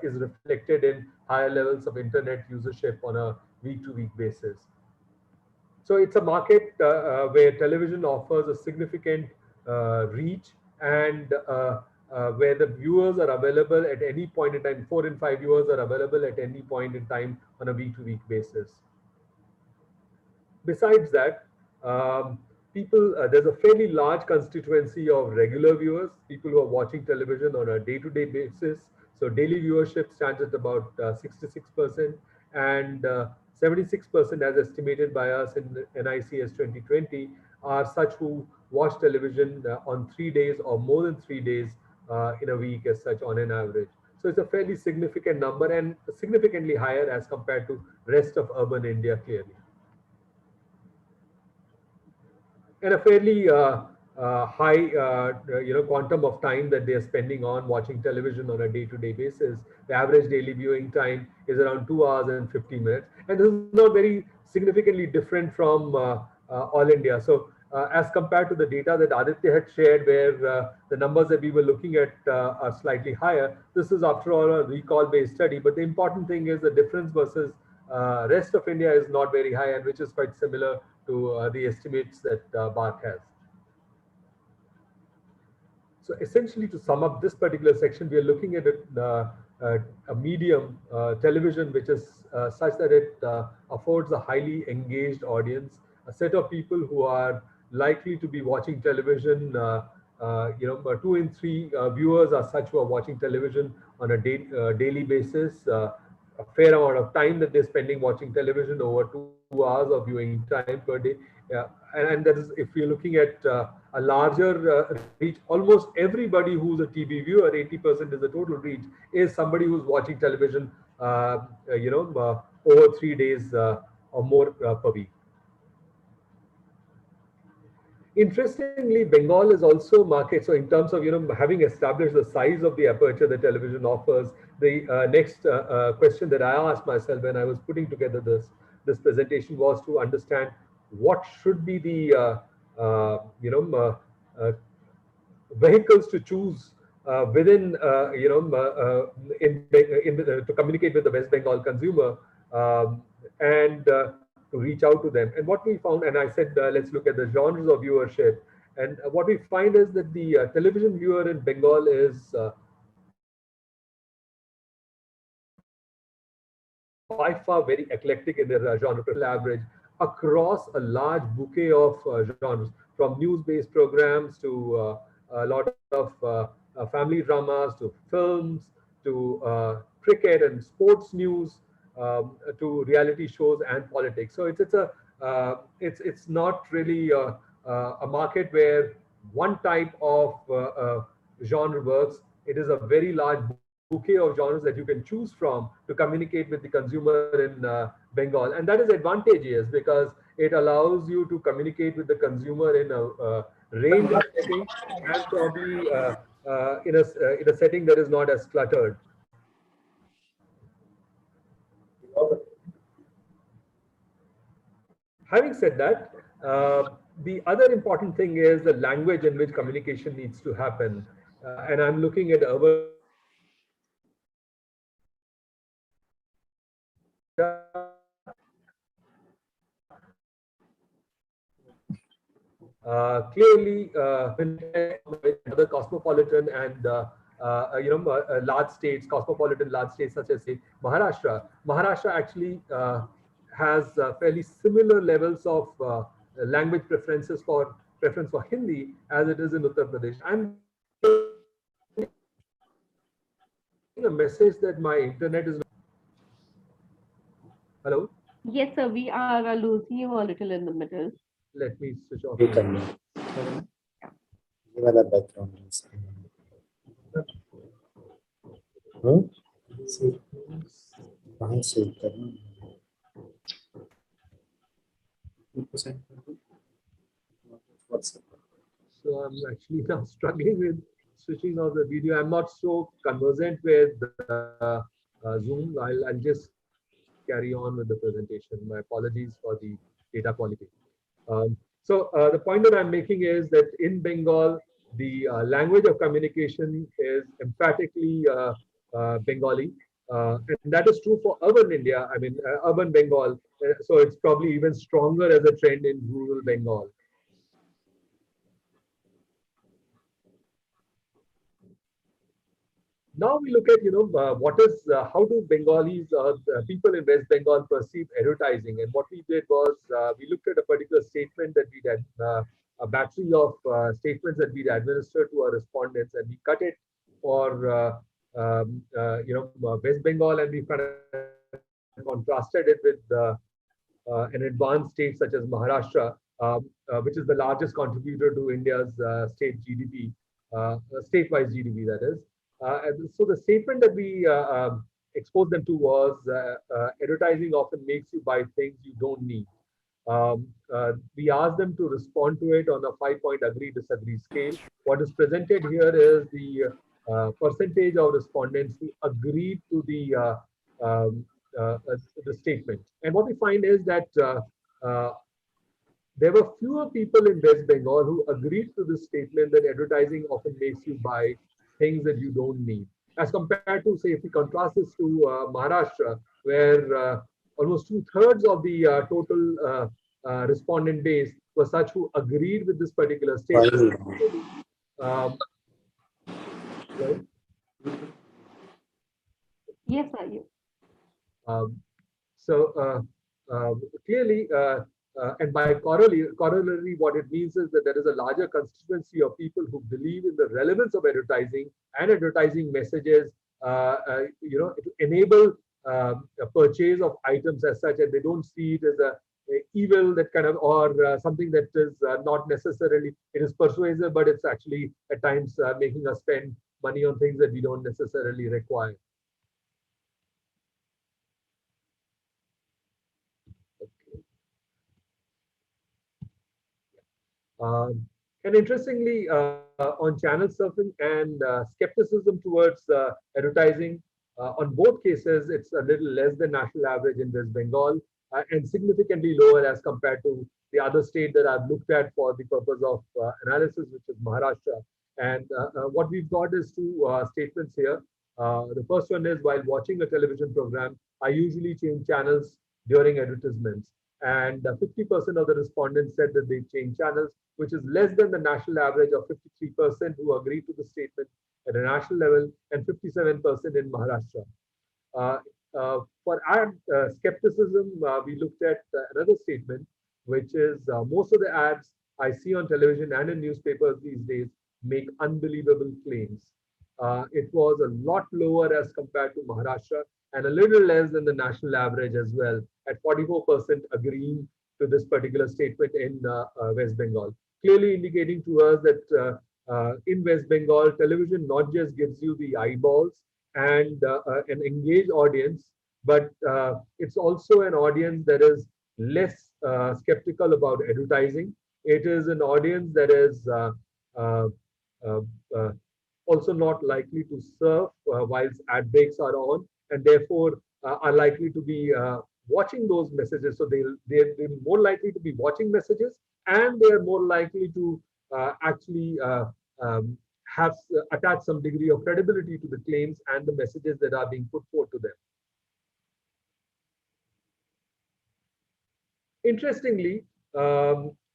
reflected in higher levels of internet usership on a week-to-week basis. So it's a market where television offers a significant reach, and where the viewers are available at any point in time. 4 in 5 viewers are available at any point in time on a week-to-week basis. Besides that, there's a fairly large constituency of regular viewers, people who are watching television on a day-to-day basis. So daily viewership stands at about 66%, and 76% as estimated by us in NICS 2020 are such who watch television on 3 days or more than 3 days in a week as such on an average. So it's a fairly significant number, and significantly higher as compared to rest of urban India clearly. And a fairly high quantum of time that they are spending on watching television on a day-to-day basis. The average daily viewing time is around 2 hours and 15 minutes, and this is not very significantly different from All India. So as compared to the data that Aditya had shared, where the numbers that we were looking at are slightly higher, this is after all a recall-based study. But the important thing is the difference versus rest of India is not very high, and which is quite similar to the estimates that BARC has. So essentially, to sum up this particular section, we are looking at a medium, television, which is such that it affords a highly engaged audience, a set of people who are likely to be watching television. 2 in 3 viewers are such who are watching television on a daily basis. A fair amount of time that they're spending watching television, over 2 hours of viewing time per day. And that is, if we're looking at a larger reach, almost everybody who's a TV viewer, 80% is the total reach, is somebody who's watching television, over 3 days or more per week. Interestingly, Bengal is also a market. So in terms of having established the size of the aperture that television offers, the next question that I asked myself when I was putting together this presentation was to understand what should be the vehicles to choose within to communicate with the West Bengal consumer, and to reach out to them. And what we found, and I said, let's look at the genres of viewership. And what we find is that the television viewer in Bengal is by far very eclectic in their genre average across a large bouquet of genres, from news-based programs to a lot of family dramas, to films, to cricket and sports news, to reality shows and politics. So it's not really a market where one type of genre works. It is a very large bouquet of genres that you can choose from to communicate with the consumer in Bengal, and that is advantageous because it allows you to communicate with the consumer in a range of settings, and probably in a setting that is not as cluttered. Having said that, the other important thing is the language in which communication needs to happen. And I'm looking at urban clearly other cosmopolitan and large states, cosmopolitan large states such as say Maharashtra. Maharashtra actually has fairly similar levels of language preference for Hindi as it is in Uttar Pradesh. I'm a message that my internet is. Hello. Yes, sir, we are losing you a little in the middle. Let me switch off ये my. करना है, ये वाला background है इसका। कहाँ से करना है? So I'm actually now struggling with switching off the video. I'm not so conversant with Zoom. I'll just carry on with the presentation. My apologies for the data quality. So the point that I'm making is that in Bengal, the language of communication is emphatically Bengali. And that is true for urban India, I mean, urban Bengal. So it's probably even stronger as a trend in rural Bengal. Now we look at how do Bengalis people in West Bengal perceive advertising, and what we did was we looked at a particular statement that we had a battery of statements that we administered to our respondents, and we cut it for West Bengal, and we kind of contrasted it with an advanced state such as Maharashtra, which is the largest contributor to India's state GDP, statewide GDP, that is. And so the statement that we exposed them to was advertising often makes you buy things you don't need. We asked them to respond to it on a 5-point agree disagree scale. What is presented here is the percentage of respondents who agreed to um, the statement. And what we find is that uh, there were fewer people in West Bengal who agreed to this statement that advertising often makes you buy things that you don't need. As compared to, say, if we contrast this to Maharashtra, where almost 2/3 of the total respondent base were such who agreed with this particular statement. Um, right? Yes, sir. You. Um, so clearly, and by corollary, what it means is that there is a larger constituency of people who believe in the relevance of advertising and advertising messages, to enable a purchase of items as such, and they don't see it as a evil that kind of, or something that is not necessarily, it is persuasive, but it's actually at times making us spend money on things that we don't necessarily require. Um, and interestingly, on channel surfing and skepticism towards advertising, on both cases, it's a little less than national average in West Bengal and significantly lower as compared to the other state that I've looked at for the purpose of analysis, which is Maharashtra. And what we've got is two statements here. The first one is, while watching a television program, I usually change channels during advertisements. And 50% of the respondents said that they change channels, which is less than the national average of 53% who agreed to the statement at a national level and 57% in Maharashtra. Uh, for ad skepticism, we looked at another statement, which is most of the ads I see on television and in newspapers these days make unbelievable claims. It was a lot lower as compared to Maharashtra and a little less than the national average as well, at 44% agreeing to this particular statement in West Bengal. Clearly indicating to us that in West Bengal, television not just gives you the eyeballs and an engaged audience, but it's also an audience that is less skeptical about advertising. It is an audience that is uh, uh, uh, also not likely to surf whilst ad breaks are on, and therefore are likely to be watching those messages. So they're more likely to be watching messages, and they are more likely to actually um, have attach some degree of credibility to the claims and the messages that are being put forth to them. Interestingly,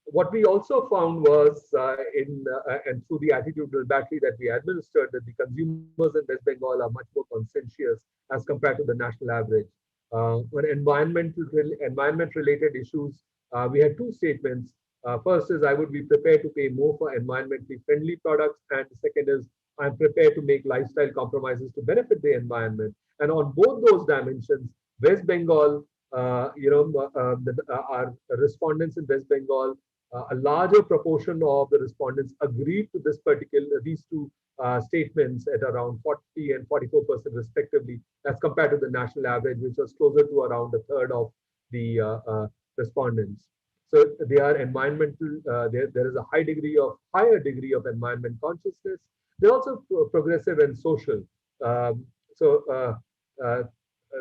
what we also found was and through the attitudinal battery that we administered, that the consumers in West Bengal are much more conscientious as compared to the national average. On environment related issues, we had two statements. First is, I would be prepared to pay more for environmentally friendly products, and the second is, I'm prepared to make lifestyle compromises to benefit the environment. And on both those dimensions, West Bengal our respondents in West Bengal, a larger proportion of the respondents agreed to these two statements at around 40 and 44% respectively, as compared to the national average, which was closer to around a third of the respondents. So they are environmental. There is a higher degree of environment consciousness. They're also progressive and social. Um, so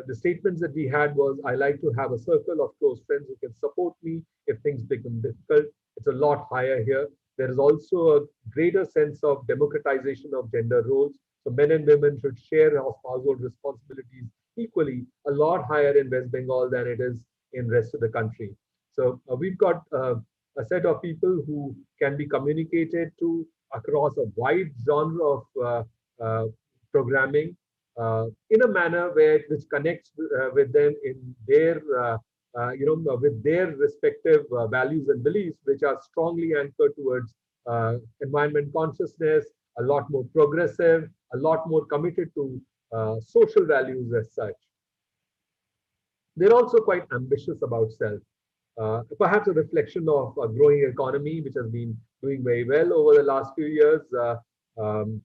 the statements that we had was, I like to have a circle of close friends who can support me if things become difficult. It's a lot higher here. There is also a greater sense of democratization of gender roles. So men and women should share household responsibilities equally, a lot higher in West Bengal than it is in rest of the country. So we've got a set of people who can be communicated to across a wide genre of programming in a manner which connects with them in their with their respective values and beliefs, which are strongly anchored towards environment consciousness, a lot more progressive, a lot more committed to social values as such. They're also quite ambitious about self. Perhaps a reflection of a growing economy, which has been doing very well over the last few years. Um,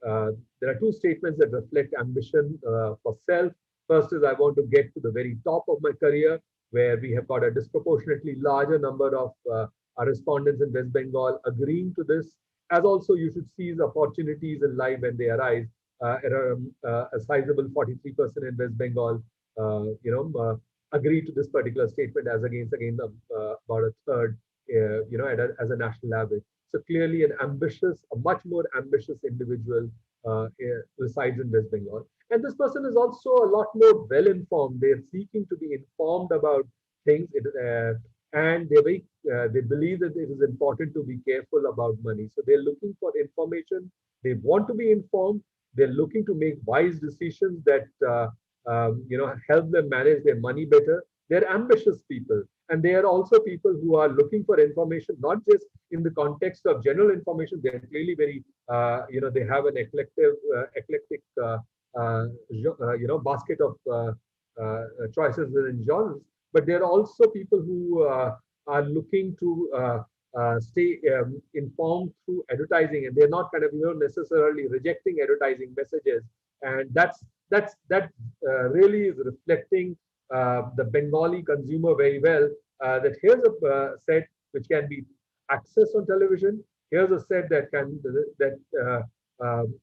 there are two statements that reflect ambition for self. First is, I want to get to the very top of my career, where we have got a disproportionately larger number of our respondents in West Bengal agreeing to this. As also, you should seize opportunities in life when they arise. A sizable 43% in West Bengal, agree to this particular statement, as against about a third, as a national average. So clearly, a much more ambitious individual resides in West Bengal. And this person is also a lot more well-informed. They're seeking to be informed about things, and they believe that it is important to be careful about money. So they're looking for information. They want to be informed. They're looking to make wise decisions that help them manage their money better. They're ambitious people, and they are also people who are looking for information, not just in the context of general information. They're clearly very, they have an eclectic, basket of choices within genres. But there are also people who are looking to stay informed through advertising, and they're not kind of necessarily rejecting advertising messages. And that really is reflecting the Bengali consumer very well. That here's a set which can be accessed on television. Here's a set that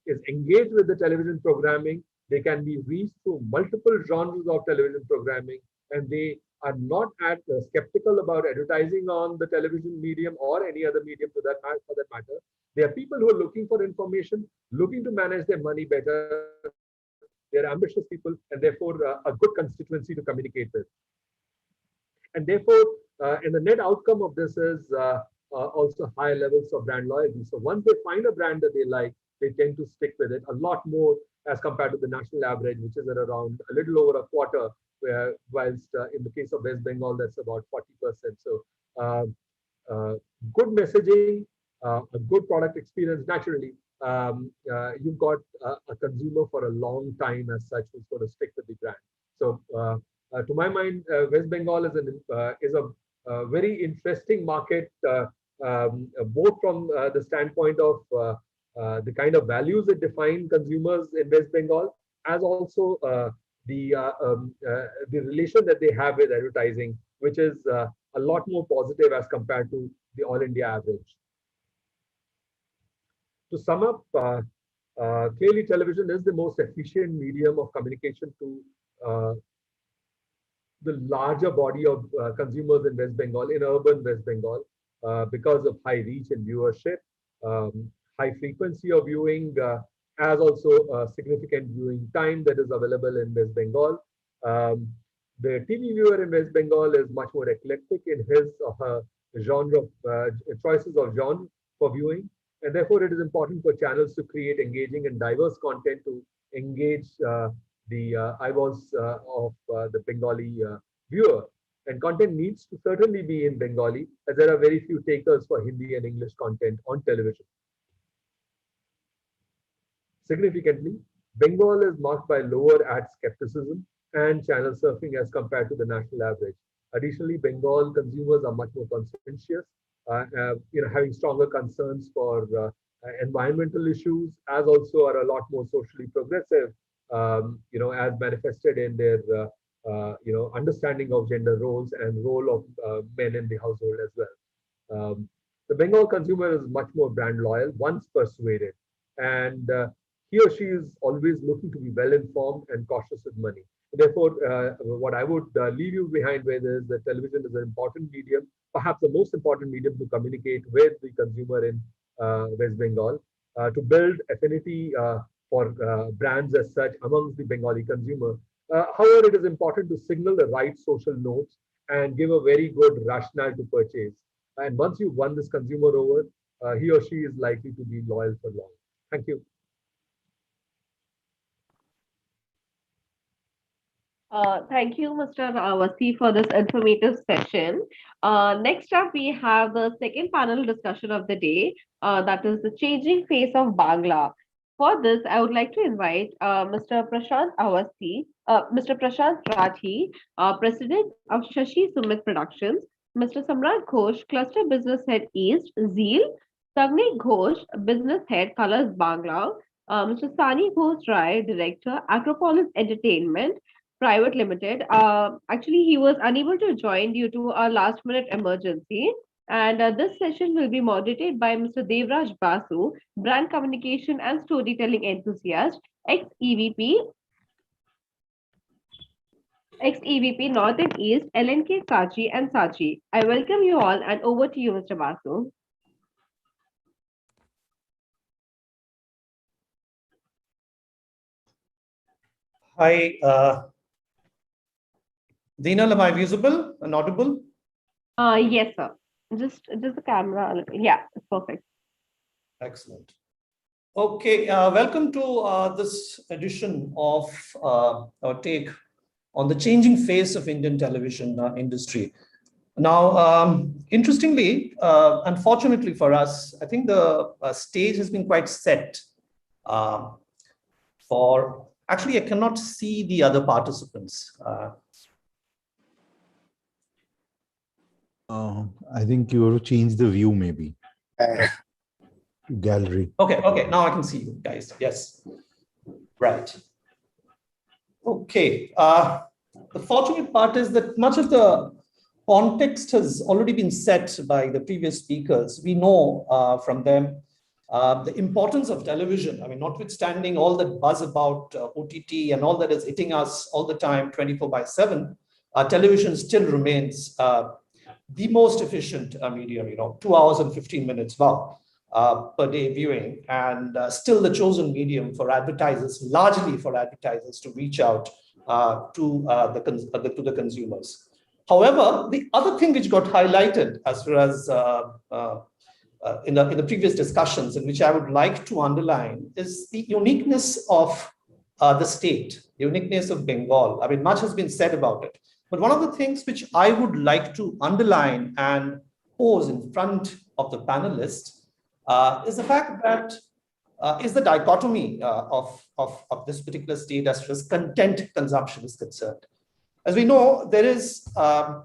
is engaged with the television programming. They can be reached through multiple genres of television programming, and they are not skeptical about advertising on the television medium or any other medium for that matter. They are people who are looking for information, looking to manage their money better. They're ambitious people, and therefore a good constituency to communicate with. And therefore, and the net outcome of this is also high levels of brand loyalty. So once they find a brand that they like, they tend to stick with it a lot more as compared to the national average, which is at around a little over a quarter, whilst in the case of West Bengal, that's about 40%. So good messaging, a good product experience. Naturally, you've got a consumer for a long time as such who's going to stick with the brand. So to my mind, West Bengal is a very interesting market, both from the standpoint of the kind of values that define consumers in West Bengal, as also the relation that they have with advertising, which is a lot more positive as compared to the all India average. To sum up, clearly television is the most efficient medium of communication to the larger body of consumers in West Bengal, in urban West Bengal, because of high reach and viewership, high frequency of viewing, as also significant viewing time that is available in West Bengal. The TV viewer in West Bengal is much more eclectic in his or her genre of choices of genre for viewing, and therefore it is important for channels to create engaging and diverse content to engage the eyeballs of the Bengali viewer. And content needs to certainly be in Bengali, as there are very few takers for Hindi and English content on television. Significantly, Bengal is marked by lower ad skepticism and channel surfing as compared to the national average. Additionally, Bengal consumers are much more conscientious, having stronger concerns for environmental issues, as also are a lot more socially progressive, as manifested in their understanding of gender roles and role of men in the household as well. The Bengal consumer is much more brand loyal once persuaded, and he or she is always looking to be well informed and cautious with money. Therefore, what I would leave you behind with is that television is an important medium, perhaps the most important medium to communicate with the consumer in West Bengal, to build affinity for brands as such amongst the Bengali consumer. However, it is important to signal the right social notes and give a very good rationale to purchase. And once you've won this consumer over, he or she is likely to be loyal for long. Thank you. Thank you, Mr. Wasi, for this informative session. Next up, we have the second panel discussion of the day, that is the changing face of Bangla. For this, I would like to invite Mr. Prashant Awasthi, Mr. Prashant Rathi, President of Shashi Sumit Productions, Mr. Samrat Ghosh, Cluster Business Head East, Zeal, Sagnik Ghosh, Business Head Colors Bangla, Mr. Sani Ghosh Rai, Director, Acropolis Entertainment, Private Limited. Actually, he was unable to join due to a last minute emergency. And this session will be moderated by Mr. Devraj Basu, brand communication and storytelling enthusiast, ex-EVP, ex-EVP North and East, LNK Sachi and Sachi. I welcome you all and over to you, Mr. Basu. Hi, Deenal, am I visible and audible? Yes, sir. Just the camera. Yeah, it's perfect. Excellent. Okay, welcome to this edition of our take on the changing face of Indian television industry. Now, interestingly, unfortunately for us, I think the stage has been quite set for, actually, I cannot see the other participants. I think you have to change the view maybe. Gallery. Okay, now I can see you guys. Yes, right. Okay, the fortunate part is that much of the context has already been set by the previous speakers. We know from them the importance of television. I mean, notwithstanding all that buzz about OTT and all that is hitting us all the time, 24/7, television still remains the most efficient medium, 2 hours and 15 minutes, wow, per day viewing, and still the chosen medium for advertisers, largely for advertisers to reach out to the consumers. However, the other thing which got highlighted as far as in the previous discussions, and which I would like to underline, is the uniqueness of the state, the uniqueness of Bengal. I mean, much has been said about it. But one of the things which I would like to underline and pose in front of the panelists is the fact that is the dichotomy of this particular state as far as content consumption is concerned. As we know, there is a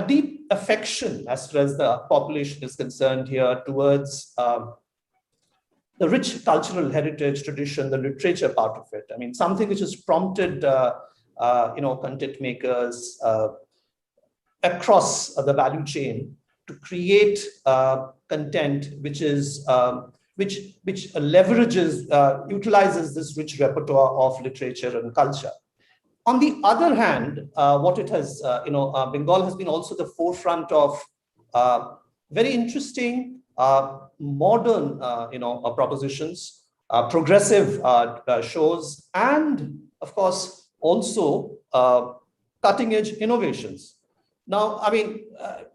deep affection as far as the population is concerned here towards the rich cultural heritage tradition, the literature part of it. I mean, something which has prompted content makers across the value chain to create content which is which leverages, utilizes this rich repertoire of literature and culture. On the other hand, what it has, Bengal has been also the forefront of very interesting, modern, propositions, progressive shows, and of course, also cutting edge innovations. Now, I mean,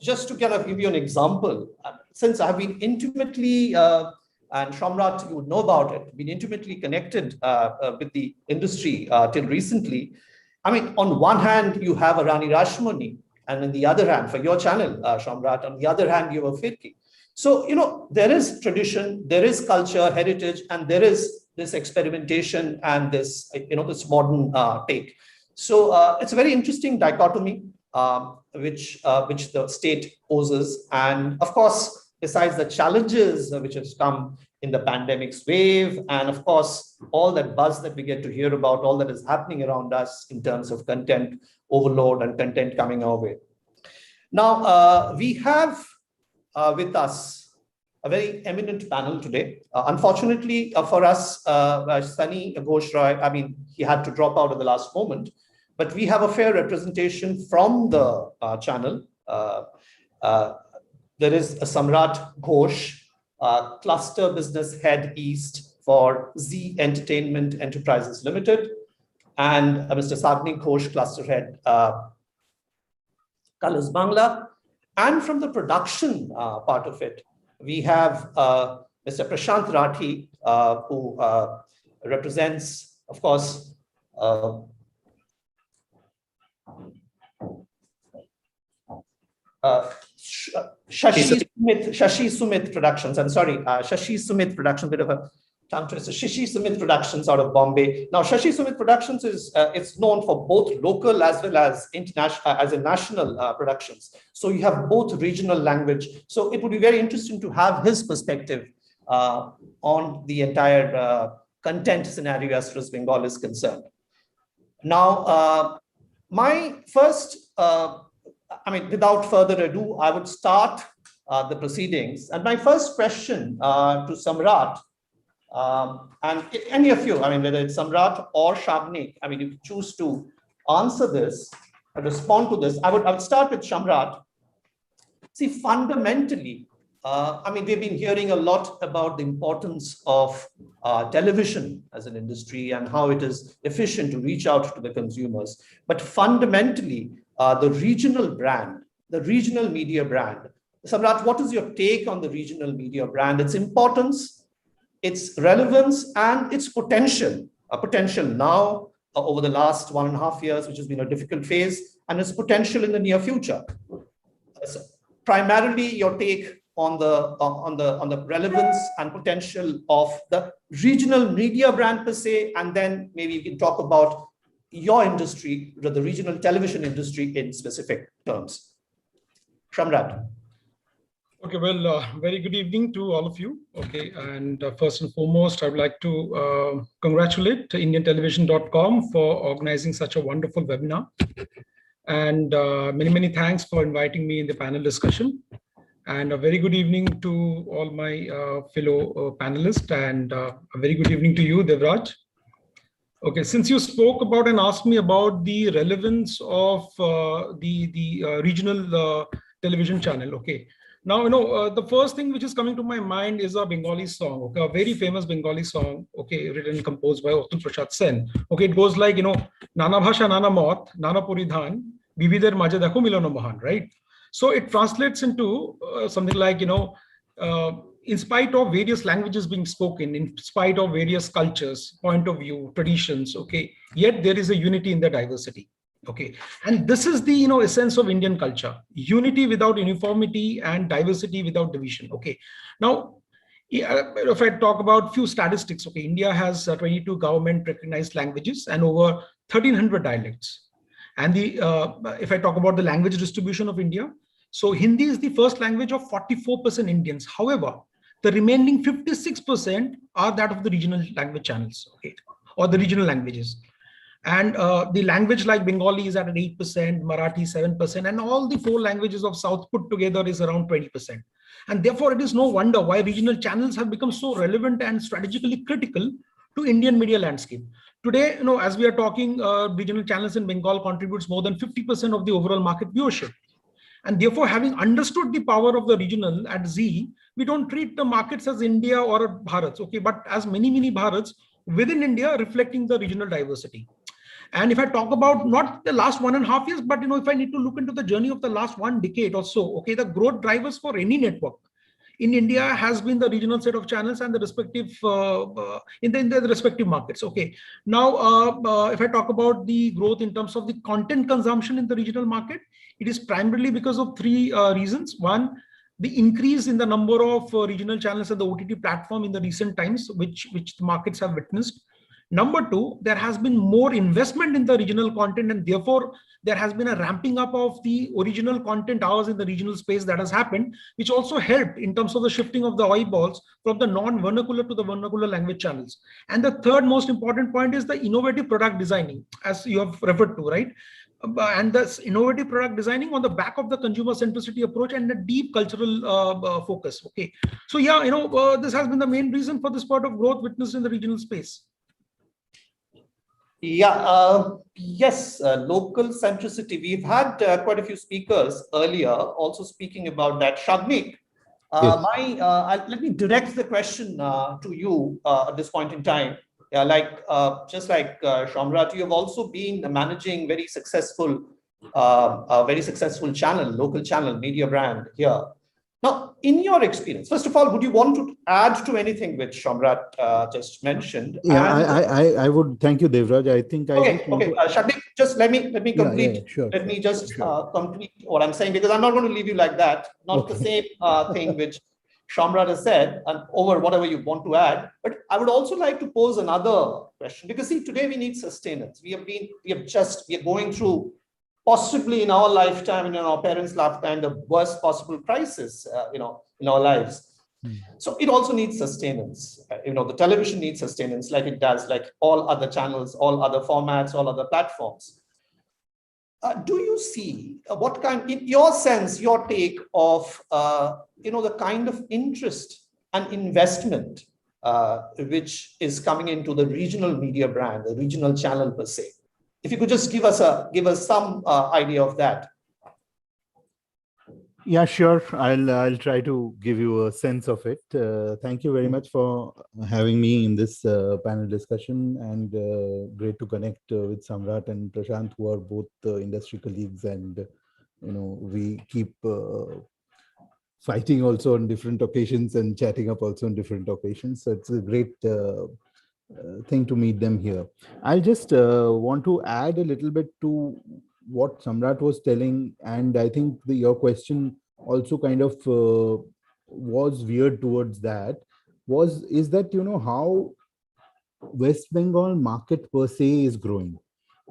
just to kind of give you an example, since I've been intimately, and Shamrat, you would know about it, been intimately connected with the industry till recently. I mean, on one hand, you have a Rani Rashmani, and on the other hand, for your channel, Shamrat, on the other hand, you have a Firki. So, there is tradition, there is culture, heritage, and there is this experimentation and this, this modern take. So it's a very interesting dichotomy which the state poses. And of course, besides the challenges which has come in the pandemic's wave, and of course, all that buzz that we get to hear about, all that is happening around us in terms of content overload and content coming our way. Now, we have with us a very eminent panel today. Unfortunately for us, Sunny Ghosh Roy, I mean, he had to drop out at the last moment, but we have a fair representation from the channel. There is a Samrat Ghosh, Cluster Business Head East for Z Entertainment Enterprises Limited, and Mr. Sagnik Ghosh, Cluster Head Colors Bangla. And from the production part of it, we have Mr. Prashant Rathi, who represents, of course, Shashi Sumit Productions. I'm sorry, Shashi Sumit Productions, bit of a tongue twister. Shashi Sumit Productions out of Bombay. Now, Shashi Sumit Productions is it's known for both local as well as international, as in national productions. So you have both regional language. So it would be very interesting to have his perspective on the entire content scenario as far as Bengal is concerned. Now, my first, without further ado, I would start the proceedings. And my first question to Samrat, and any of you, whether it's Samrat or Shabnik, if you choose to answer this, or respond to this, I would start with Shamrat. See, fundamentally, we've been hearing a lot about the importance of television as an industry and how it is efficient to reach out to the consumers. But fundamentally, the regional brand, the regional media brand. Samrat, what is your take on the regional media brand, its importance, its relevance, and its potential? Potential now, over the last 1.5 years, which has been a difficult phase, and its potential in the near future. So primarily, your take on the relevance and potential of the regional media brand per se, and then maybe you can talk about your industry, the regional television industry in specific terms. Shamrat. Okay, well, very good evening to all of you. Okay, and first and foremost, I would like to congratulate IndianTelevision.com for organizing such a wonderful webinar. And many thanks for inviting me in the panel discussion. And a very good evening to all my fellow panelists, and a very good evening to you, Devraj. Okay, since you spoke about and asked me about the relevance of the regional television channel, okay. Now, the first thing which is coming to my mind is a Bengali song, okay, a very famous Bengali song, okay, written and composed by Atul Prasad Sen. Okay, it goes like, Nana Bhasha, Nana Mot, Nana Puridhan, Bibider Maje Dekho Milano Mahan, right? So it translates into something like, in spite of various languages being spoken, in spite of various cultures, point of view, traditions, okay, yet there is a unity in the diversity, okay. And this is the, essence of Indian culture, unity without uniformity and diversity without division, okay. Now, if I talk about few statistics, okay, India has 22 government recognized languages and over 1,300 dialects. And if I talk about the language distribution of India, so Hindi is the first language of 44% Indians. However, the remaining 56% are that of the regional language channels, okay, or the regional languages. And the language like Bengali is at 8%, Marathi 7%, and all the 4 languages of South put together is around 20%. And therefore, it is no wonder why regional channels have become so relevant and strategically critical to Indian media landscape. Today, as we are talking, regional channels in Bengal contributes more than 50% of the overall market viewership. And therefore, having understood the power of the regional at Z, we don't treat the markets as India or Bharats, okay, but as many Bharats within India reflecting the regional diversity. And if I talk about not the last 1.5 years, but if I need to look into the journey of the last 1 decade or so, okay, the growth drivers for any network in India has been the regional set of channels and the respective in the respective markets. Okay, now if I talk about the growth in terms of the content consumption in the regional market, it is primarily because of 3 reasons. One, the increase in the number of regional channels at the OTT platform in the recent times, which the markets have witnessed. Number two, there has been more investment in the regional content, and therefore there has been a ramping up of the original content hours in the regional space that has happened, which also helped in terms of the shifting of the eyeballs from the non-vernacular to the vernacular language channels. And the third most important point is the innovative product designing, as you have referred to, right? And this innovative product designing on the back of the consumer centricity approach and a deep cultural focus. Okay, so yeah, this has been the main reason for this part of growth witnessed in the regional space. Yeah, yes, local centricity. We've had quite a few speakers earlier also speaking about that. Shagnik, Yes. let me direct the question to you at this point in time. Yeah, just like Shamrat, you have also been managing very successful channel, local channel, media brand here. Now, in your experience, first of all, would you want to add to anything which Shamrat just mentioned? Yeah, And I would thank you, Devraj. I think I just want okay. to. Shagnik, just let me complete. Yeah, sure. Let me just sure. complete what I'm saying, because I'm not going to leave you like that. Not the same thing which Shamrat has said, and over whatever you want to add. But I would also like to pose another question, because see, today we need sustenance. We are going through, possibly in our lifetime and in our parents' lifetime, the worst possible crisis, in our lives. So it also needs sustenance. The television needs sustenance, like it does, like all other channels, all other formats, all other platforms. Do you see what kind, in your sense, your take of the kind of interest and investment which is coming into the regional media brand, the regional channel per se? If you could just give us some idea of that. Yeah, sure. I'll try to give you a sense of it. Thank you very much for having me in this panel discussion, and great to connect with Samrat and Prashant, who are both industry colleagues, and we keep fighting also on different occasions and chatting up also on different occasions. So it's a great thing to meet them here. I just want to add a little bit to what Samrat was telling, and I think your question also kind of was veered towards that. Is that how West Bengal market per se is growing?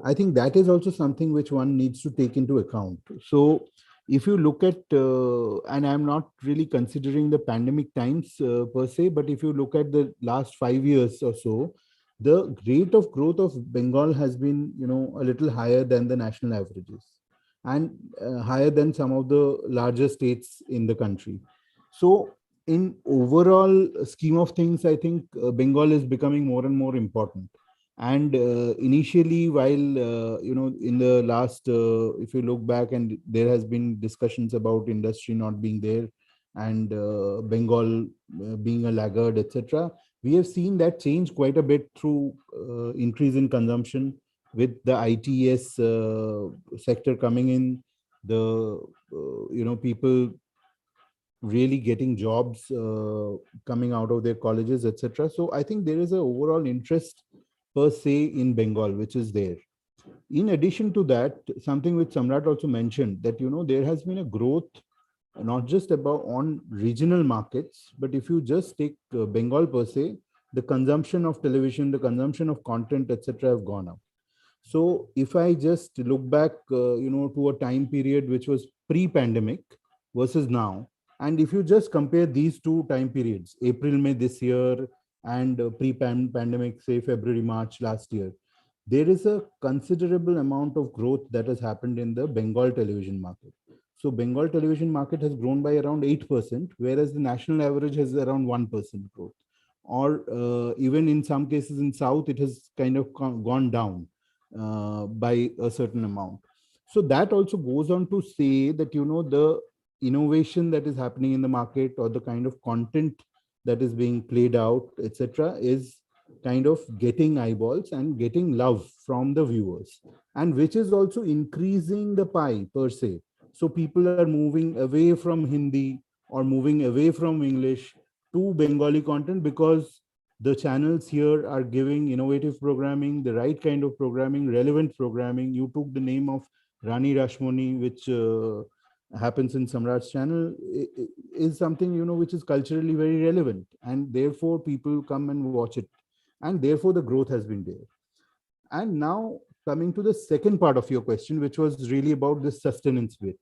I think that is also something which one needs to take into account. So if you look at, and I'm not really considering the pandemic times per se, but if you look at the last 5 years or so, the rate of growth of Bengal has been, a little higher than the national averages, and higher than some of the larger states in the country. So in overall scheme of things, I think Bengal is becoming more and more important. And initially, while in the last, if you look back, and there has been discussions about industry not being there, and Bengal being a laggard, etc., we have seen that change quite a bit through increase in consumption, with the ITS sector coming in, the people really getting jobs coming out of their colleges, etc. So I think there is an overall interest per se in Bengal, which is there. In addition to that, something which Samrat also mentioned, that there has been a growth not just about on regional markets, but if you just take Bengal per se, the consumption of television, the consumption of content, etc., have gone up. So if I just look back, to a time period which was pre-pandemic versus now, and if you just compare these two time periods, April, May this year, and pre-pandemic, say February, March last year, there is a considerable amount of growth that has happened in the Bengal television market. So Bengal television market has grown by around 8%, whereas the national average has around 1% growth. Or even in some cases in South, it has kind of gone down by a certain amount. So that also goes on to say that, the innovation that is happening in the market, or the kind of content that is being played out, etc., is kind of getting eyeballs and getting love from the viewers, and which is also increasing the pie per se. So people are moving away from Hindi or moving away from English to Bengali content, because the channels here are giving innovative programming, the right kind of programming, relevant programming. You took the name of Rani Rashmoni, which happens in Samrat's channel, is something, which is culturally very relevant, and therefore people come and watch it. and therefore the growth has been there. And now coming to the second part of your question, which was really about the sustenance bit.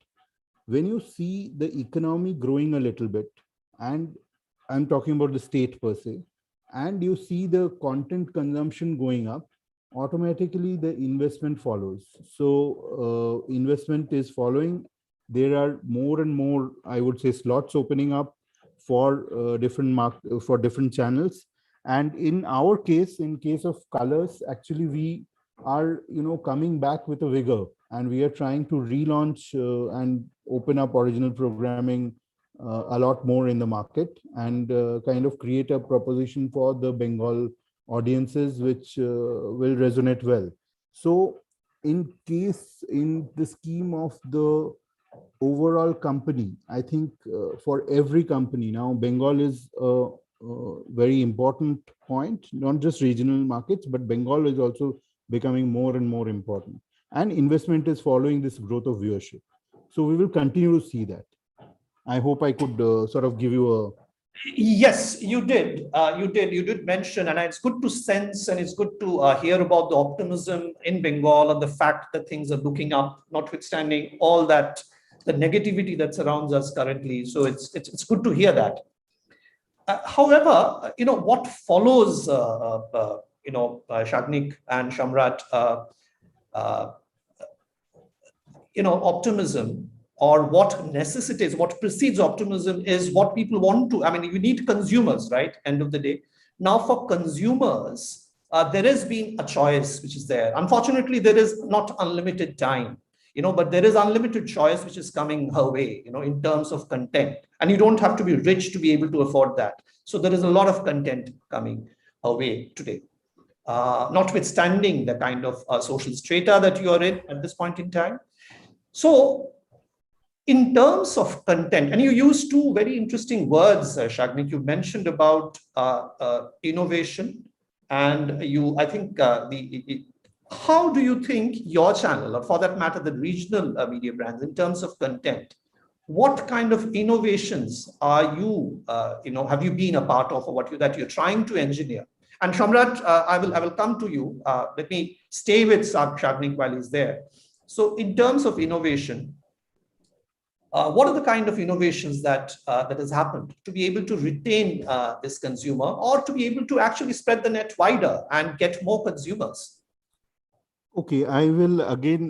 When you see the economy growing a little bit, and I'm talking about the state per se, and you see the content consumption going up, automatically the investment follows. So investment is following. There are more and more, I would say, slots opening up for for different channels. And in our case, in case of colors, actually we are coming back with a vigor, and we are trying to relaunch and open up original programming a lot more in the market, and kind of create a proposition for the Bengal audiences which will resonate well. So in the scheme of the overall company, I think for every company now, Bengal is a very important point, not just regional markets, but Bengal is also becoming more and more important. And investment is following this growth of viewership. So we will continue to see that. I hope I could sort of give you a... Yes, you did. You did mention, and it's good to sense, and it's good to hear about the optimism in Bengal and the fact that things are looking up, notwithstanding all that, the negativity that surrounds us currently. So it's good to hear that. However, what follows, Shagnik and Shamrat, optimism, or what necessitates, what precedes optimism is what people want to, you need consumers, right? End of the day. Now for consumers, there has been a choice which is there. Unfortunately, there is not unlimited time, but there is unlimited choice which is coming her way, in terms of content. And you don't have to be rich to be able to afford that. So there is a lot of content coming her way today. Notwithstanding the kind of social strata that you are in at this point in time. So in terms of content, and you used two very interesting words, Shagnik. You mentioned about innovation, and I think how do you think your channel, or for that matter, the regional media brands, in terms of content, what kind of innovations are you, have you been a part of, or that you're trying to engineer? And Shamrat, I will come to you. Let me stay with Shagnik while he's there. So in terms of innovation, what are the kind of innovations that has happened to be able to retain this consumer, or to be able to actually spread the net wider and get more consumers? Okay, I will again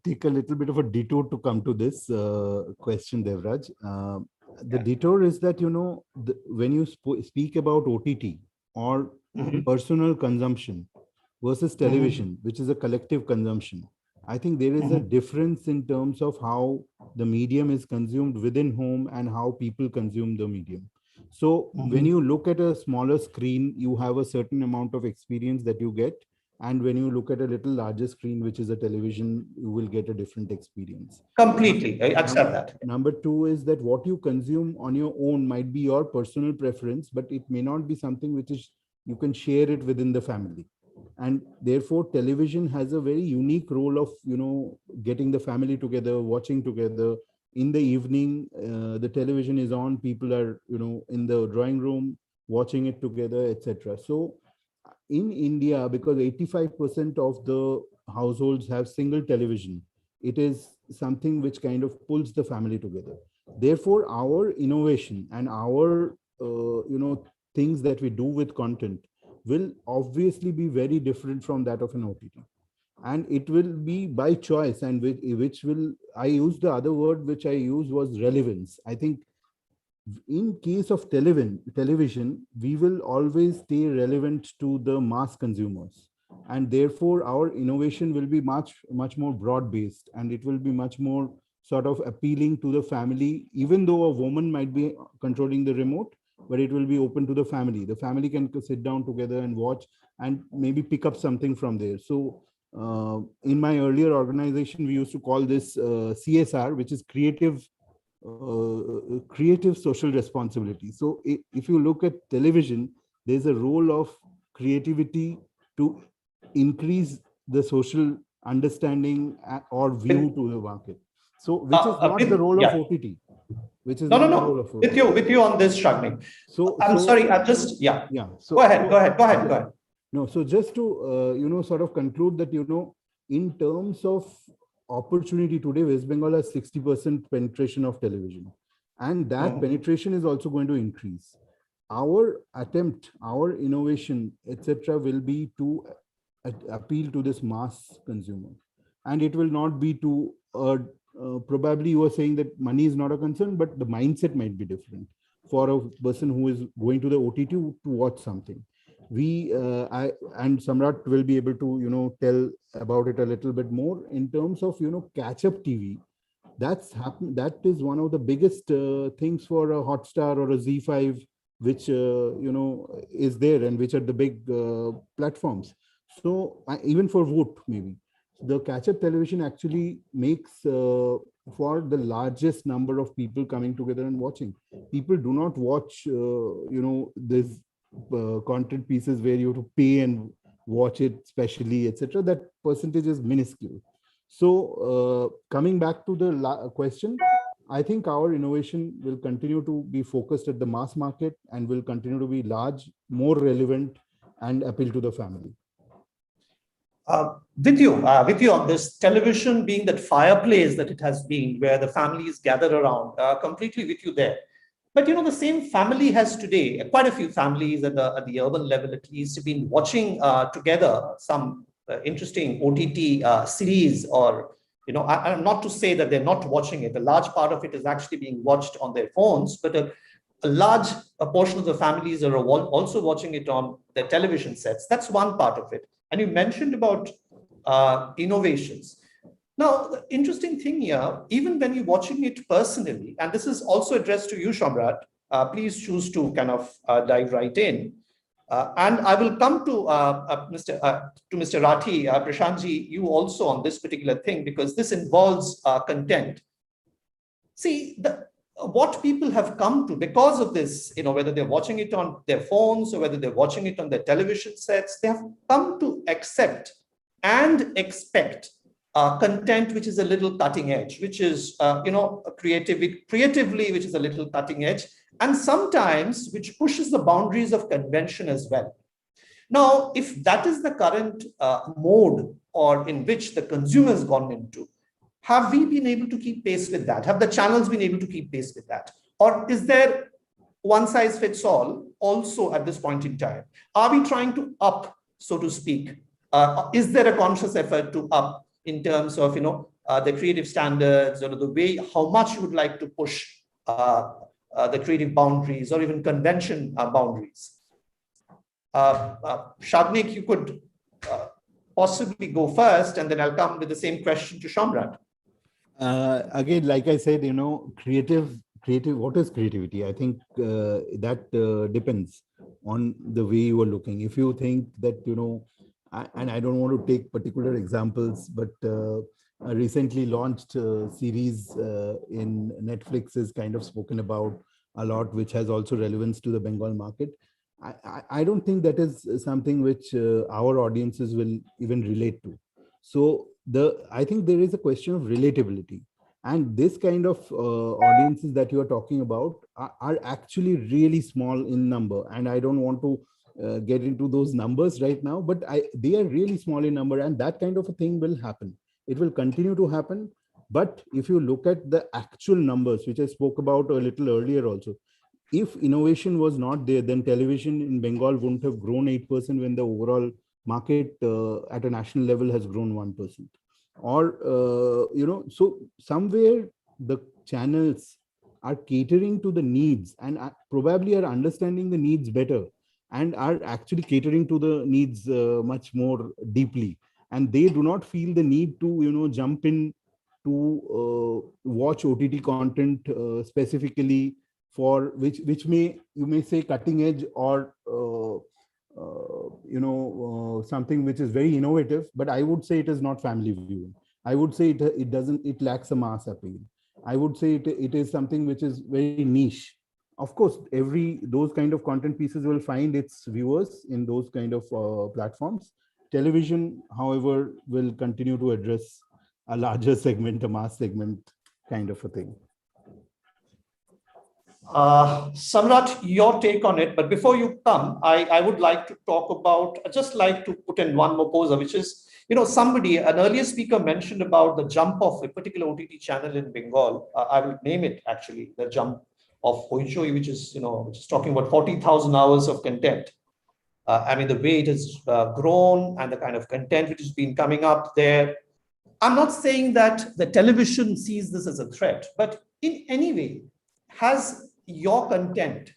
take a little bit of a detour to come to this question, Devraj. The detour is that, when you speak about OTT or personal consumption versus television, which is a collective consumption, I think there is a difference in terms of how the medium is consumed within home and how people consume the medium. So when you look at a smaller screen, you have a certain amount of experience that you get. And when you look at a little larger screen, which is a television, you will get a different experience. Completely, I accept that. Number two is that what you consume on your own might be your personal preference, but it may not be something which is, you can share it within the family. And therefore, television has a very unique role of, getting the family together, watching together. In the evening, the television is on, people are, in the drawing room, watching it together, etc. So in India, because 85% of the households have single television, it is something which kind of pulls the family together. Therefore, our innovation and our, things that we do with content will obviously be very different from that of an OTT. And it will be by choice, and which will, I use the other word which I used was relevance. I think in case of television, we will always stay relevant to the mass consumers. And therefore, our innovation will be much more broad-based, and it will be much more sort of appealing to the family, even though a woman might be controlling the remote, but it will be open to the family. The family can sit down together and watch and maybe pick up something from there. So in my earlier organization, we used to call this CSR, which is creative social responsibility. So if you look at television, there's a role of creativity to increase the social understanding or view to the market. So which is not the role of OTT. Which is no. With you on this, Shagnik. So I'm sorry. I just So go ahead. No, so just to, sort of conclude that, in terms of opportunity today, West Bengal has 60% penetration of television. And that penetration is also going to increase. Our attempt, our innovation, etc., will be to appeal to this mass consumer. And it will not be to, probably you were saying that money is not a concern, but the mindset might be different for a person who is going to the OTT to watch something. I and Samrat will be able to tell about it a little bit more in terms of catch up TV. That is one of the biggest things for a Hotstar or a Z5, which is there, and which are the big platforms. So even for Voot, maybe the catch up television actually makes for the largest number of people coming together and watching. People do not watch this content pieces where you have to pay and watch it specially, etc. That percentage is minuscule. So coming back to the question, I think our innovation will continue to be focused at the mass market and will continue to be large, more relevant, and appeal to the family. With you on this, television being that fireplace that it has been, where the families gather around, completely with you there. But the same family has today, quite a few families at the urban level at least, have been watching together some interesting OTT series, or I'm not to say that they're not watching it. A large part of it is actually being watched on their phones, but a large portion of the families are also watching it on their television sets. That's one part of it. And you mentioned about innovations. Now, the interesting thing here, even when you're watching it personally, and this is also addressed to you, Shamrat, please choose to kind of dive right in. And I will come to Mr. Rathi, Prashantji, you also on this particular thing, because this involves content. See, what people have come to because of this, whether they're watching it on their phones or whether they're watching it on their television sets, they have come to accept and expect content which is a little cutting edge, which is, creatively, which is a little cutting edge, and sometimes which pushes the boundaries of convention as well. Now, if that is the current mode or in which the consumer has gone into, have we been able to keep pace with that? Have the channels been able to keep pace with that? Or is there one size fits all also at this point in time? Are we trying to up, so to speak? Is there a conscious effort to up in terms of the creative standards, or the way how much you would like to push the creative boundaries or even convention boundaries? Shadnik, you could possibly go first, and then I'll come with the same question to Shamrat. Again, like I said, creative, what is creativity? I think that depends on the way you are looking. If you think that, and I don't want to take particular examples, but a recently launched series in Netflix is kind of spoken about a lot, which has also relevance to the Bengal market. I don't think that is something which our audiences will even relate to. So I think there is a question of relatability, and this kind of audiences that you are talking about are actually really small in number, and I don't want to get into those numbers right now, but they are really small in number, and that kind of a thing will happen. It will continue to happen. But if you look at the actual numbers, which I spoke about a little earlier also, if innovation was not there, then television in Bengal wouldn't have grown 8% when the overall market at a national level has grown 1%. Or, so somewhere the channels are catering to the needs and probably are understanding the needs better and are actually catering to the needs much more deeply. And they do not feel the need to, jump in to watch OTT content specifically for which you may say cutting edge or something which is very innovative, but I would say it is not family viewing. I would say it lacks a mass appeal. I would say it is something which is very niche. Of course, those kind of content pieces will find its viewers in those kind of platforms. Television, however, will continue to address a larger segment, a mass segment kind of a thing. Samrat, your take on it. But before you come, I would like to talk about, I'd just like to put in one more poser, which is, somebody, an earlier speaker mentioned about the jump of a particular OTT channel in Bengal. I will name it actually, the jump of Hoichoi, which is talking about 40,000 hours of content. I mean, the way it has grown and the kind of content which has been coming up there. I'm not saying that the television sees this as a threat, but in any way, has your content,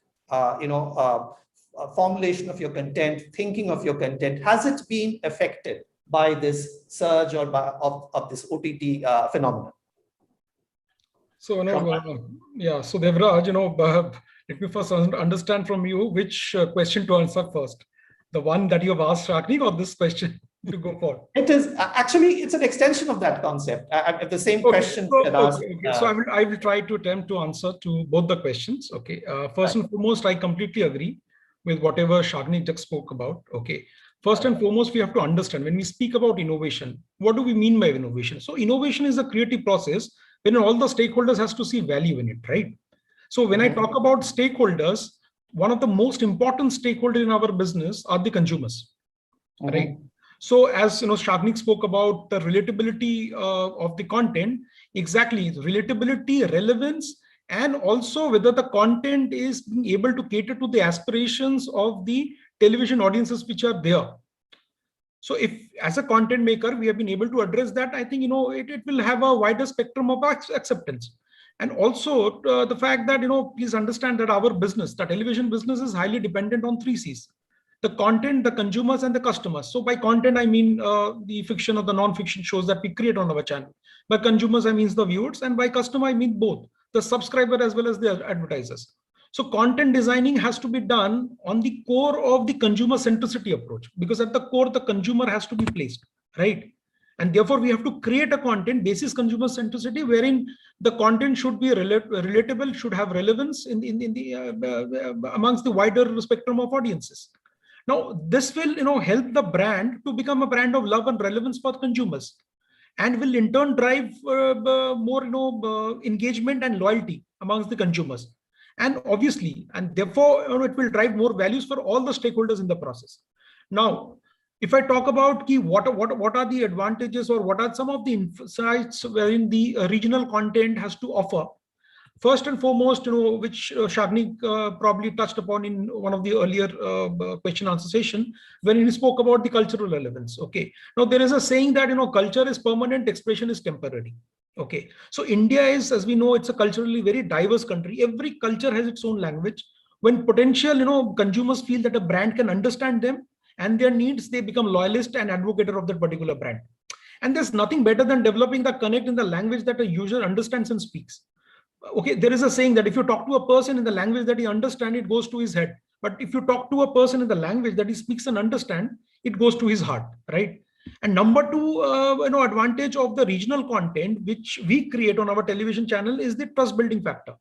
formulation of your content, thinking of your content, has it been affected by this surge or of this OTT phenomenon? So, so Devraj, let me first understand from you which question to answer first. The one that you have asked Shagnik, or this question to go for? It is actually, it's an extension of that concept. The same question. So I will try to attempt to answer to both the questions. Okay. First and foremost, I completely agree with whatever Shagnik just spoke about. Okay. First and foremost, we have to understand when we speak about innovation, what do we mean by innovation? So innovation is a creative process when all the stakeholders has to see value in it, right? So when I talk about stakeholders, one of the most important stakeholders in our business are the consumers, right? So as Shagnik spoke about the relatability of the content, exactly, relatability, relevance, and also whether the content is being able to cater to the aspirations of the television audiences which are there. So if as a content maker, we have been able to address that, I think, it will have a wider spectrum of acceptance. And also the fact that, please understand that our business, the television business, is highly dependent on 3 C's. The content, the consumers, and the customers. So by content, I mean the fiction or the non-fiction shows that we create on our channel. By consumers, I mean the viewers. And by customer, I mean both the subscriber as well as the advertisers. So content designing has to be done on the core of the consumer centricity approach, because at the core, the consumer has to be placed, right? And therefore, we have to create a content basis consumer centricity, wherein the content should be relatable, should have relevance in the amongst the wider spectrum of audiences. Now, this will help the brand to become a brand of love and relevance for consumers, and will in turn drive more engagement and loyalty amongst the consumers. And obviously, and therefore, it will drive more values for all the stakeholders in the process. Now, if I talk about what are the advantages, or what are some of the insights wherein the regional content has to offer, first and foremost, which Shagnik probably touched upon in one of the earlier question answer session, when he spoke about the cultural relevance. Okay. Now there is a saying that culture is permanent, expression is temporary. Okay. So India is, as we know, it's a culturally very diverse country. Every culture has its own language. When potential consumers feel that a brand can understand them and their needs, they become loyalist and advocator of that particular brand. And there's nothing better than developing the connect in the language that a user understands and speaks. Okay, there is a saying that if you talk to a person in the language that he understands, it goes to his head. But if you talk to a person in the language that he speaks and understands, it goes to his heart, right? And number two, advantage of the regional content which we create on our television channel is the trust building factor.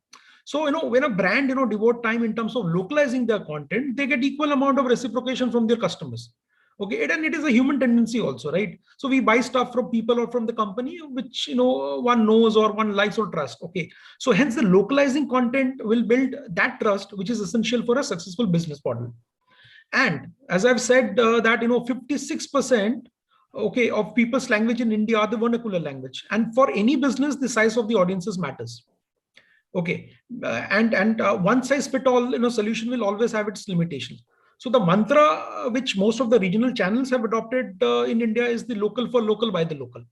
So, when a brand, devote time in terms of localizing their content, they get equal amount of reciprocation from their customers. Okay, and it is a human tendency also, right? So we buy stuff from people or from the company which one knows or one likes or trusts. Okay, so hence the localizing content will build that trust, which is essential for a successful business model. And as I've said, that 56% okay of people's language in India are the vernacular language, and for any business, the size of the audiences matters. Okay, and one size fit all solution will always have its limitations. So the mantra which most of the regional channels have adopted in India is the local for local by the local.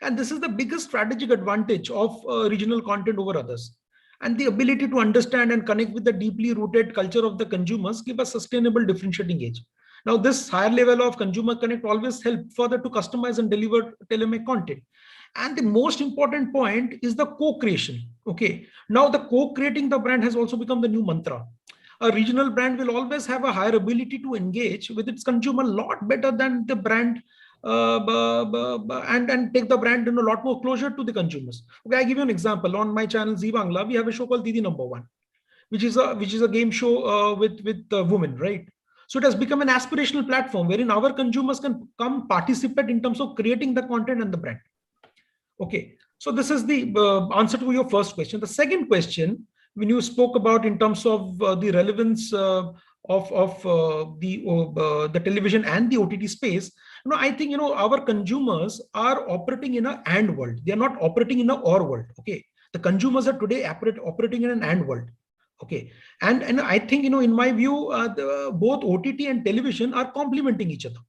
And this is the biggest strategic advantage of regional content over others. And the ability to understand and connect with the deeply rooted culture of the consumers give a sustainable differentiating edge. Now, this higher level of consumer connect always help further to customize and deliver telemech content. And the most important point is the co-creation. Okay, now the co-creating the brand has also become the new mantra. A regional brand will always have a higher ability to engage with its consumer a lot better than the brand and take the brand a lot more closer to the consumers. Okay, I give you an example. On my channel Zee Bangla, we have a show called Didi Number One, which is a game show with women, right? So it has become an aspirational platform wherein our consumers can come participate in terms of creating the content and the brand. Okay, so this is the answer to your first question. The second question, when you spoke about in terms of the relevance of the television and the OTT space, I think our consumers are operating in a and world. They are not operating in a or world. Okay, the consumers are today operating in an and world. Okay, and I think in my view, both OTT and television are complementing each other.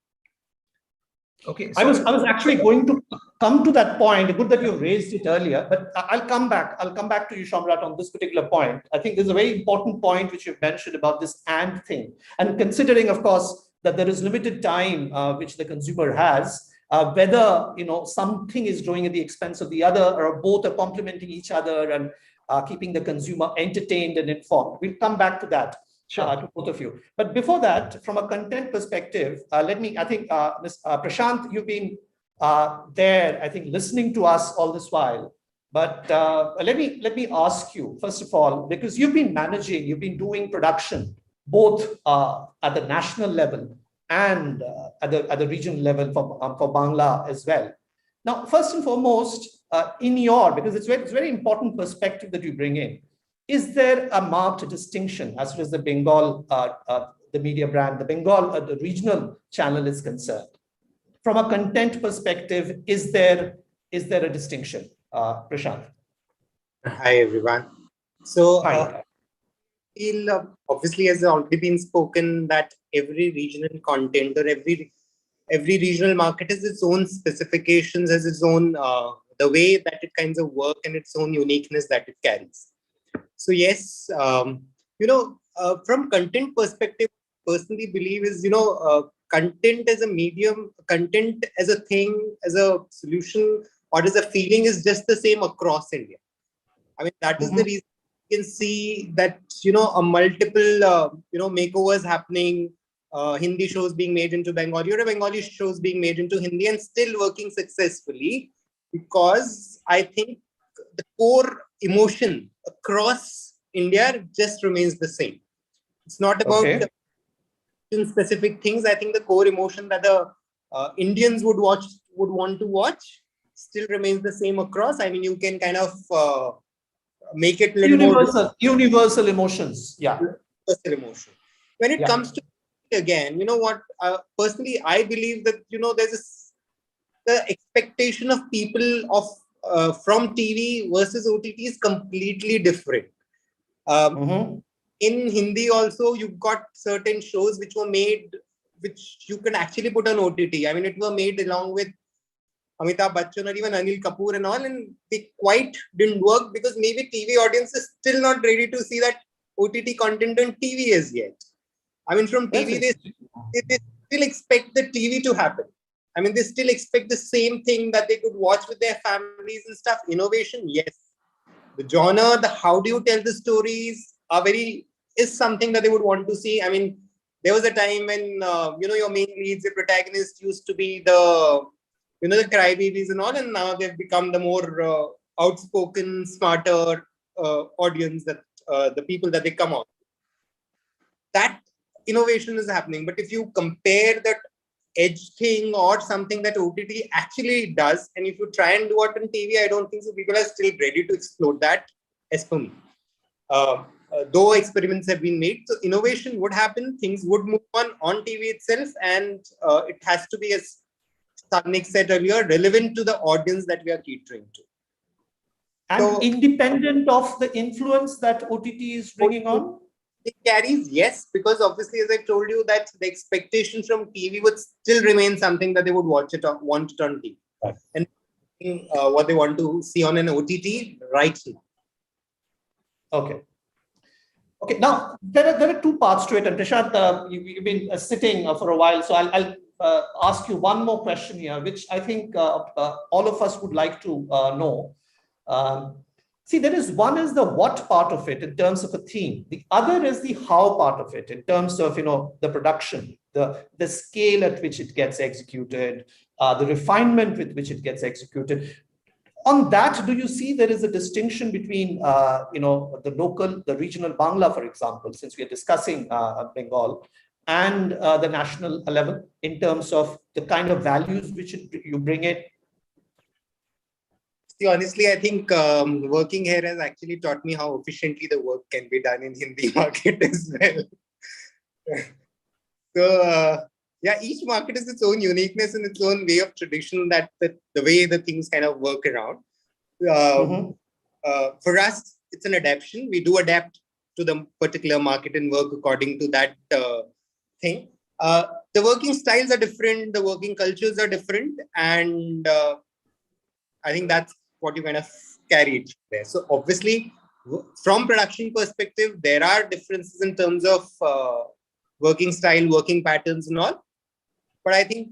Okay, so I was actually going to come to that point. Good that you raised it earlier, but I'll come back to you, Shamrat, on this particular point. I think there's a very important point which you've mentioned about this and thing, and considering, of course, that there is limited time which the consumer has, whether something is growing at the expense of the other, or both are complementing each other and keeping the consumer entertained and informed. We'll come back to that. Sure. To both of you. But before that, from a content perspective, I think, Ms. Prashant, you've been there, I think, listening to us all this while. But let me ask you, first of all, because you've been doing production, both at the national level and at the regional level for Bangla as well. Now, first and foremost, because it's very important perspective that you bring in, is there a marked distinction as far as the Bengal, the media brand, the Bengal, the regional channel is concerned? From a content perspective, is there a distinction? Prashant. Hi, everyone. So, obviously, has already been spoken that every regional content or every regional market has its own specifications, has its own the way that it kinds of work and its own uniqueness that it carries. So yes, from content perspective, personally believe is, content as a medium, content as a thing, as a solution, or as a feeling is just the same across India. I mean, that is the reason you can see that, a multiple, makeovers happening, Hindi shows being made into Bengali, or Bengali shows being made into Hindi and still working successfully, because I think the core emotion across India just remains the same. It's not about specific things. I think the core emotion that the Indians would want to watch still remains the same across. I mean, you can kind of make it a little universal emotions. Yeah. Universal emotion. When it comes to, again, personally, I believe that, there's the expectation of people of from TV versus OTT is completely different. In Hindi also, you've got certain shows which were made, which you can actually put on OTT. I mean, it were made along with Amitabh Bachchan or even Anil Kapoor and all, and they quite didn't work because maybe TV audience is still not ready to see that OTT content on TV as yet. I mean, from TV, they still expect the TV to happen. I mean, they still expect the same thing that they could watch with their families and stuff. Innovation, yes. The genre, the how do you tell the stories is something that they would want to see. I mean, there was a time when, your main leads, the protagonists used to be the crybabies and all, and now they've become the more outspoken, smarter audience that the people that they come out. That innovation is happening. But if you compare that edge thing or something that OTT actually does, and if you try and do it on TV, I don't think so. People are still ready to explore that, as per me. Though experiments have been made, so innovation would happen, things would move on TV itself, and it has to be, as Nick said earlier, relevant to the audience that we are catering to. And so, independent of the influence that OTT is bringing on? It carries, yes, because obviously, as I told you, that the expectation from TV would still remain something that they would want it on TV. Right. And what they want to see on an OTT right now. Okay. Okay, now there are two parts to it, and Prashant, you've been sitting for a while, so I'll ask you one more question here, which I think all of us would like to know. See, one is the what part of it in terms of a theme. The other is the how part of it in terms of, the production, the scale at which it gets executed, the refinement with which it gets executed. On that, do you see there is a distinction between, the regional Bangla, for example, since we are discussing Bengal, and the national level in terms of the kind of values which you bring in? See, honestly, I think working here has actually taught me how efficiently the work can be done in Hindi market as well. So, yeah, each market has its own uniqueness and its own way of tradition that the way the things kind of work around. For us, it's an adaptation. We do adapt to the particular market and work according to that thing. The working styles are different, the working cultures are different, and I think that's what you kind of carry it there. So obviously, from production perspective, there are differences in terms of working style, working patterns and all. But I think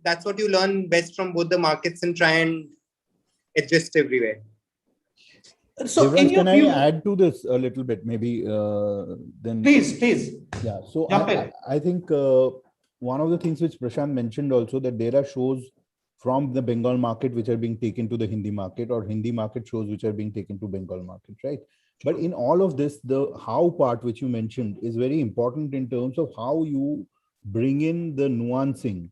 that's what you learn best from both the markets and try and adjust everywhere. So can I add to this a little bit? Maybe then. Please. Yeah. So jump in. I think one of the things which Prashant mentioned also, that there are shows from the Bengal market which are being taken to the Hindi market, or Hindi market shows which are being taken to Bengal market, right? But in all of this, the how part which you mentioned is very important in terms of how you bring in the nuancing.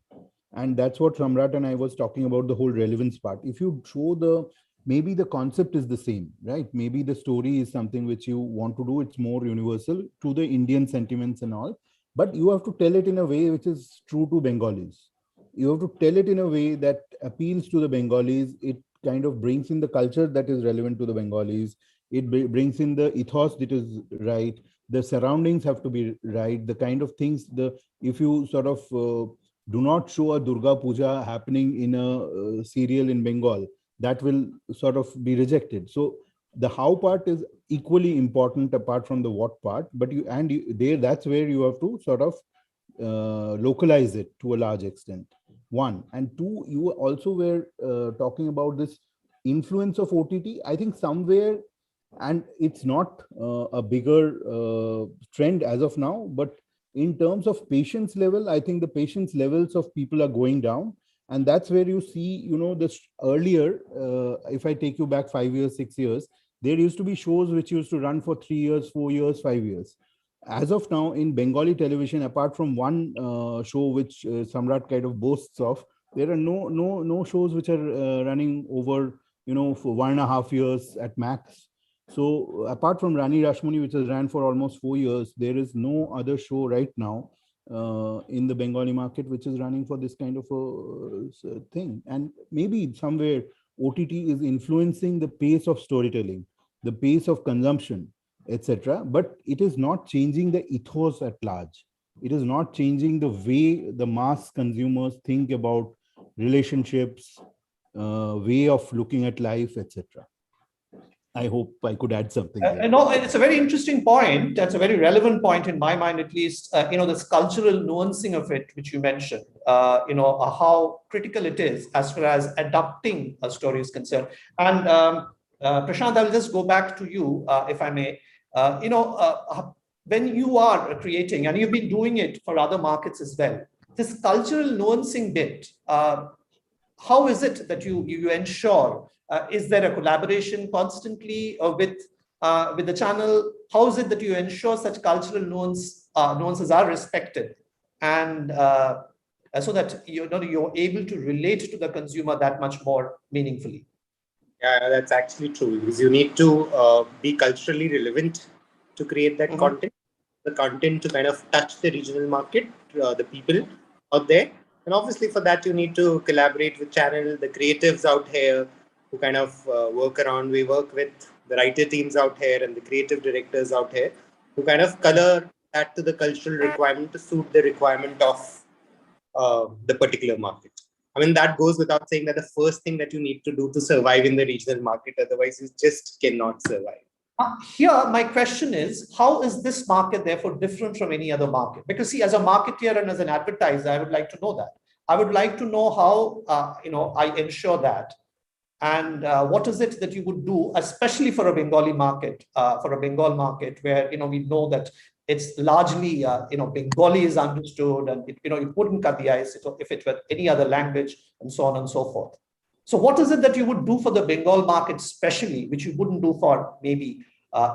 And that's what Samrat and I was talking about, the whole relevance part. If you show maybe the concept is the same, right? Maybe the story is something which you want to do. It's more universal to the Indian sentiments and all, but you have to tell it in a way which is true to Bengalis. You have to tell it in a way that appeals to the Bengalis. It kind of brings in the culture that is relevant to the Bengalis. It brings in the ethos that is right. The surroundings have to be right. The kind of things, if you sort of do not show a Durga Puja happening in a serial in Bengal, that will sort of be rejected. So the how part is equally important apart from the what part, but that's where you have to sort of localize it to a large extent. One. And two, you also were talking about this influence of OTT. I think somewhere, and it's not a bigger trend as of now, but in terms of patience level, I think the patience levels of people are going down. And that's where you see, this earlier, if I take you back 5 years, 6 years, there used to be shows which used to run for 3 years, 4 years, 5 years. As of now, in Bengali television, apart from one show which Samrat kind of boasts of, there are no shows which are running over, for 1.5 years at max. So apart from Rani Rashmani, which has ran for almost 4 years, there is no other show right now in the Bengali market which is running for this kind of a thing. And maybe somewhere OTT is influencing the pace of storytelling, the pace of consumption, etc. But it is not changing the ethos at large. It is not changing the way the mass consumers think about relationships, way of looking at life, etc. I hope I could add something there. No, it's a very interesting point. That's a very relevant point in my mind, at least. This cultural nuancing of it, which you mentioned. How critical it is as far as adapting a story is concerned. And Prashant, I'll just go back to you, if I may. When you are creating, and you've been doing it for other markets as well, this cultural nuancing bit, how is it that you ensure? Is there a collaboration constantly with the channel? How is it that you ensure such cultural nuances are respected, and so that you're able to relate to the consumer that much more meaningfully? Yeah, that's actually true, because you need to be culturally relevant to create that content. The content to kind of touch the regional market, the people out there. And obviously for that, you need to collaborate with channel, the creatives out here who kind of work around. We work with the writer teams out here and the creative directors out here who kind of color that to the cultural requirement to suit the requirement of the particular market. I mean, that goes without saying that the first thing that you need to do to survive in the regional market, otherwise you just cannot survive. Here, my question is, how is this market therefore different from any other market? Because see, as a marketeer and as an advertiser, I would like to know that. I would like to know how, I ensure that. And what is it that you would do, especially for a Bengali market, for a Bengal market where, we know that it's largely, Bengali is understood and, it wouldn't cut the ice if it were any other language and so on and so forth. So what is it that you would do for the Bengal market specially, which you wouldn't do for maybe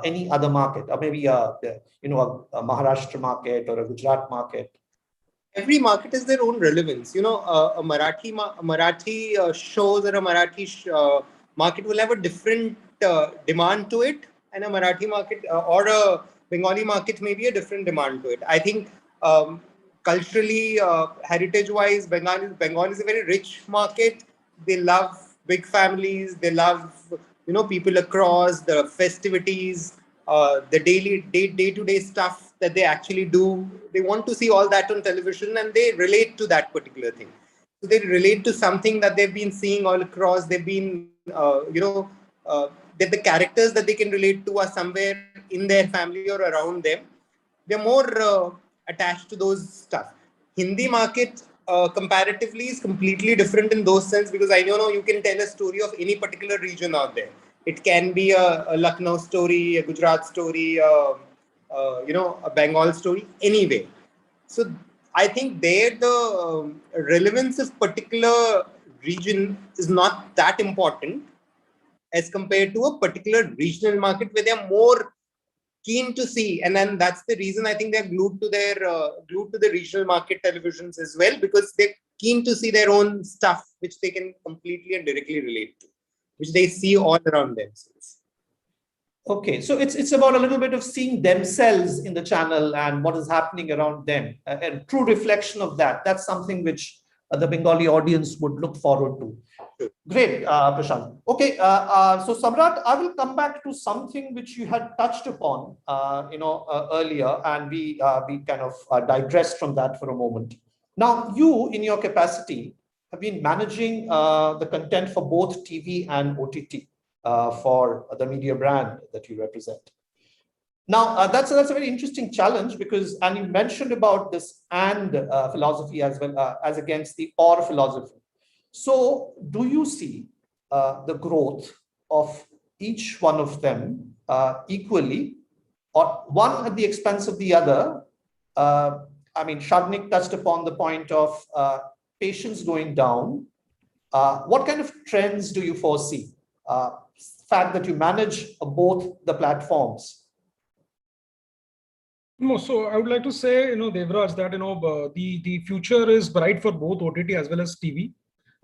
any other market, or maybe a Maharashtra market or a Gujarat market? Every market has their own relevance. A Marathi shows or a Marathi market will have a different demand to it, and a Marathi market or a Bengali market may be a different demand to it. I think culturally, heritage-wise, Bengal is a very rich market. They love big families. They love people across the festivities, the day-to-day stuff that they actually do. They want to see all that on television, and they relate to that particular thing. So they relate to something that they've been seeing all across. They've been, that the characters that they can relate to are somewhere in their family or around them. They're more attached to those stuff. Hindi market comparatively is completely different in those sense, because I know you can tell a story of any particular region out there. It can be a Lucknow story, a Gujarat story, a Bengal story, anyway. So I think there the relevance of particular region is not that important as compared to a particular regional market where they're more keen to see, and then that's the reason I think they're glued to the regional market televisions as well, because they're keen to see their own stuff which they can completely and directly relate to, which they see all around themselves. Okay, so it's about a little bit of seeing themselves in the channel and what is happening around them, a true reflection of that. That's something which the Bengali audience would look forward to. Great, Prashant. Okay, so Samrat, I will come back to something which you had touched upon, earlier, and we kind of digressed from that for a moment. Now, you, in your capacity, have been managing the content for both TV and OTT for the media brand that you represent. Now, that's a very interesting challenge, because, and you mentioned about this and philosophy as well as against the or philosophy. So do you see the growth of each one of them equally, or one at the expense of the other? I mean, Shadnik touched upon the point of patients going down. What kind of trends do you foresee? Fact that you manage both the platforms. No, so I would like to say, Devraj, that the future is bright for both OTT as well as TV.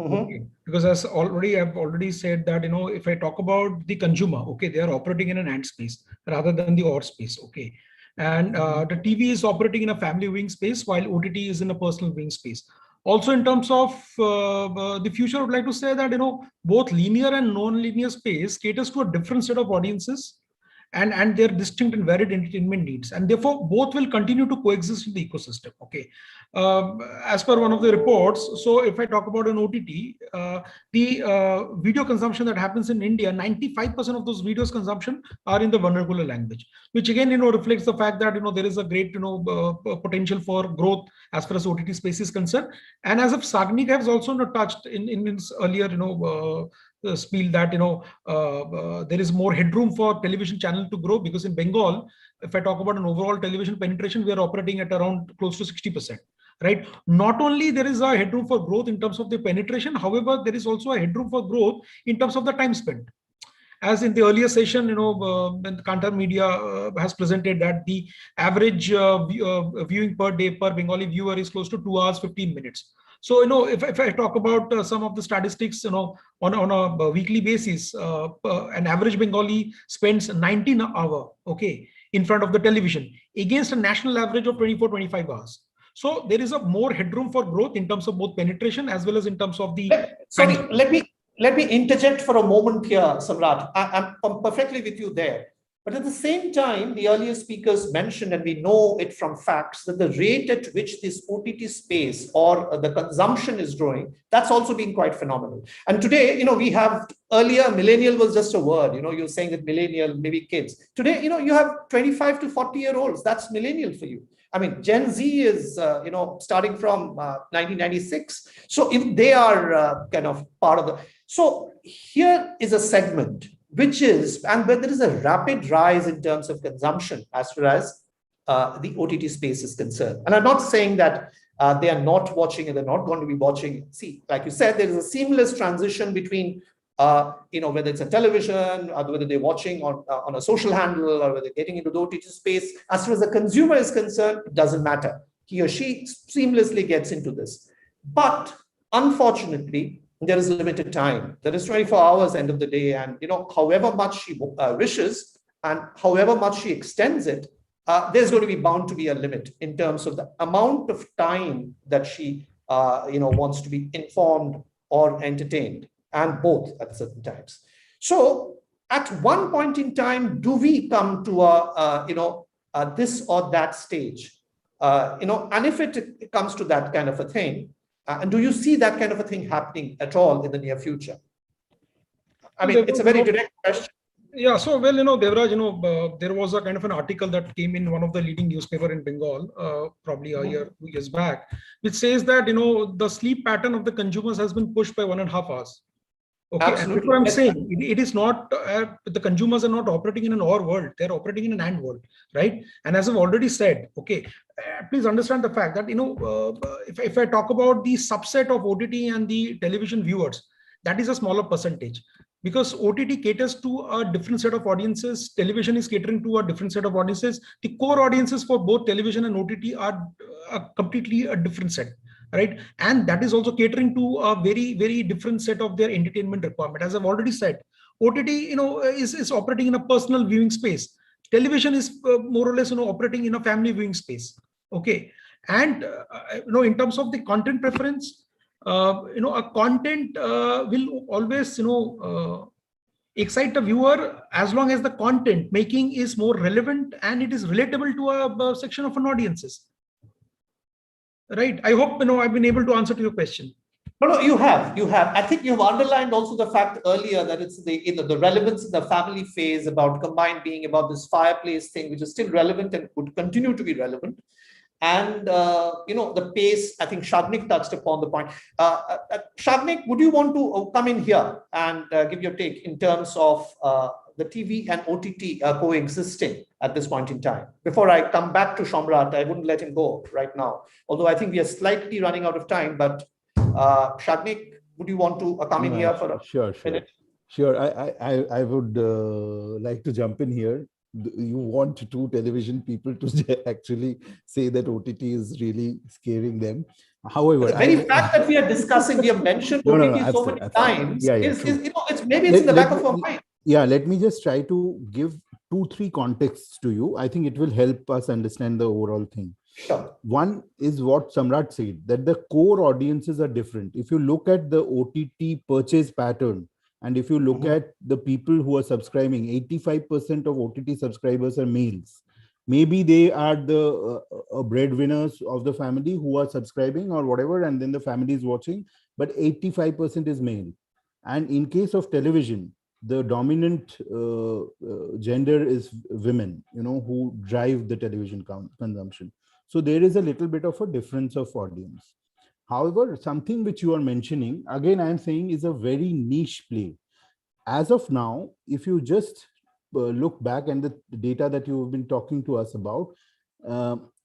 Okay. Because as I've already said that, if I talk about the consumer, okay, they are operating in an and space rather than the or space. Okay. And the TV is operating in a family viewing space, while OTT is in a personal viewing space. Also, in terms of the future, I would like to say that, both linear and non-linear space caters to a different set of audiences and their distinct and varied entertainment needs, and therefore both will continue to coexist in the ecosystem. Okay, as per one of the reports, so if I talk about an OTT, the video consumption that happens in India, 95% of those videos consumption are in the vernacular language, which again reflects the fact that there is a great potential for growth as far as OTT space is concerned. And as of Sagnik has also touched in his earlier spiel that there is more headroom for television channel to grow, because in Bengal, if I talk about an overall television penetration, we are operating at around close to 60%. Right? Not only there is a headroom for growth in terms of the penetration, however, there is also a headroom for growth in terms of the time spent. As in the earlier session, when Kantar Media has presented that the average viewing per day per Bengali viewer is close to 2 hours 15 minutes. So if I talk about some of the statistics, on a weekly basis, an average Bengali spends 19 hours, okay, in front of the television, against a national average of 24-25 hours. So there is a more headroom for growth in terms of both penetration as well as in terms of the. Let me interject for a moment here, Samrat. I'm perfectly with you there. But at the same time, the earlier speakers mentioned, and we know it from facts, that the rate at which this OTT space or the consumption is growing, that's also been quite phenomenal. And today, we have, earlier, millennial was just a word, you're saying that millennial, maybe kids. Today, you have 25 to 40-year-olds, that's millennial for you. I mean, Gen Z is, starting from 1996. So if they are kind of part of the, so here is a segment which is, and where there is a rapid rise in terms of consumption as far as the OTT space is concerned. And I'm not saying that they are not watching and they're not going to be watching. See, like you said, there is a seamless transition between, whether it's a television, or whether they're watching on a social handle, or whether they're getting into the OTT space. As far as the consumer is concerned, it doesn't matter. He or she seamlessly gets into this. But unfortunately, there is limited time. There is 24 hours end of the day, and however much she wishes and however much she extends it, there's going to be bound to be a limit in terms of the amount of time that she wants to be informed or entertained, and both at certain times. So at one point in time, do we come to this or that stage? And if it comes to that kind of a thing, and do you see that kind of a thing happening at all in the near future? I mean, it's a very direct question. Yeah, so Devraj, there was a kind of an article that came in one of the leading newspaper in Bengal, probably a year, 2 years back, which says that the sleep pattern of the consumers has been pushed by 1.5 hours. Okay, absolutely. And that's what I'm saying. It is not the consumers are not operating in an or world; they're operating in an and world, right? And as I've already said, okay, please understand the fact that if I talk about the subset of OTT and the television viewers, that is a smaller percentage. Because OTT caters to a different set of audiences, television is catering to a different set of audiences. The core audiences for both television and OTT are completely a different set, right? And that is also catering to a very, very different set of their entertainment requirement. As I've already said, OTT, is operating in a personal viewing space. Television is more or less, operating in a family viewing space. Okay, and in terms of the content preference, a content will always, excite the viewer as long as the content making is more relevant and it is relatable to a section of an audiences. Right. I hope I've been able to answer to your question. No, you have. I think you've underlined also the fact earlier that it's the relevance in the family phase about combined being about this fireplace thing, which is still relevant and would continue to be relevant. And the pace, I think Shagnik touched upon the point. Shagnik, would you want to come in here and give your take in terms of the TV and OTT coexisting at this point in time? Before I come back to Shamrat, I wouldn't let him go right now, although I think we are slightly running out of time. But Shagnik, would you want to come in here for a minute? Sure. I would like to jump in here. You want two television people to actually say that OTT is really scaring them. However, the very fact that we are discussing, we have mentioned OTT so many times. It's maybe it's in the back of our mind. Yeah, let me just try to give 2-3 contexts to you. I think it will help us understand the overall thing. Sure. One is what Samrat said, that the core audiences are different. If you look at the OTT purchase pattern, and if you look at the people who are subscribing, 85% of OTT subscribers are males. Maybe they are the breadwinners of the family who are subscribing or whatever, and then the family is watching, but 85% is male. And in case of television, the dominant gender is women, who drive the television consumption. So there is a little bit of a difference of audience. However, something which you are mentioning, again, I am saying is a very niche play. As of now, if you just look back and the data that you have been talking to us about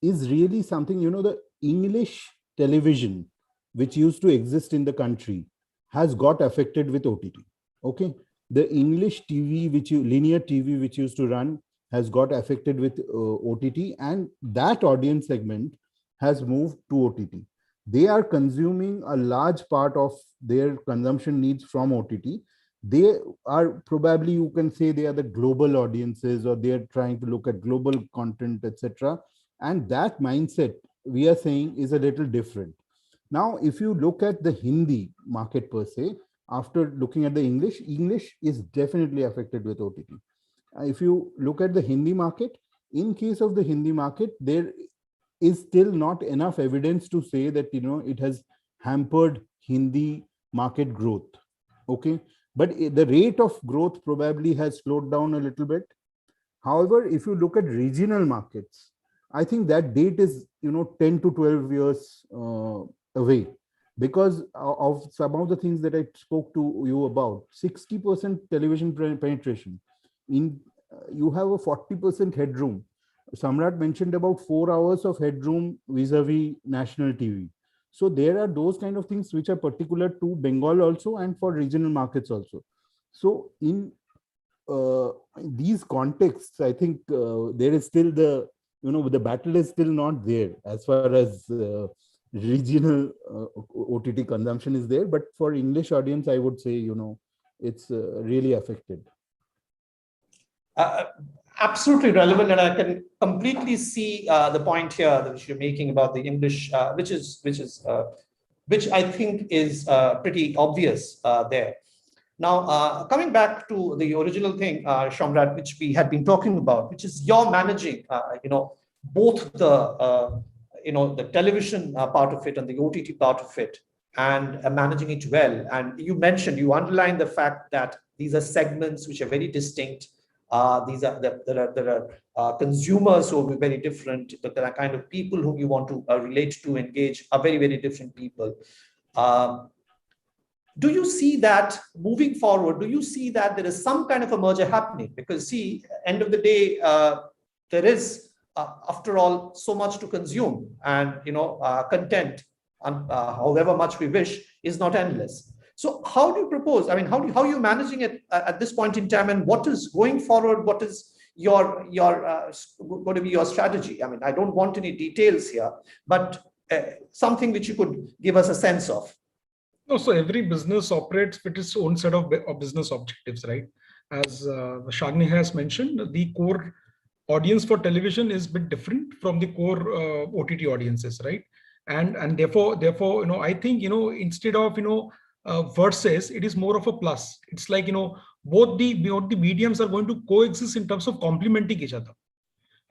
is really something, the English television, which used to exist in the country, has got affected with OTT. Okay. The English TV, linear TV, which used to run, has got affected with OTT, and that audience segment has moved to OTT. They are consuming a large part of their consumption needs from OTT. They are probably, you can say, they are the global audiences, or they are trying to look at global content, etc. And that mindset, we are saying, is a little different. Now, if you look at the Hindi market per se, after looking at the English is definitely affected with OTT. If you look at the Hindi market, in case of the Hindi market, there is still not enough evidence to say that it has hampered Hindi market growth. Okay, but the rate of growth probably has slowed down a little bit. However, if you look at regional markets, I think that date is 10 to 12 years away, because of some of the things that I spoke to you about. 60% television penetration, you have a 40% headroom. Samrat mentioned about 4 hours of headroom vis-a-vis national TV. So there are those kind of things which are particular to Bengal also, and for regional markets also. So in these contexts, I think there is still the battle is still not there as far as regional OTT consumption is there, but for English audience, I would say, it's really affected. Absolutely relevant, and I can completely see the point here that you're making about the English, which I think is pretty obvious there. Now, coming back to the original thing, Shamrat, which we had been talking about, which is you're managing, both the television part of it and the OTT part of it, and managing it well. And you underlined the fact that these are segments which are very distinct. There are consumers who will be very different, but there are kind of people whom you want to relate to, engage, are very, very different people. Do you see that moving forward? Do you see that there is some kind of a merger happening? Because see, end of the day, there is, after all, so much to consume, and content, however much we wish, is not endless. So how do you propose? I mean, how are you managing it at this point in time, and what is going forward? What is your going to be your strategy? I mean, I don't want any details here, but something which you could give us a sense of. No, so every business operates with its own set of business objectives, right? As Shagni has mentioned, the core audience for television is a bit different from the core OTT audiences, right? And therefore, I think, instead of, versus, it is more of a plus. It's like, both the mediums are going to coexist in terms of complementing each other,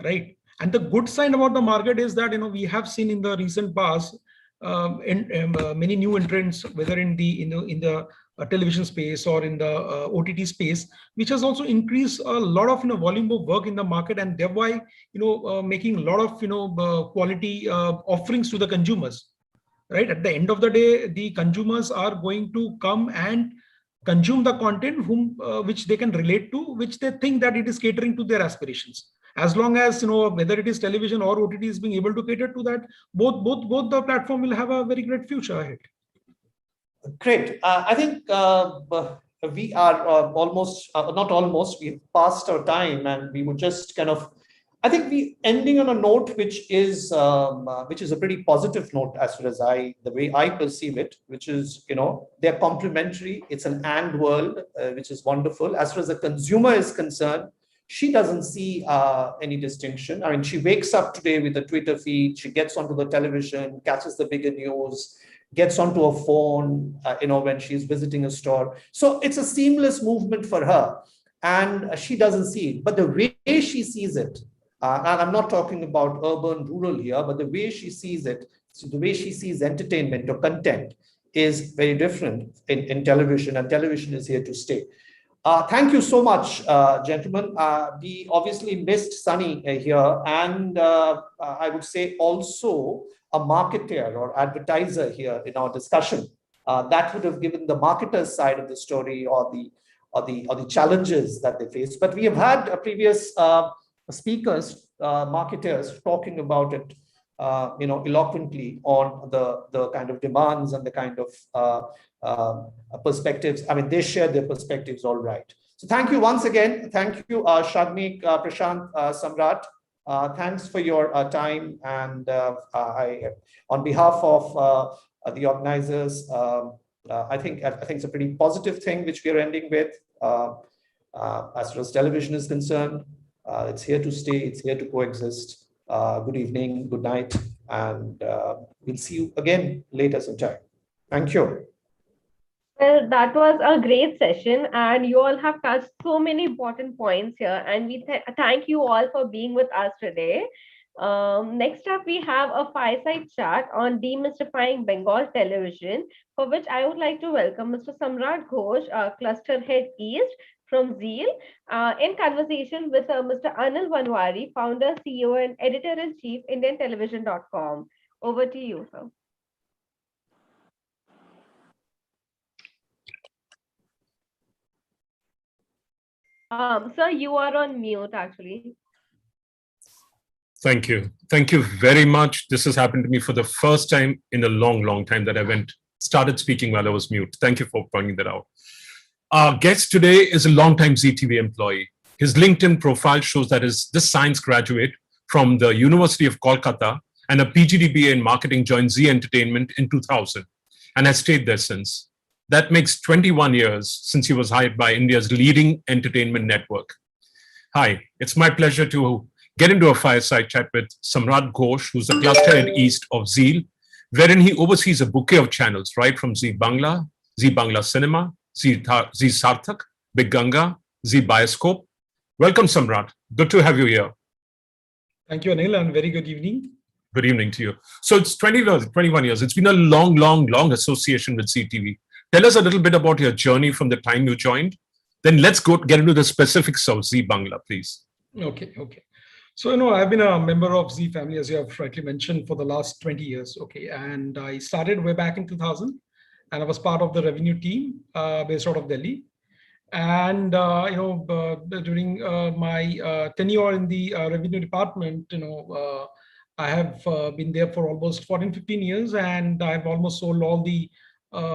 right? And the good sign about the market is that, we have seen in the recent past many new entrants, whether in the television space or in the OTT space, which has also increased a lot of volume of work in the market, and thereby making a lot of quality offerings to the consumers. Right, at the end of the day, the consumers are going to come and consume the content which they can relate to, which they think that it is catering to their aspirations. As long as whether it is television or OTT is being able to cater to that, both the platform will have a very great future ahead. Great. I think we are almost, not almost, we've passed our time, and we would just kind of, I think we ending on a note which is a pretty positive note as far as the way I perceive it, which is, they're complementary. It's an and world, which is wonderful. As far as the consumer is concerned, she doesn't see any distinction. I mean, she wakes up today with a Twitter feed, she gets onto the television, catches the bigger news, gets onto a phone, when she's visiting a store. So it's a seamless movement for her, and she doesn't see it. But the way she sees it, and I'm not talking about urban, rural here, but the way she sees it, so the way she sees entertainment or content is very different in television, and television is here to stay. Thank you so much, gentlemen. We obviously missed Sunny here, and I would say also a marketer or advertiser here in our discussion. That would have given the marketer's side of the story, or the challenges that they face. But we have had previous speakers, marketers, talking about it, eloquently on the kind of demands and the kind of perspectives. I mean, they share their perspectives all right. So thank you once again. Thank you, Shagnik, Prashant, Samrat. Thanks for your time. And on behalf of the organizers, I think it's a pretty positive thing which we are ending with. As far as television is concerned, it's here to stay. It's here to coexist. Good evening, good night, and we'll see you again later sometime. Thank you. Well, that was a great session, and you all have touched so many important points here, and we thank you all for being with us today. Next up, we have a fireside chat on demystifying Bengal television, for which I would like to welcome Mr. Samrat Ghosh, Cluster Head East from Zeal, in conversation with Mr. Anil Vanwari, founder, CEO, and editor-in-chief, IndianTelevision.com. Over to you, sir. Sir, you are on mute, actually. Thank you. Thank you very much. This has happened to me for the first time in a long, long time that I started speaking while I was mute. Thank you for pointing that out. Our guest today is a longtime ZTV employee. His LinkedIn profile shows that he's this science graduate from the University of Kolkata and a PGD BA in marketing, joined Zee Entertainment in 2000 and has stayed there since. That makes 21 years since he was hired by India's leading entertainment network. Hi, it's my pleasure to get into a fireside chat with Samrat Ghosh, who's the cluster head east of Zee, wherein he oversees a bouquet of channels, right from Zee Bangla Cinema, Zee Sarthak, Big Ganga, Zee Bioscope. Welcome, Samrat. Good to have you here. Thank you, Anil, and very good evening. Good evening to you. So it's 21 years. It's been a long association with Zee TV. Tell us a little bit about your journey from the time you joined. Then let's get into the specifics of Zee Bangla, please. Okay. So, I've been a member of Zee family, as you have rightly mentioned, for the last 20 years. Okay. And I started way back in 2000, and I was part of the revenue team based out of Delhi. And, during my tenure in the revenue department, I have been there for almost 14, 15 years, and I've almost sold all the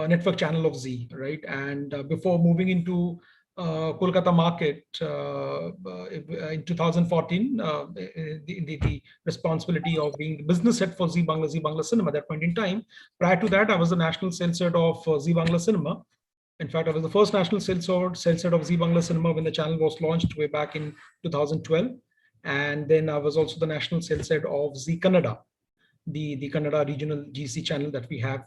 network channel of Zee, right? And before moving into Kolkata market in 2014, the responsibility of being the business head for Zee Bangla Cinema at that point in time. Prior to that, I was the national sales head of Zee Bangla Cinema. In fact, I was the first national sales head of Zee Bangla Cinema when the channel was launched way back in 2012. And then I was also the national sales head of Zee Kannada, the Kannada regional GC channel that we have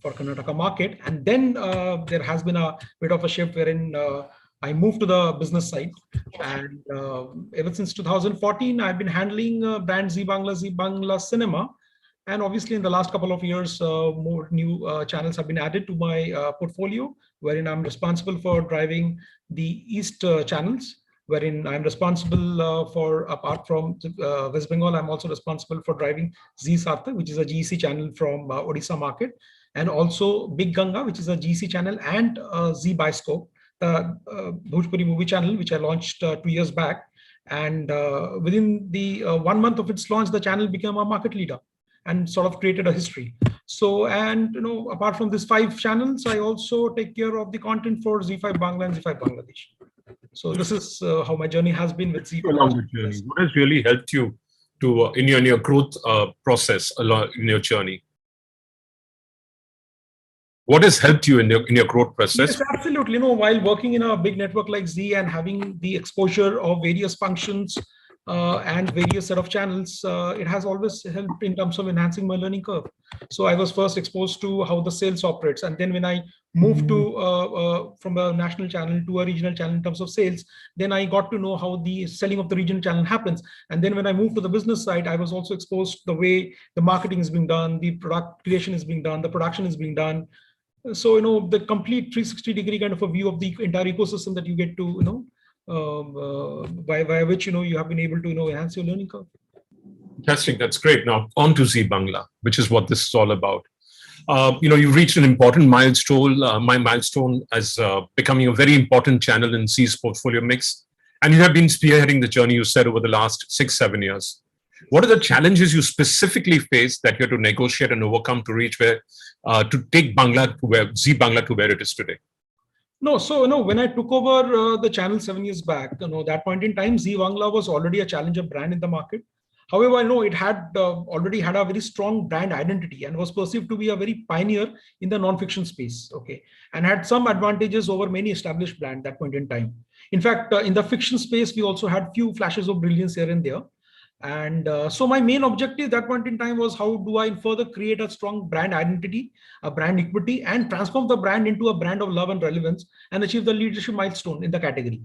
for Karnataka market. And then there has been a bit of a shift wherein I moved to the business side. And ever since 2014, I've been handling brand Zee Bangla Cinema. And obviously, in the last couple of years, more new channels have been added to my portfolio, wherein I'm responsible for driving the East channels, wherein I'm responsible for, apart from West Bengal, I'm also responsible for driving Zee Sarthak, which is a GEC channel from Odisha market, and also Big Ganga, which is a GEC channel, and Zee Bioscope, the Bhojpuri movie channel, which I launched 2 years back. And within the 1 month of its launch, the channel became a market leader and sort of created a history. So, and apart from these 5 channels, I also take care of the content for ZEE5 Bangla and ZEE5 Bangladesh. So this is how my journey has been with Zee. Along the journey, what has really helped you to in your growth process along in your journey? What has helped you in your growth process? Yes, absolutely. While working in a big network like Zee and having the exposure of various functions and various set of channels, it has always helped in terms of enhancing my learning curve. So I was first exposed to how the sales operates, and then when I moved to from a national channel to a regional channel in terms of sales, then I got to know how the selling of the regional channel happens. And then when I moved to the business side, I was also exposed to the way the marketing is being done, the product creation is being done, the production is being done. So the complete 360-degree kind of a view of the entire ecosystem that you get to by which you have been able to enhance your learning curve. Fantastic, that's great. Now on to Zee Bangla, which is what this is all about. You've reached an important milestone. My milestone as becoming a very important channel in Zee's portfolio mix, and you have been spearheading the journey, you said, over the last 6-7 years. What are the challenges you specifically face that you have to negotiate and overcome to reach where, to take Bangla to where Zee Bangla to where it is today? No, so when I took over the channel 7 years back, that point in time, Zee Bangla was already a challenger brand in the market. However, I know it had already had a very strong brand identity and was perceived to be a very pioneer in the non-fiction space, okay, and had some advantages over many established brands at that point in time. In fact, in the fiction space, we also had few flashes of brilliance here and there. And so my main objective at that point in time was how do I further create a strong brand identity, a brand equity, and transform the brand into a brand of love and relevance and achieve the leadership milestone in the category.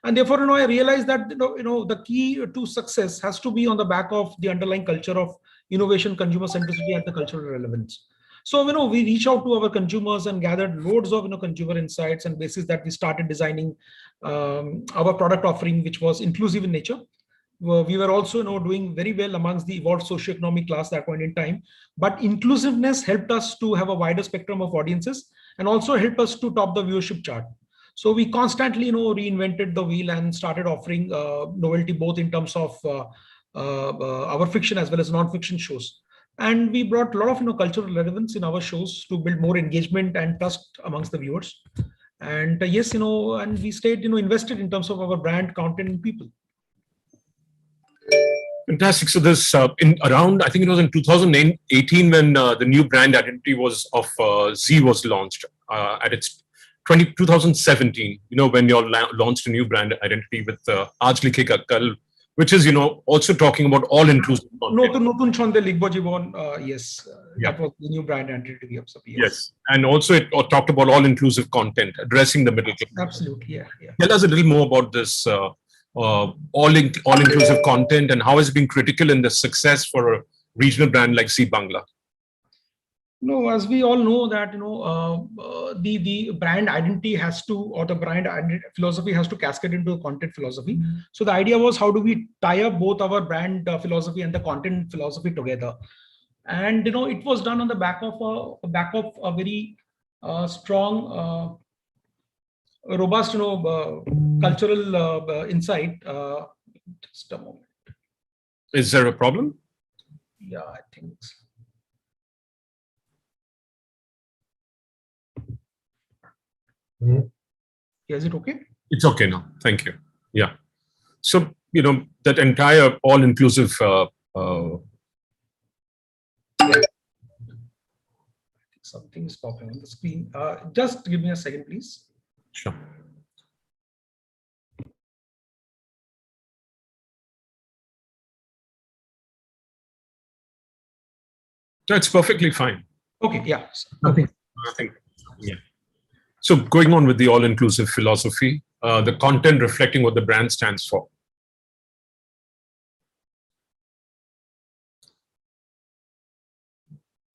And therefore, I realized that the key to success has to be on the back of the underlying culture of innovation, consumer centricity, and the cultural relevance. So we reach out to our consumers and gathered loads of consumer insights, and basis that we started designing our product offering, which was inclusive in nature. We were also doing very well amongst the evolved socioeconomic class at that point in time. But inclusiveness helped us to have a wider spectrum of audiences and also helped us to top the viewership chart. So we constantly reinvented the wheel and started offering novelty both in terms of our fiction as well as non-fiction shows. And we brought a lot of cultural relevance in our shows to build more engagement and trust amongst the viewers. And yes, and we stayed invested in terms of our brand, content, and people. Fantastic. So this in around, I think it was in 2018 when the new brand identity was of Z was launched at its 2017. You know, when you launched a new brand identity with Aaj Likhega Kal, which is, you know, also talking about all inclusive content. Notun Chonde Likhbo Jibon, yes, Yeah. that was the new brand identity of Sabi. Yes, and also it talked about all inclusive content, addressing the middle class. Absolutely, yeah. Tell us a little more about this all inclusive content and how it's been critical in the success for a regional brand like Z Bangla. No, as we all know that, you know, the brand identity has to, or the brand philosophy has to cascade into the content philosophy. So the idea was, how do we tie up both our brand philosophy and the content philosophy together? And, you know, it was done on the back of a very strong, robust, you know, cultural insight. Just a moment. Is there a problem? Yeah, I think so. Yeah, is it okay? It's okay now. Thank you. Yeah. So, you know, that entire all-inclusive Something is popping on the screen. Just give me a second, please. Sure. That's perfectly fine. Okay, yeah. Nothing. Yeah. So going on with the all-inclusive philosophy, the content reflecting what the brand stands for.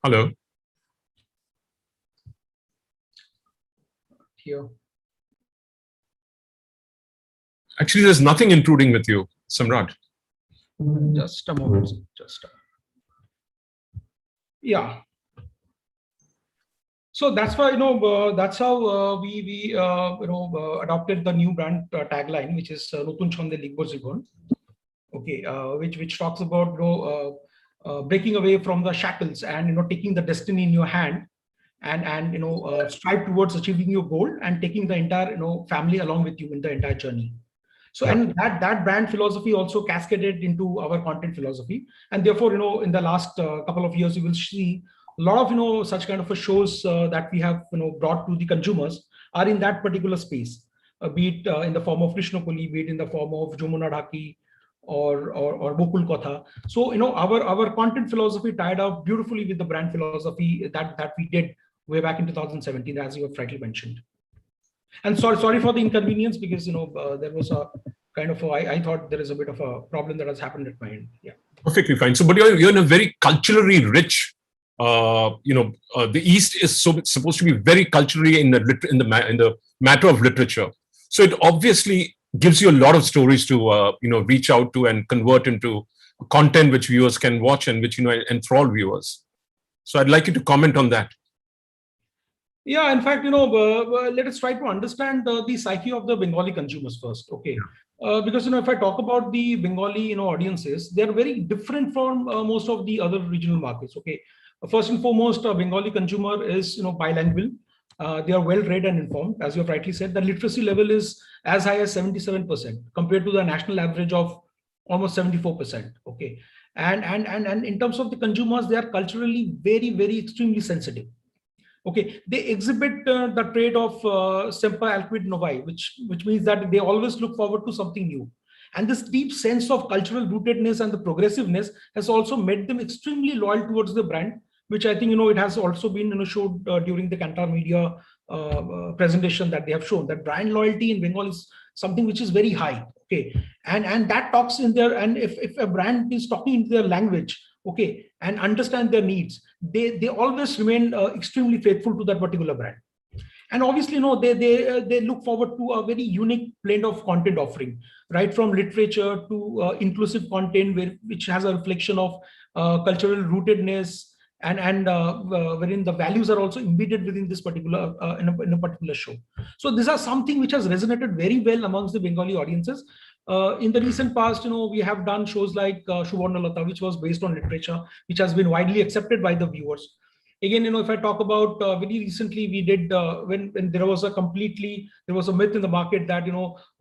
Hello. Here. Actually, there's nothing intruding with you, Samrat. Just a moment. Yeah. So that's why, you know, that's how we adopted the new brand tagline, which is Notun Chonde Likhbo Jibon. Okay, which talks about, you know, breaking away from the shackles and, you know, taking the destiny in your hand, and you know, strive towards achieving your goal and taking the entire, you know, family along with you in the entire journey. So, and that brand philosophy also cascaded into our content philosophy, and therefore, you know, in the last couple of years, you will see a lot of, you know, such kind of shows that we have, you know, brought to the consumers are in that particular space, be it in the form of Krishna Kuli, be it in the form of Jumuna Dhaki, or Bokul Kotha. So, you know, our content philosophy tied up beautifully with the brand philosophy that we did way back in 2017, as you have rightly mentioned. And sorry for the inconvenience, because, you know, there was a kind of I thought there is a bit of a problem that has happened at my end. Yeah. Perfectly fine. So, but you're in a very culturally rich. You know, the East is supposed to be very culturally in the matter of literature. So it obviously gives you a lot of stories to you know, reach out to and convert into content which viewers can watch and which, you know, enthrall viewers. So I'd like you to comment on that. Yeah, in fact, you know, let us try to understand the psyche of the Bengali consumers first. Okay. Because, you know, if I talk about the Bengali, you know, audiences, they're very different from most of the other regional markets. Okay. First and foremost, Bengali consumer is, you know, bilingual. They are well read and informed. As you have rightly said, the literacy level is as high as 77% compared to the national average of almost 74%. Okay. And in terms of the consumers, they are culturally very, very extremely sensitive. Okay, they exhibit the trait of semper alquid novi, which means that they always look forward to something new. And this deep sense of cultural rootedness and the progressiveness has also made them extremely loyal towards the brand, which I think, you know, it has also been, you know, showed during the Kantar media presentation that they have shown that brand loyalty in Bengal is something which is very high. Okay, and that talks in their, and if a brand is talking in their language, okay, and understand their needs, they always remain extremely faithful to that particular brand. And obviously, you know, they look forward to a very unique blend of content offering, right from literature to inclusive content, which has a reflection of cultural rootedness, and wherein the values are also embedded within this particular in a particular show. So these are something which has resonated very well amongst the Bengali audiences. In the recent past, you know, we have done shows like Shubarna Lata, which was based on literature, which has been widely accepted by the viewers. Again, if I talk about very recently, we did when there was a myth in the market that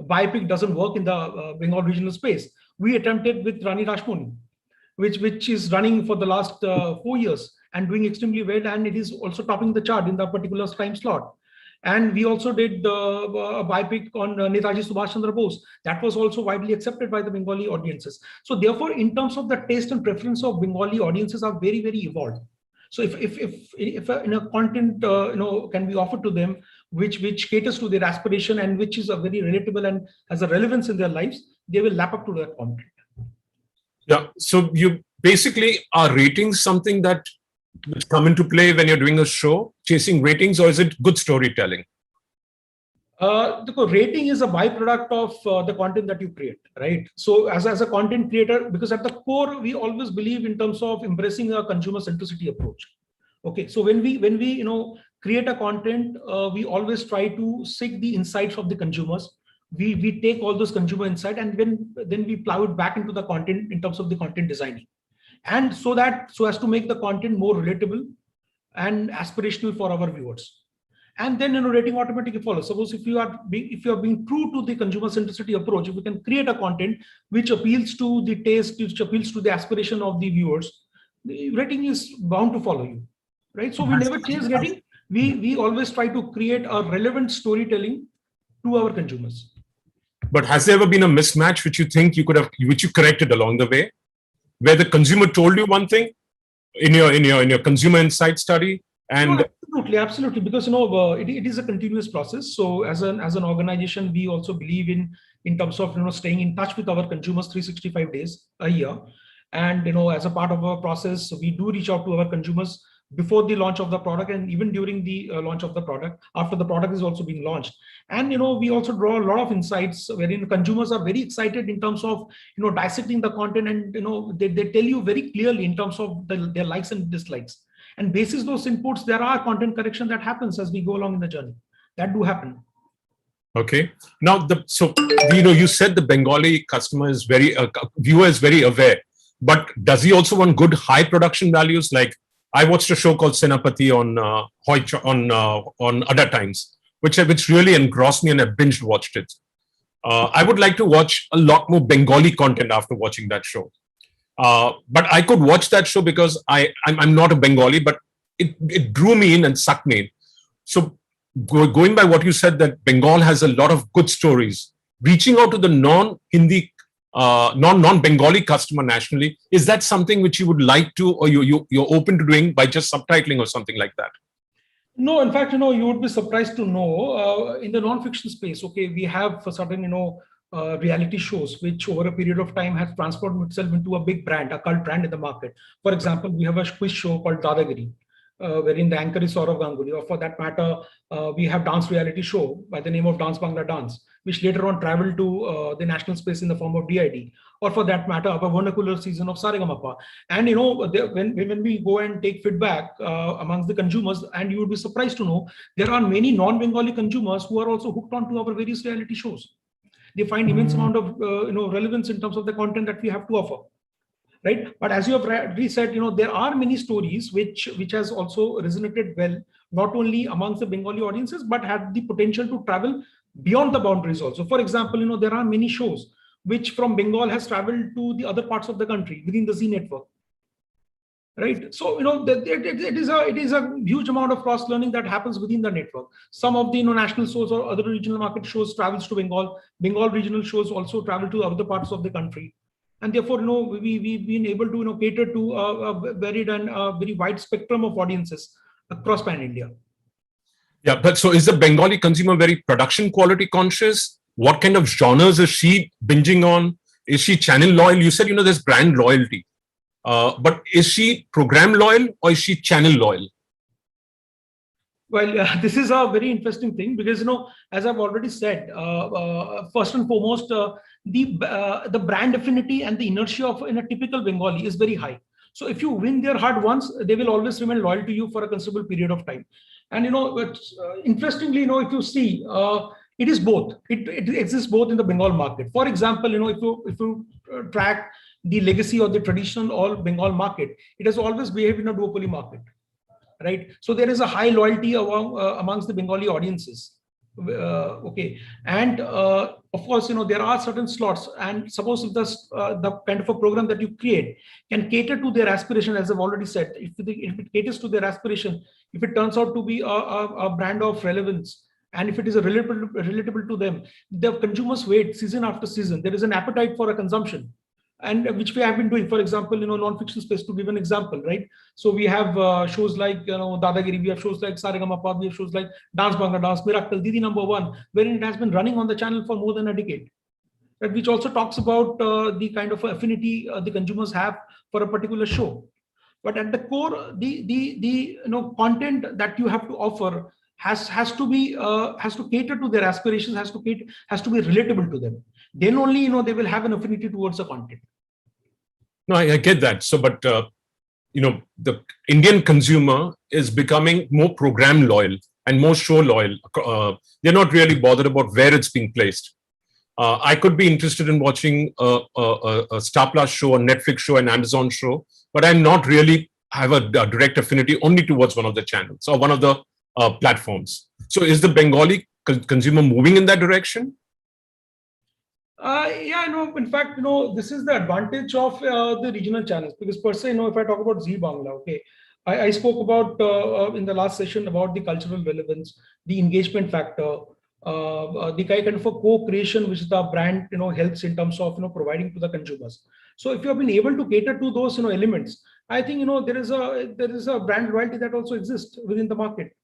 biopic doesn't work in the Bengal regional space. We attempted with Rani Rashmoni, which is running for the last 4 years and doing extremely well, and it is also topping the chart in that particular time slot. And we also did a biopic on Netaji Subhash Chandra Bose. That was also widely accepted by the Bengali audiences. So therefore, in terms of the taste and preference of Bengali audiences are very, very evolved. So if a content can be offered to them which caters to their aspiration and which is a very relatable and has a relevance in their lives, they will lap up to that content. Yeah. So you basically are ratings something that come into play when you're doing a show, chasing ratings, or is it good storytelling? The rating is a byproduct of the content that you create, right? So as a content creator, because at the core, we always believe in terms of embracing a consumer centricity approach. Okay, so when we create a content, we always try to seek the insights of the consumers. We take all those consumer insight and then we plow it back into the content in terms of the content designing, and so as to make the content more relatable and aspirational for our viewers. And then rating automatically follows. Suppose if you are being true to the consumer centricity approach, if you can create a content which appeals to the taste, which appeals to the aspiration of the viewers, the rating is bound to follow you, right? So we never chase rating. We always try to create a relevant storytelling to our consumers. But has there ever been a mismatch which you think which you corrected along the way, where the consumer told you one thing in your consumer insight study? And no, absolutely, because it is a continuous process. So as an organization, we also believe in terms of staying in touch with our consumers 365 days a year, and as a part of our process, we do reach out to our consumers before the launch of the product and even during the launch of the product, after the product is also being launched. And we also draw a lot of insights wherein consumers are very excited in terms of dissecting the content, and they tell you very clearly in terms of their likes and dislikes. And basis those inputs, there are content correction that happens as we go along in the journey. That do happen. Okay. Now, you said the Bengali customer is viewer is very aware, but does he also want good high production values? Like I watched a show called Senapati on Ada Times, which really engrossed me, and I binge watched it. I would like to watch a lot more Bengali content after watching that show. But I could watch that show because I'm not a Bengali, but it drew me in and sucked me in. So going by what you said, that Bengal has a lot of good stories, reaching out to the non-Hindi, non-Bengali customer nationally, is that something which you would like to, or you're open to doing by just subtitling or something like that? No, in fact, you would be surprised to know in the non-fiction space, okay, we have certain, reality shows, which over a period of time has transformed itself into a big brand, a cult brand in the market. For example, we have a quiz show called Dadagiri, wherein the anchor is Saurav Ganguly, or for that matter, we have dance reality show by the name of Dance Bangla Dance, which later on traveled to the national space in the form of DID, or for that matter, a vernacular season of Saregamapa. And when we go and take feedback amongst the consumers, and you would be surprised to know there are many non-Bengali consumers who are also hooked onto our various reality shows. They find immense amount of relevance in terms of the content that we have to offer, right? But as you have already said, there are many stories which has also resonated well, not only amongst the Bengali audiences, but had the potential to travel beyond the boundaries also. For example, there are many shows which from Bengal has traveled to the other parts of the country within the Z network, right? So it is a huge amount of cross learning that happens within the network. Some of the national shows or other regional market shows travels to Bengal regional shows also travel to other parts of the country, and therefore we've been able to cater to a varied and very wide spectrum of audiences across pan India. Yeah, but so is the Bengali consumer very production quality conscious? What kind of genres is she binging on? Is she channel loyal? You said there's brand loyalty. But is she program loyal or is she channel loyal? Well, this is a very interesting thing because, as I've already said, first and foremost, the brand affinity and the inertia in a typical Bengali is very high. So if you win their heart once, they will always remain loyal to you for a considerable period of time. And, interestingly, if you see, it is both. It exists both in the Bengal market. For example, if you track the legacy of the traditional all Bengal market, it has always behaved in a duopoly market, right? So there is a high loyalty amongst the Bengali audiences. Okay, and of course, there are certain slots, and suppose if the kind of a program that you create can cater to their aspiration, as I've already said, if it caters to their aspiration, if it turns out to be a brand of relevance, and if it is relatable to them, the consumers wait season after season. There is an appetite for a consumption, and which we have been doing. For example, non-fiction space, to give an example, right? So we have shows like Dadagiri, we have shows like Saregamapa, we have shows like Dance Bangla Dance, Miracle, Didi Number One, wherein it has been running on the channel for more than a decade. Right? Which also talks about the kind of affinity the consumers have for a particular show. But at the core, the content that you have to offer has to cater to their aspirations, has to be relatable to them. Then only they will have an affinity towards the content. No, I get that. So, but the Indian consumer is becoming more program loyal and more show loyal. They're not really bothered about where it's being placed. I could be interested in watching a Star Plus show, a Netflix show, an Amazon show, but I'm not really have a direct affinity only towards one of the channels or one of the platforms. So, is the Bengali consumer moving in that direction? Yeah, in fact, this is the advantage of the regional channels, because per se, if I talk about Zee Bangla, okay, I spoke about in the last session about the cultural relevance, the engagement factor, the kind of a co-creation which the brand helps in terms of providing to the consumers. So if you have been able to cater to those elements, I think there is a brand loyalty that also exists within the market.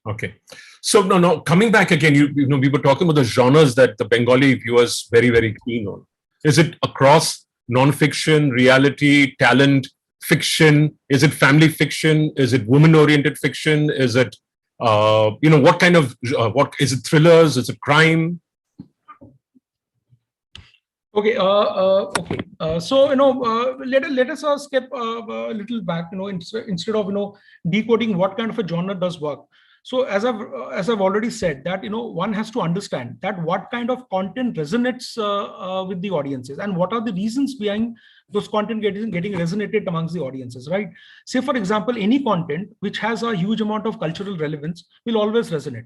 Okay, so no, coming back again, we were talking about the genres that the Bengali viewers very, very keen on. Is it across non-fiction, reality, talent, fiction? Is it family fiction? Is it woman-oriented fiction? Is it what kind of what is it? Thrillers? Is it crime? Okay. So let us step a little back. Instead of decoding what kind of a genre does work. So as I've already said that one has to understand that what kind of content resonates with the audiences, and what are the reasons behind those content getting resonated amongst the audiences, right? Say for example, any content which has a huge amount of cultural relevance will always resonate,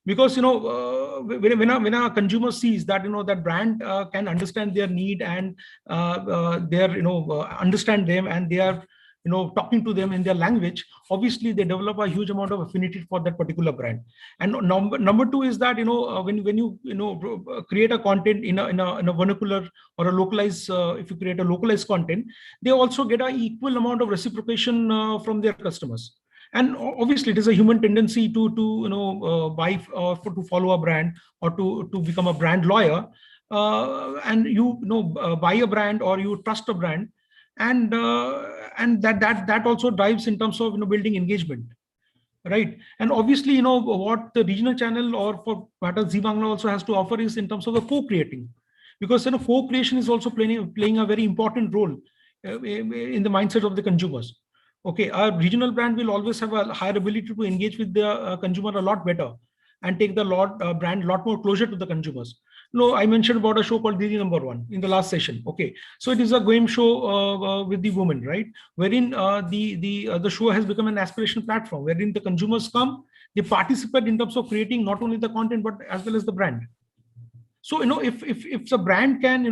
because when a consumer sees that that brand can understand their need, and understand them, and they are talking to them in their language, obviously they develop a huge amount of affinity for that particular brand. And number two is that when you create a content in a vernacular or a localized, if you create a localized content, they also get an equal amount of reciprocation from their customers. And obviously it is a human tendency to buy to follow a brand, or to become a brand lawyer, and buy a brand, or you trust a brand, and that also drives in terms of building engagement, right? And obviously what the regional channel, or for matter Zee Bangla, also has to offer is in terms of the co-creating, because co-creation is also playing a very important role in the mindset of the consumers. Okay, our regional brand will always have a higher ability to engage with the consumer a lot better, and take the brand a lot more closer to the consumers. I mentioned about a show called Didi Number One in the last session. Okay, so it is a game show with the women, right? Wherein the show has become an aspiration platform, wherein the consumers come, they participate in terms of creating not only the content but as well as the brand. So if the brand can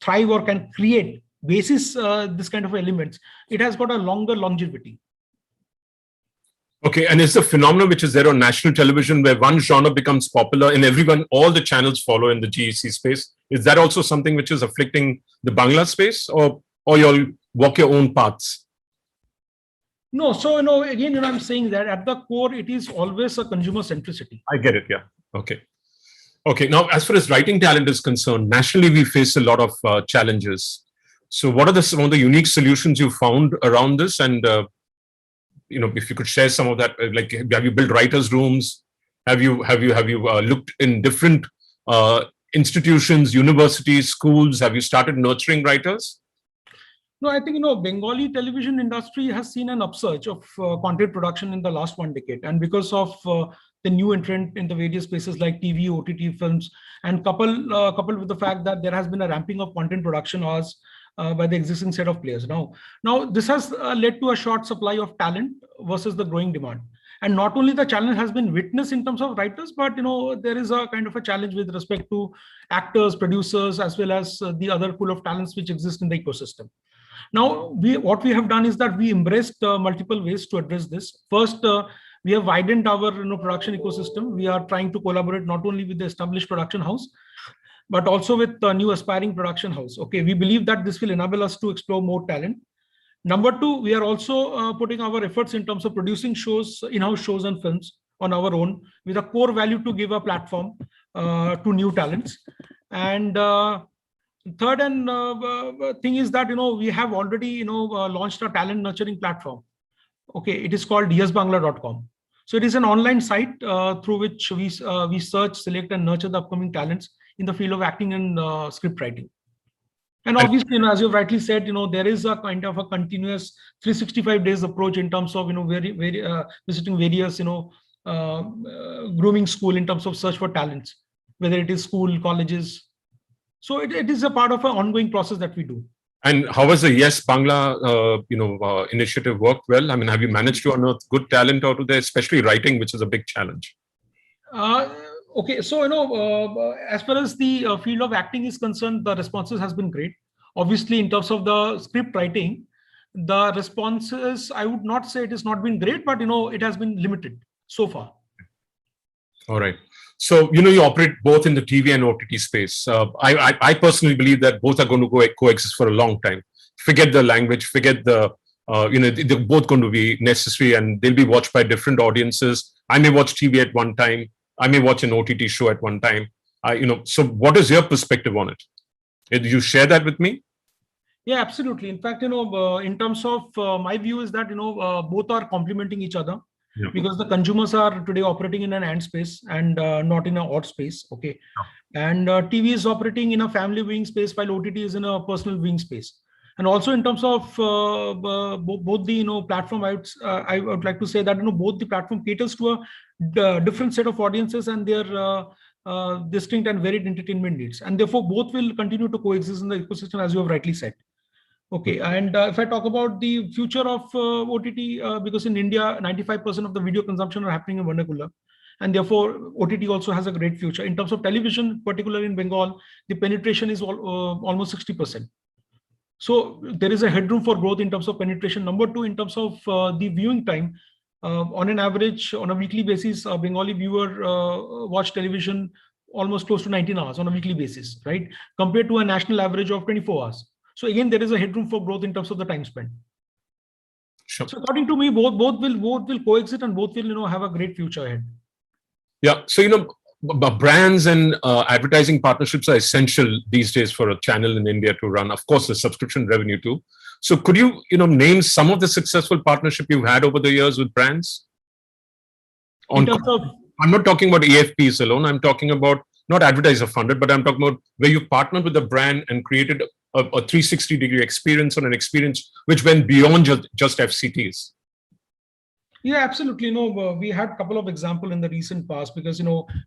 thrive, or can create basis this kind of elements, it has got a longer longevity. Okay, and it's a phenomenon which is there on national television, where one genre becomes popular and all the channels follow in the GEC space. Is that also something which is afflicting the Bangla space, or you'll walk your own paths? No, so again, I'm saying that at the core, it is always a consumer centricity. I get it. Yeah. Okay. Okay. Now, as far as writing talent is concerned, nationally we face a lot of challenges. So, what are some of the unique solutions you found around this? And if you could share some of that, like, have you built writers' rooms? Have you looked in different institutions, universities, schools? Have you started nurturing writers? No, I think Bengali television industry has seen an upsurge of content production in the last 1 decade, and because of the new entrant in the various spaces like TV, OTT films, and coupled with the fact that there has been a ramping of content production hours, by the existing set of players. Now this has led to a short supply of talent versus the growing demand. And not only the challenge has been witnessed in terms of writers, but there is a kind of a challenge with respect to actors, producers, as well as the other pool of talents which exist in the ecosystem. Now, what we have done is that we embraced multiple ways to address this. First, we have widened our production ecosystem. We are trying to collaborate not only with the established production house, but also with the new aspiring production house. Okay, we believe that this will enable us to explore more talent. Number two, we are also putting our efforts in terms of producing shows, in-house shows and films on our own, with a core value to give a platform to new talents. And third thing is that we have already launched a talent nurturing platform. Okay, it is called yesbangla.com. So it is an online site through which we search, select, and nurture the upcoming talents in the field of acting and script writing. And obviously, as you've rightly said, there is a kind of a continuous 365 days approach in terms of visiting various grooming school in terms of search for talents, whether it is school, colleges. So it is a part of an ongoing process that we do. And how has the Yes Bangla initiative worked well? I mean, have you managed to unearth good talent out of there, especially writing, which is a big challenge? Okay, so as far as the field of acting is concerned, the responses has been great. Obviously, in terms of the script writing, the responses, I would not say it has not been great, but it has been limited so far. All right. So you operate both in the TV and OTT space. I personally believe that both are going to coexist for a long time. Forget the language, forget the they're both going to be necessary, and they'll be watched by different audiences. I may watch TV at one time. I may watch an OTT show at one time. So what is your perspective on it? Did you share that with me? Yeah, absolutely. In fact, in terms of my view is that both are complementing each other. Yeah. Because the consumers are today operating in an AND space and not in an OTT space. Okay, yeah. And TV is operating in a family viewing space while OTT is in a personal viewing space. And also in terms of both the platform, I would like to say that both the platform caters to a different set of audiences and their distinct and varied entertainment needs, and therefore both will continue to coexist in the ecosystem, as you have rightly said. Okay, and if I talk about the future of OTT, because in India, 95% of the video consumption are happening in vernacular, and therefore OTT also has a great future. In terms of television, particularly in Bengal, the penetration is almost 60%. So there is a headroom for growth in terms of penetration. Number two, in terms of the viewing time, on an average, on a weekly basis, a Bengali viewer watch television almost close to 19 hours on a weekly basis, right? Compared to a national average of 24 hours. So again, there is a headroom for growth in terms of the time spent. Sure. So according to me, both will coexist and both will have a great future ahead. Yeah. So brands and advertising partnerships are essential these days for a channel in India to run. Of course, the subscription revenue too. So could you name some of the successful partnership you've had over the years with brands? I'm not talking about AFPs alone. I'm talking about not advertiser funded, but I'm talking about where you partnered with a brand and created a 360-degree experience, on an experience which went beyond just FCTs. Yeah, absolutely. We had a couple of examples in the recent past, because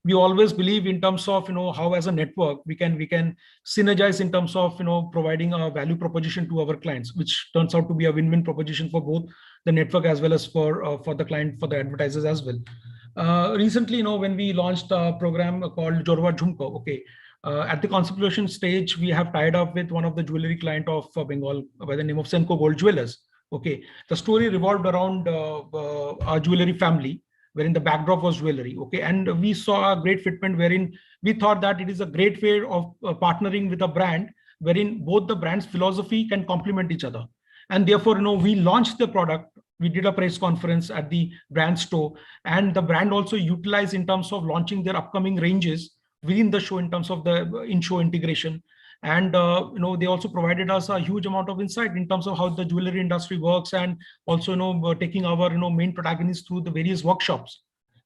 we always believe in terms of how as a network we can synergize in terms of providing a value proposition to our clients, which turns out to be a win-win proposition for both the network as well as for the client, for the advertisers as well. Recently, when we launched a program called Jorwa Jhumko, okay. At the conceptualization stage, we have tied up with one of the jewelry client of Bengal by the name of Senko Gold Jewelers. Okay, the story revolved around our jewelry family, wherein the backdrop was jewelry. Okay, and we saw a great fitment wherein we thought that it is a great way of partnering with a brand, wherein both the brand's philosophy can complement each other. And therefore, we launched the product. We did a press conference at the brand store, and the brand also utilized in terms of launching their upcoming ranges within the show in terms of the in-show integration. And they also provided us a huge amount of insight in terms of how the jewelry industry works, and also taking our main protagonists through the various workshops,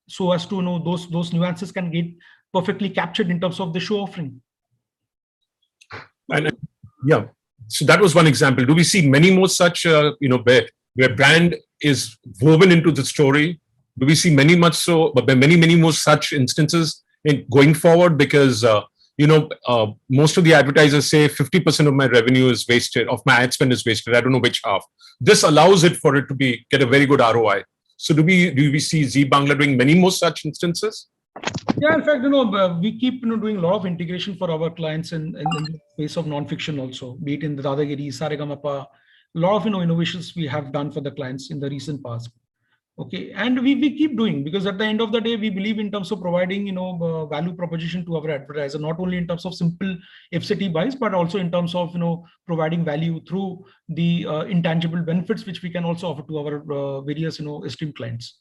so as to those nuances can get perfectly captured in terms of the show offering. And yeah, so that was one example. Do we see many more such where brand is woven into the story? Do we see many more such instances going forward? Because most of the advertisers say 50% of my revenue is wasted, of my ad spend is wasted. I don't know which half. This allows it for it to get a very good ROI. So do we see Zee Bangla doing many more such instances? Yeah, in fact, we keep doing a lot of integration for our clients in the space of non-fiction also, be it in the Dadagiri, Saregamapa, a lot of innovations we have done for the clients in the recent past. Okay, and we keep doing, because at the end of the day, we believe in terms of providing value proposition to our advertiser, not only in terms of simple FCT buys, but also in terms of providing value through the intangible benefits which we can also offer to our various esteemed clients.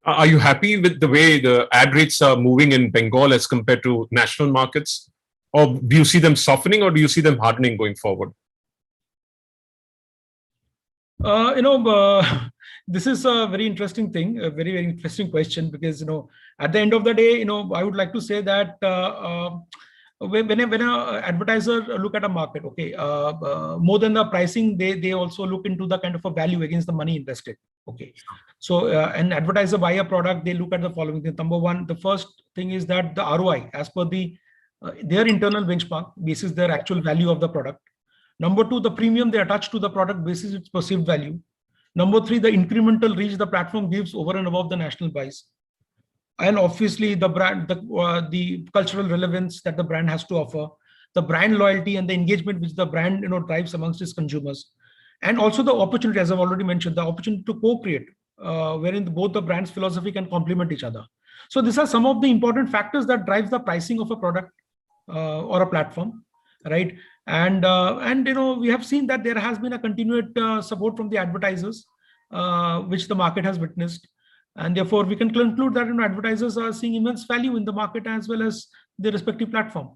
Are you happy with the way the ad rates are moving in Bengal as compared to national markets? Or do you see them softening, or do you see them hardening going forward? This is a very interesting thing, a very, very interesting question, because, at the end of the day, I would like to say that when an advertiser look at a market, okay, more than the pricing, they also look into the kind of a value against the money invested. Okay, so an advertiser buy a product, they look at the following thing. Number one, the first thing is that the ROI, as per their internal benchmark, basis their actual value of the product. Number two, the premium they attach to the product basis its perceived value. Number three, the incremental reach the platform gives over and above the national buys. And obviously the brand, the cultural relevance that the brand has to offer, the brand loyalty and the engagement which the brand drives amongst its consumers. And also the opportunity, as I've already mentioned, the opportunity to co-create, wherein both the brand's philosophy can complement each other. So these are some of the important factors that drives the pricing of a product or a platform, right? And we have seen that there has been a continued support from the advertisers, which the market has witnessed, and therefore we can conclude that advertisers are seeing immense value in the market as well as their respective platform.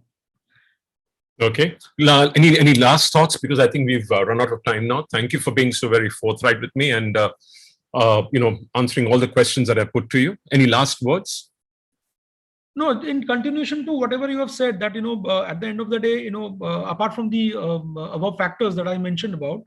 Okay. Any last thoughts? Because I think we've run out of time now. Thank you for being so very forthright with me and answering all the questions that I put to you. Any last words? No, in continuation to whatever you have said, that at the end of the day, apart from the above factors that I mentioned about,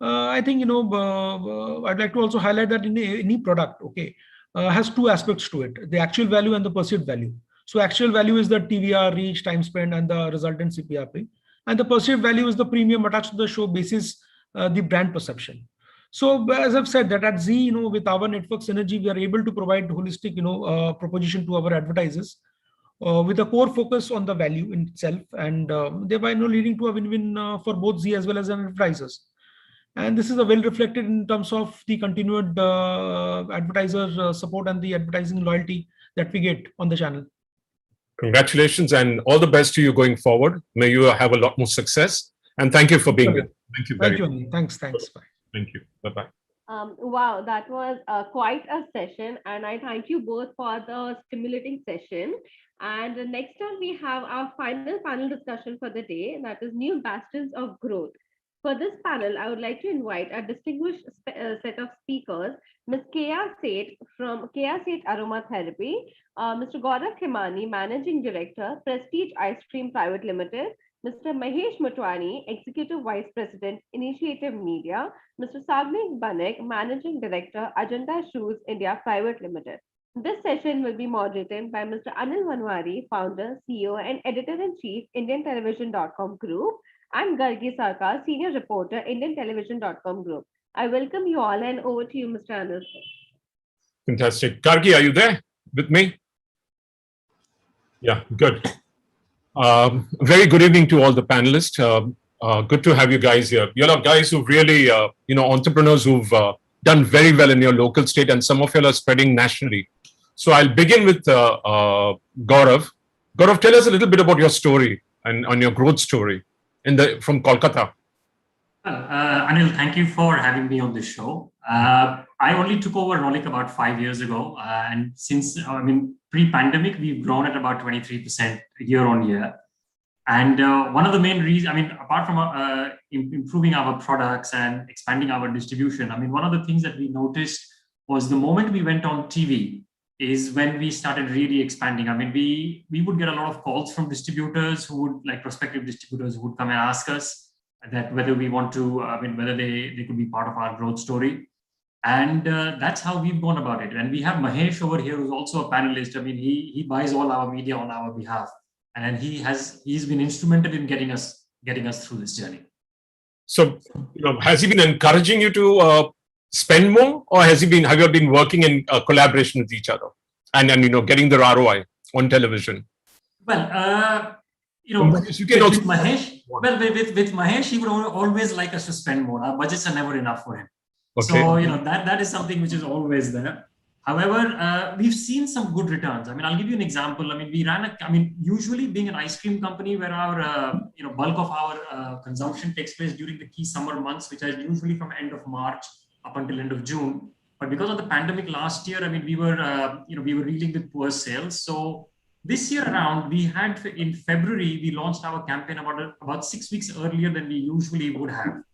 I think I'd like to also highlight that in any product, okay, has two aspects to it: the actual value and the perceived value. So actual value is the TVR, reach, time spent, and the resultant CPRP, and the perceived value is the premium attached to the show basis the brand perception. So as I've said, that at Zee, with our network synergy, we are able to provide holistic, proposition to our advertisers with a core focus on the value in itself, and thereby leading to a win-win for both Zee as well as advertisers. And this is well reflected in terms of the continued advertiser support and the advertising loyalty that we get on the channel. Congratulations and all the best to you going forward. May you have a lot more success. And thank you for being here. Thank you very much. Thanks. Bye. Thank you. Bye-bye. Wow, that was quite a session, and I thank you both for the stimulating session. And next time we have our final panel discussion for the day, that is new bastions of growth. For this panel, I would like to invite a distinguished set of speakers, Ms. Kea Seth from Kea Seth Aromatherapy, Mr. Gaurav Khemani, Managing Director, Prestige Ice Cream Private Limited, Mr. Mahesh Motwani, Executive Vice President, Initiative Media, Mr. Sagnik Banik, Managing Director, Ajanta Shoes India Private Limited. This session will be moderated by Mr. Anil Vanwari, Founder, CEO, and Editor-in-Chief, IndianTelevision.com Group, and Gargi Sarkar, Senior Reporter, IndianTelevision.com Group. I welcome you all, and over to you, Mr. Anil. Fantastic. Gargi, are you there with me? Yeah, good. Very good evening to all the panelists. Good to have you guys here. You're all guys who've really, entrepreneurs who've done very well in your local state, and some of you are spreading nationally. So I'll begin with Gaurav. Gaurav, tell us a little bit about your story and on your growth story from Kolkata. Anil, thank you for having me on this show. I only took over Rolik about 5 years ago, and since pre-pandemic, we've grown at about 23% year on year. And one of the main reasons, apart from improving our products and expanding our distribution, one of the things that we noticed was the moment we went on TV is when we started really expanding. We would get a lot of calls from distributors who would, like prospective distributors, who would come and ask us that whether we want to, whether they could be part of our growth story. And that's how we've gone about it. And we have Mahesh over here, who's also a panelist. He buys all our media on our behalf. and he's been instrumental in getting us through this journey. So, has he been encouraging you to spend more, or have you been working in collaboration with each other and getting the ROI on television? Well, you can also with Mahesh, with Mahesh, he would always like us to spend more. Our budgets are never enough for him. Okay. So, that is something which is always there. However, we've seen some good returns. I mean, I'll give you an example. I mean, usually being an ice cream company where our, bulk of our consumption takes place during the key summer months, which are usually from end of March up until end of June. But because of the pandemic last year, I mean, we were reeling with poor sales. So this year around, we had in February, we launched our campaign about 6 weeks earlier than we usually would have.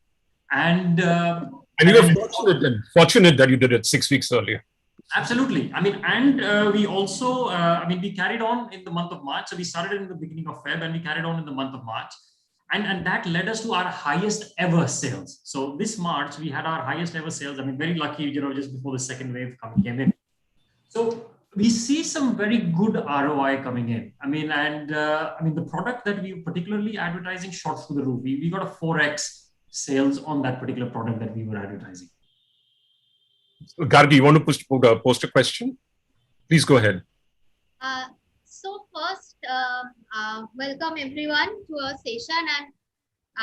And you were fortunate that you did it 6 weeks earlier. Absolutely. I mean, and we also, we carried on in the month of March. So we started in the beginning of Feb and we carried on in the month of March. And that led us to our highest ever sales. So this March, we had our highest ever sales. I mean, very lucky, just before the second wave came in. So we see some very good ROI coming in. I mean, and the product that we particularly advertising shot through the roof. We got a 4x sales on that particular product that we were advertising. Gargi, you want to post a question? Please go ahead. So first, welcome everyone to our session. And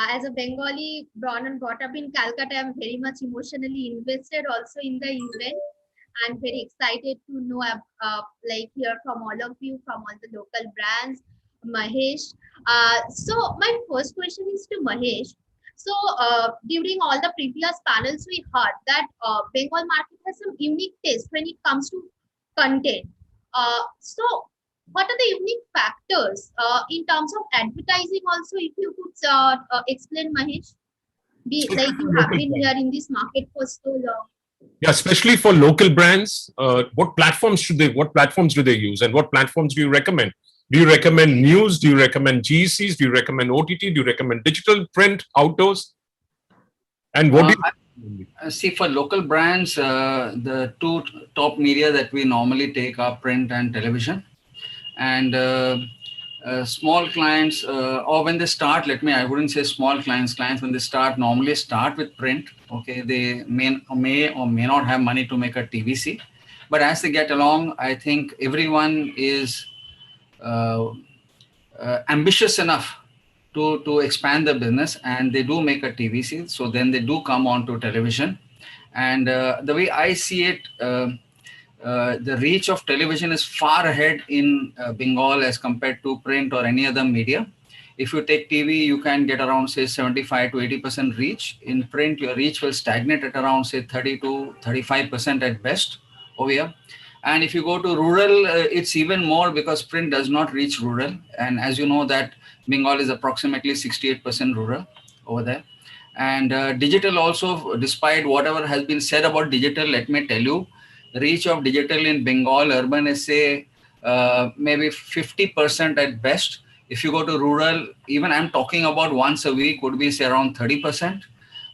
as a Bengali born and brought up in Calcutta, I'm very much emotionally invested also in the event, and very excited to know, hear from all of you, from all the local brands, Mahesh. So my first question is to Mahesh. So during all the previous panels, we heard that Bengal market has some unique taste when it comes to content. So what are the unique factors in terms of advertising also, if you could explain, Mahesh? Like you have been here in this market for so long. Yeah, especially for local brands, what platforms do they use, and what platforms do you recommend? Do you recommend news? Do you recommend GECs? Do you recommend OTT? Do you recommend digital, print, outdoors? And what do you see for local brands? The two top media that we normally take are print and television. And small clients, or when they start, I wouldn't say small clients. Clients when they start normally start with print. Okay, they may or may not have money to make a TVC, but as they get along, I think everyone is ambitious enough to expand the business, and they do make a TVC. So then they do come on to television. And the way I see it, the reach of television is far ahead in Bengal as compared to print or any other media. If you take TV, you can get around, say, 75 to 80% reach. In print, your reach will stagnate at around, say, 30 to 35% at best over here. And if you go to rural, it's even more, because print does not reach rural. And as you know that Bengal is approximately 68% rural over there. And digital also, despite whatever has been said about digital, let me tell you, reach of digital in Bengal, urban is, say, maybe 50% at best. If you go to rural, even I'm talking about once a week, would be, say, around 30%.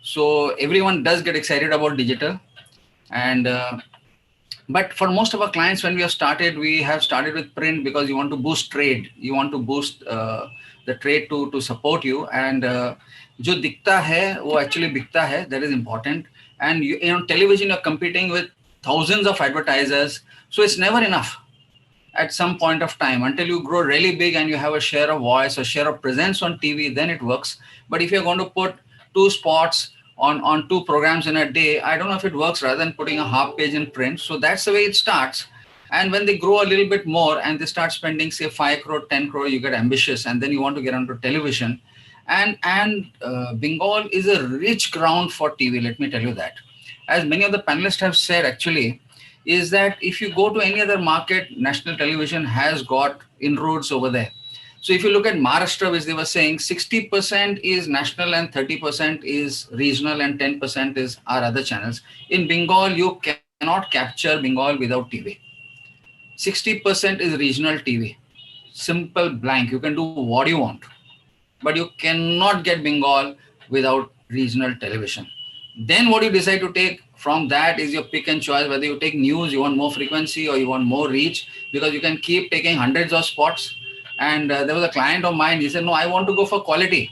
So everyone does get excited about digital. And but for most of our clients, when we have started with print because you want to boost trade. You want to boost the trade to support you. And jo dikta hai, wo actually bikta hai. That is important. And you television, you're competing with thousands of advertisers. So it's never enough at some point of time. Until you grow really big and you have a share of voice or share of presence on TV, then it works. But if you're going to put 2 spots on 2 programs in a day, I don't know if it works, rather than putting a half page in print. So that's the way it starts. And when they grow a little bit more and they start spending, say, 5 crore, 10 crore, you get ambitious, and then you want to get onto television. And Bengal is a rich ground for TV, let me tell you that. As many of the panelists have said, actually, is that if you go to any other market, national television has got inroads over there. So if you look at Maharashtra, which they were saying, 60% is national and 30% is regional and 10% is our other channels. In Bengal, you cannot capture Bengal without TV. 60% is regional TV. Simple blank. You can do what you want. But you cannot get Bengal without regional television. Then what you decide to take from that is your pick and choice, whether you take news, you want more frequency, or you want more reach, because you can keep taking hundreds of spots. And there was a client of mine, he said, no, I want to go for quality.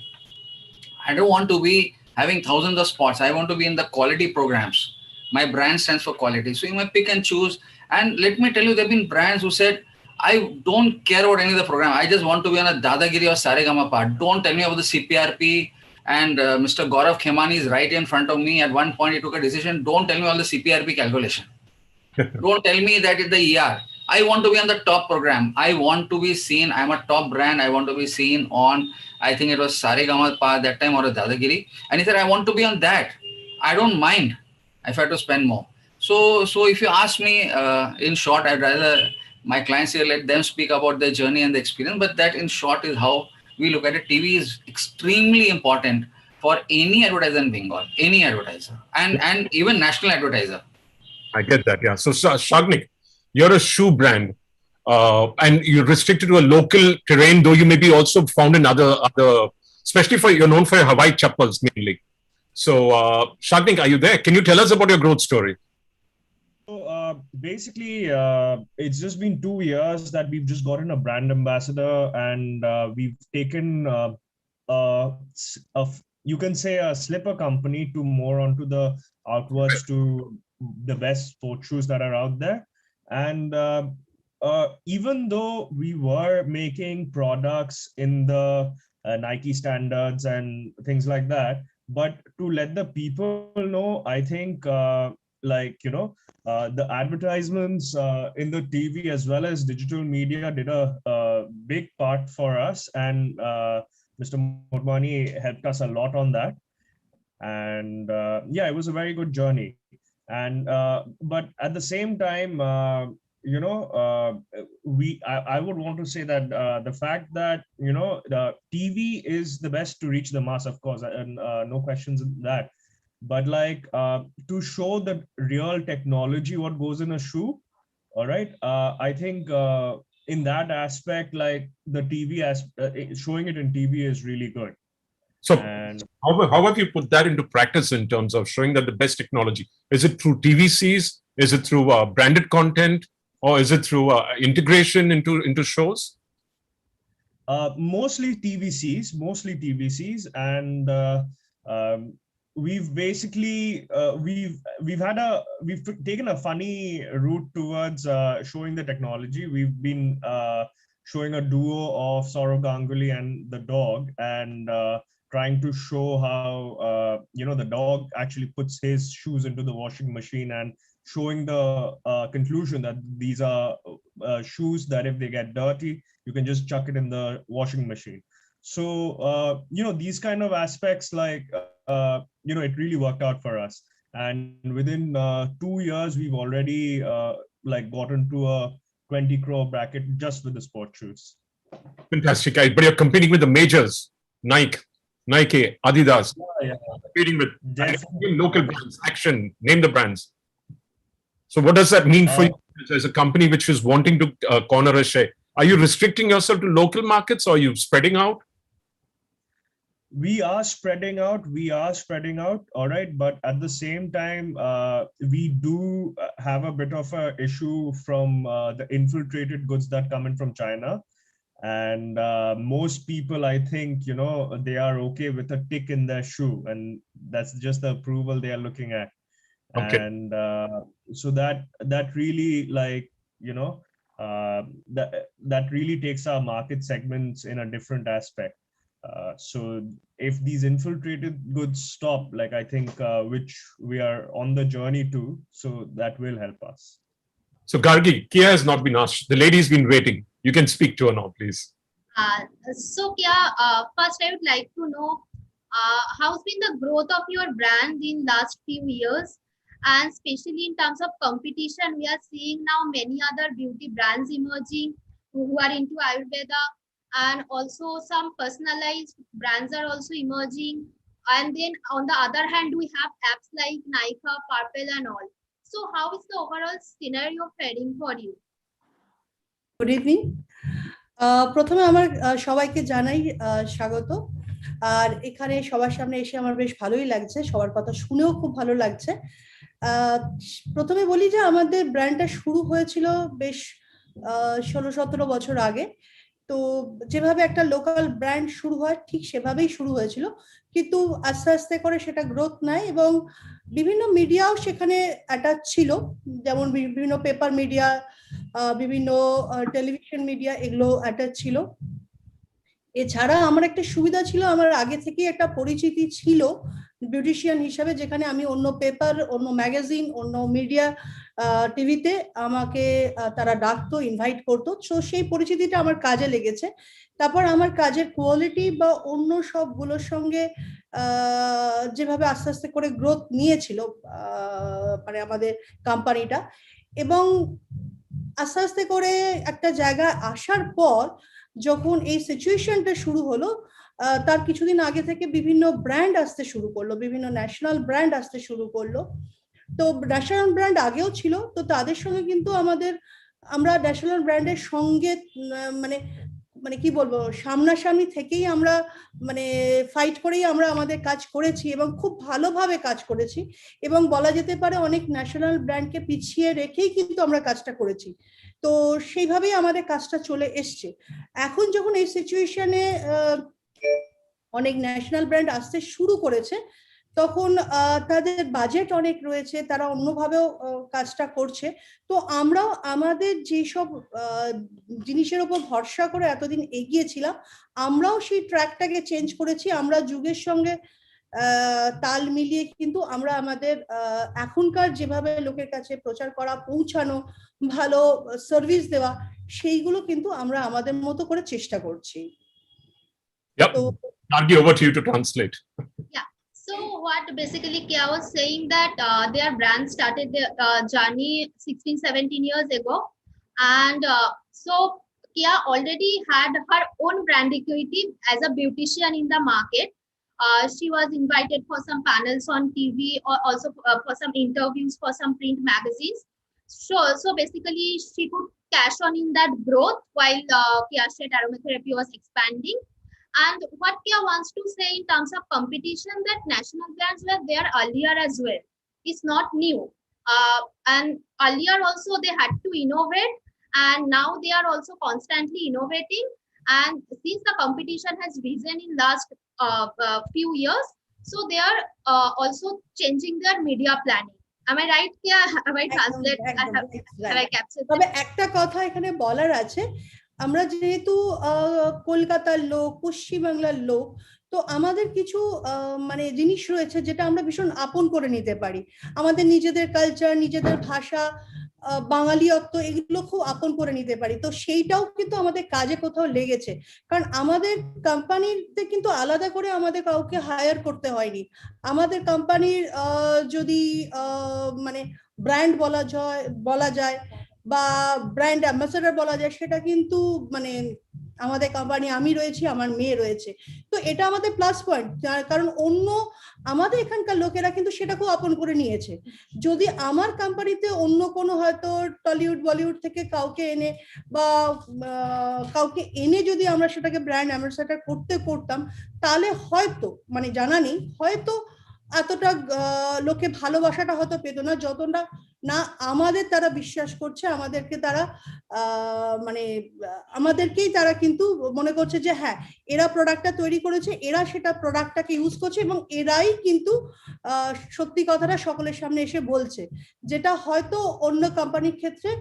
I don't want to be having thousands of spots. I want to be in the quality programs. My brand stands for quality. So you may pick and choose. And let me tell you, there have been brands who said, I don't care about any of the program. I just want to be on a Dadagiri or Saregama part. Don't tell me about the CPRP. And Mr. Gaurav Khemani is right in front of me. At one point, he took a decision. Don't tell me all the CPRP calculation. Don't tell me that it's the ER. I want to be on the top program. I want to be seen. I'm a top brand. I want to be seen on, I think it was Saregama Pa that time or a Dadagiri. And he said, I want to be on that. I don't mind if I have to spend more. So if you ask me, in short, I'd rather my clients here, let them speak about their journey and the experience. But that in short is how we look at it. TV is extremely important for any advertiser in Bengal, any advertiser, and even national advertiser. I get that, yeah. So, Shagnik, you're a shoe brand, and you're restricted to a local terrain, though you may be also found in other, especially you're known for your Hawaii chappals mainly. So, Shagnik, are you there? Can you tell us about your growth story? So, basically, it's just been 2 years that we've just gotten a brand ambassador, and we've taken you can say a slipper company to more onto the outwards to the best sports shoes that are out there. And even though we were making products in the Nike standards and things like that, but to let the people know, I think the advertisements in the TV as well as digital media did a big part for us, and Mr. Murmani helped us a lot on that. And yeah, it was a very good journey. And but at the same time, I would want to say that the fact that the TV is the best to reach the mass, of course, and no questions in that. But to show the real technology, what goes in a shoe, all right. I think in that aspect, like the TV showing it in TV is really good. So how have you put that into practice in terms of showing that the best technology? Is it through TVCs? Is it through branded content? Or is it through integration into shows? Mostly TVCs, and we've basically we've taken a funny route towards showing the technology. We've been showing a duo of Saurav Ganguly and the dog, and trying to show how the dog actually puts his shoes into the washing machine, and showing the conclusion that these are shoes that if they get dirty, you can just chuck it in the washing machine. So these kind of aspects, it really worked out for us. And within 2 years, we've already gotten to a 20 crore bracket just with the sport shoes. Fantastic, guys. But you're competing with the majors, Nike, Adidas, competing with local brands, Action, name the brands. So what does that mean for you as a company which is wanting to corner a share? Are you restricting yourself to local markets, or are you spreading out? We are spreading out. All right. But at the same time, we do have a bit of an issue from the infiltrated goods that come in from China. And most people, I think, they are okay with a tick in their shoe, and that's just the approval they are looking at. Okay. And so that really that really takes our market segments in a different aspect. So if these infiltrated goods stop, I think which we are on the journey to, so that will help us. So Gargi, Kia has not been asked. The lady's been waiting. You can speak to her now, please. So Kia, first I would like to know how's been the growth of your brand in last few years, and especially in terms of competition. We are seeing now many other beauty brands emerging who are into Ayurveda, and also some personalized brands are also emerging. And then on the other hand, we have apps like Nykaa, Purple and all. So how is the overall scenario faring for you? Good evening. প্রথমে আমার সবাইকে জানাই স্বাগত। আর এখানে সবার সামনে এসে আমার বেশ ভালোই লাগছে, সবার কথা শুনেও খুব ভালো লাগছে। প্রথমে বলি যে আমাদের ব্র্যান্ডটা শুরু হয়েছিল বেশ 16-17 বছর আগে। তো যেভাবে একটা লোকাল ব্র্যান্ড শুরু হয় ঠিক সেভাবেই শুরু হয়েছিল, কিন্তু আস্তে আস্তে করে সেটা গ্রোথ নেয় এবং বিভিন্ন মিডিয়াও সেখানে অ্যাটাচ ছিল, যেমন বিভিন্ন পেপার মিডিয়া, বিভিন্ন টেলিভিশন মিডিয়া, এগুলো অ্যাটাচ ছিল। এছাড়া আমার একটা সুবিধা ছিল, আমার আগে থেকে একটা পরিচিতি ছিল বিউটিশিয়ান হিসাবে, যেখানে আমি অন্য পেপার, অন্য ম্যাগাজিন, অন্য মিডিয়া, টিভিতে আমাকে তারা ডাকতো, ইনভাইট করতো। সো সেই পরিচিতিটা আমার কাজে লেগেছে। তারপর আমার কাজের কোয়ালিটি বা অন্য সবগুলোর সঙ্গে যেভাবে আস্তে আস্তে করে গ্রোথ নিয়েছিল মানে আমাদের কোম্পানিটা, এবং আস্তে আস্তে করে একটা জায়গায় আসার পর যখন এই সিচুয়েশনটা শুরু হলো, তার কিছুদিন আগে থেকে বিভিন্ন ব্র্যান্ড আসতে শুরু করলো, বিভিন্ন ন্যাশনাল ব্র্যান্ড আসতে শুরু করলো। তো ন্যাশনাল ব্র্যান্ড আগেও ছিল, তো তাদের সঙ্গে কিন্তু আমরা ন্যাশনাল ব্র্যান্ডের সঙ্গে মানে মানে কি বলবো, সামনাসামনি থেকেই আমরা মানে ফাইট করেই আমরা আমাদের কাজ করেছি এবং খুব ভালোভাবে কাজ করেছি, এবং বলা যেতে পারে অনেক ন্যাশনাল ব্র্যান্ডকে পিছিয়ে রেখেই কিন্তু আমরা কাজটা করেছি। তো সেইভাবেই আমাদের কাজটা চলে এসছে। এখন যখন এই সিচুয়েশনে অনেক ন্যাশনাল ব্র্যান্ড আসতে শুরু করেছে, তখন তাদের বাজেট অনেক রয়েছে, তারা অন্যভাবেও কাজটা করছে। তো আমরাও আমাদের যেসব জিনিসের উপর ভরসা করে এতদিন এগিয়েছিলাম, আমরাও সেই ট্র্যাকটাকে চেঞ্জ করেছি। আমরা যুগের সঙ্গে তাল মিলিয়ে কিন্তু আমরা আমাদের এখনকার যেভাবে লোকের কাছে প্রচার করা, পৌঁছানো, ভালো সার্ভিস দেওয়া, সেইগুলো কিন্তু আমরা আমাদের মতো করে চেষ্টা করছি। Yep. Nandi, over to you to translate. Yeah. So what basically Kia was saying that their brand started their journey 16, 17 years ago. And so Kia already had her own brand equity as a beautician in the market. She was invited for some panels on TV or also for some interviews for some print magazines. So basically she could cash on in that growth while Kia Shet Aromatherapy was expanding. And what Kia wants to say in terms of competition, that national brands were there earlier as well. It's not new. And earlier also they had to innovate, and now they are also constantly innovating. And since the competition has risen in last few years, so they are also changing their media planning. Am I right? Kia? Have I translated? Have I captured? তবে একটা কথা এখানে বলার আছে, আমরা যেহেতু কলকাতার লোক, পশ্চিমবাংলার লোক, তো আমাদের কিছু মানে জিনিস রয়েছে যেটা আমরা ভীষণ আপন করে নিতে পারি। আমাদের নিজেদের কালচার, নিজেদের ভাষা, বাঙালিয়ত্ব, এগুলো খুব আপন করে নিতে পারি। তো সেইটাও কিন্তু আমাদের কাজে কোথাও লেগেছে, কারণ আমাদের কোম্পানিতে কিন্তু আলাদা করে আমাদের কাউকে হায়ার করতে হয়নি। আমাদের কোম্পানির যদি মানে ব্র্যান্ড বলা যায় বা ব্র্যান্ড অ্যাম্বাসেডর বলা যায়, সেটা কিন্তু মানে আমাদের কোম্পানি, আমি রয়েছি, আমার মেয়ে রয়েছে। তো এটা আমাদের প্লাস পয়েন্ট, কারণ অন্য আমাদের এখানকার লোকেরা কিন্তু সেটা খুব আপন করে নিয়েছে। যদি আমার কোম্পানিতে অন্য কোনো হয়তো টলিউড বলিউড থেকে কাউকে এনে বা কাউকে এনে যদি আমরা সেটাকে ব্র্যান্ড অ্যাম্বাসেডর করতাম, তাহলে হয়তো মানে জানা নেই, হয়তো এতটা লোকে ভালোবাসাটা হয়তো পেত না, যতটা না আমাদের তারা বিশ্বাস করছে, আমাদেরকে তারা মানে আমাদেরকেই তারা কিন্তু মনে করছে যে হ্যাঁ, এরা প্রোডাক্টটা তৈরি করেছে, এরা সেটা প্রোডাক্টটাকে ইউজ করছে, এবং এরাই কিন্তু সত্যি কথাটা সকলের সামনে এসে বলছে, যেটা হয়তো অন্য কোম্পানির ক্ষেত্রে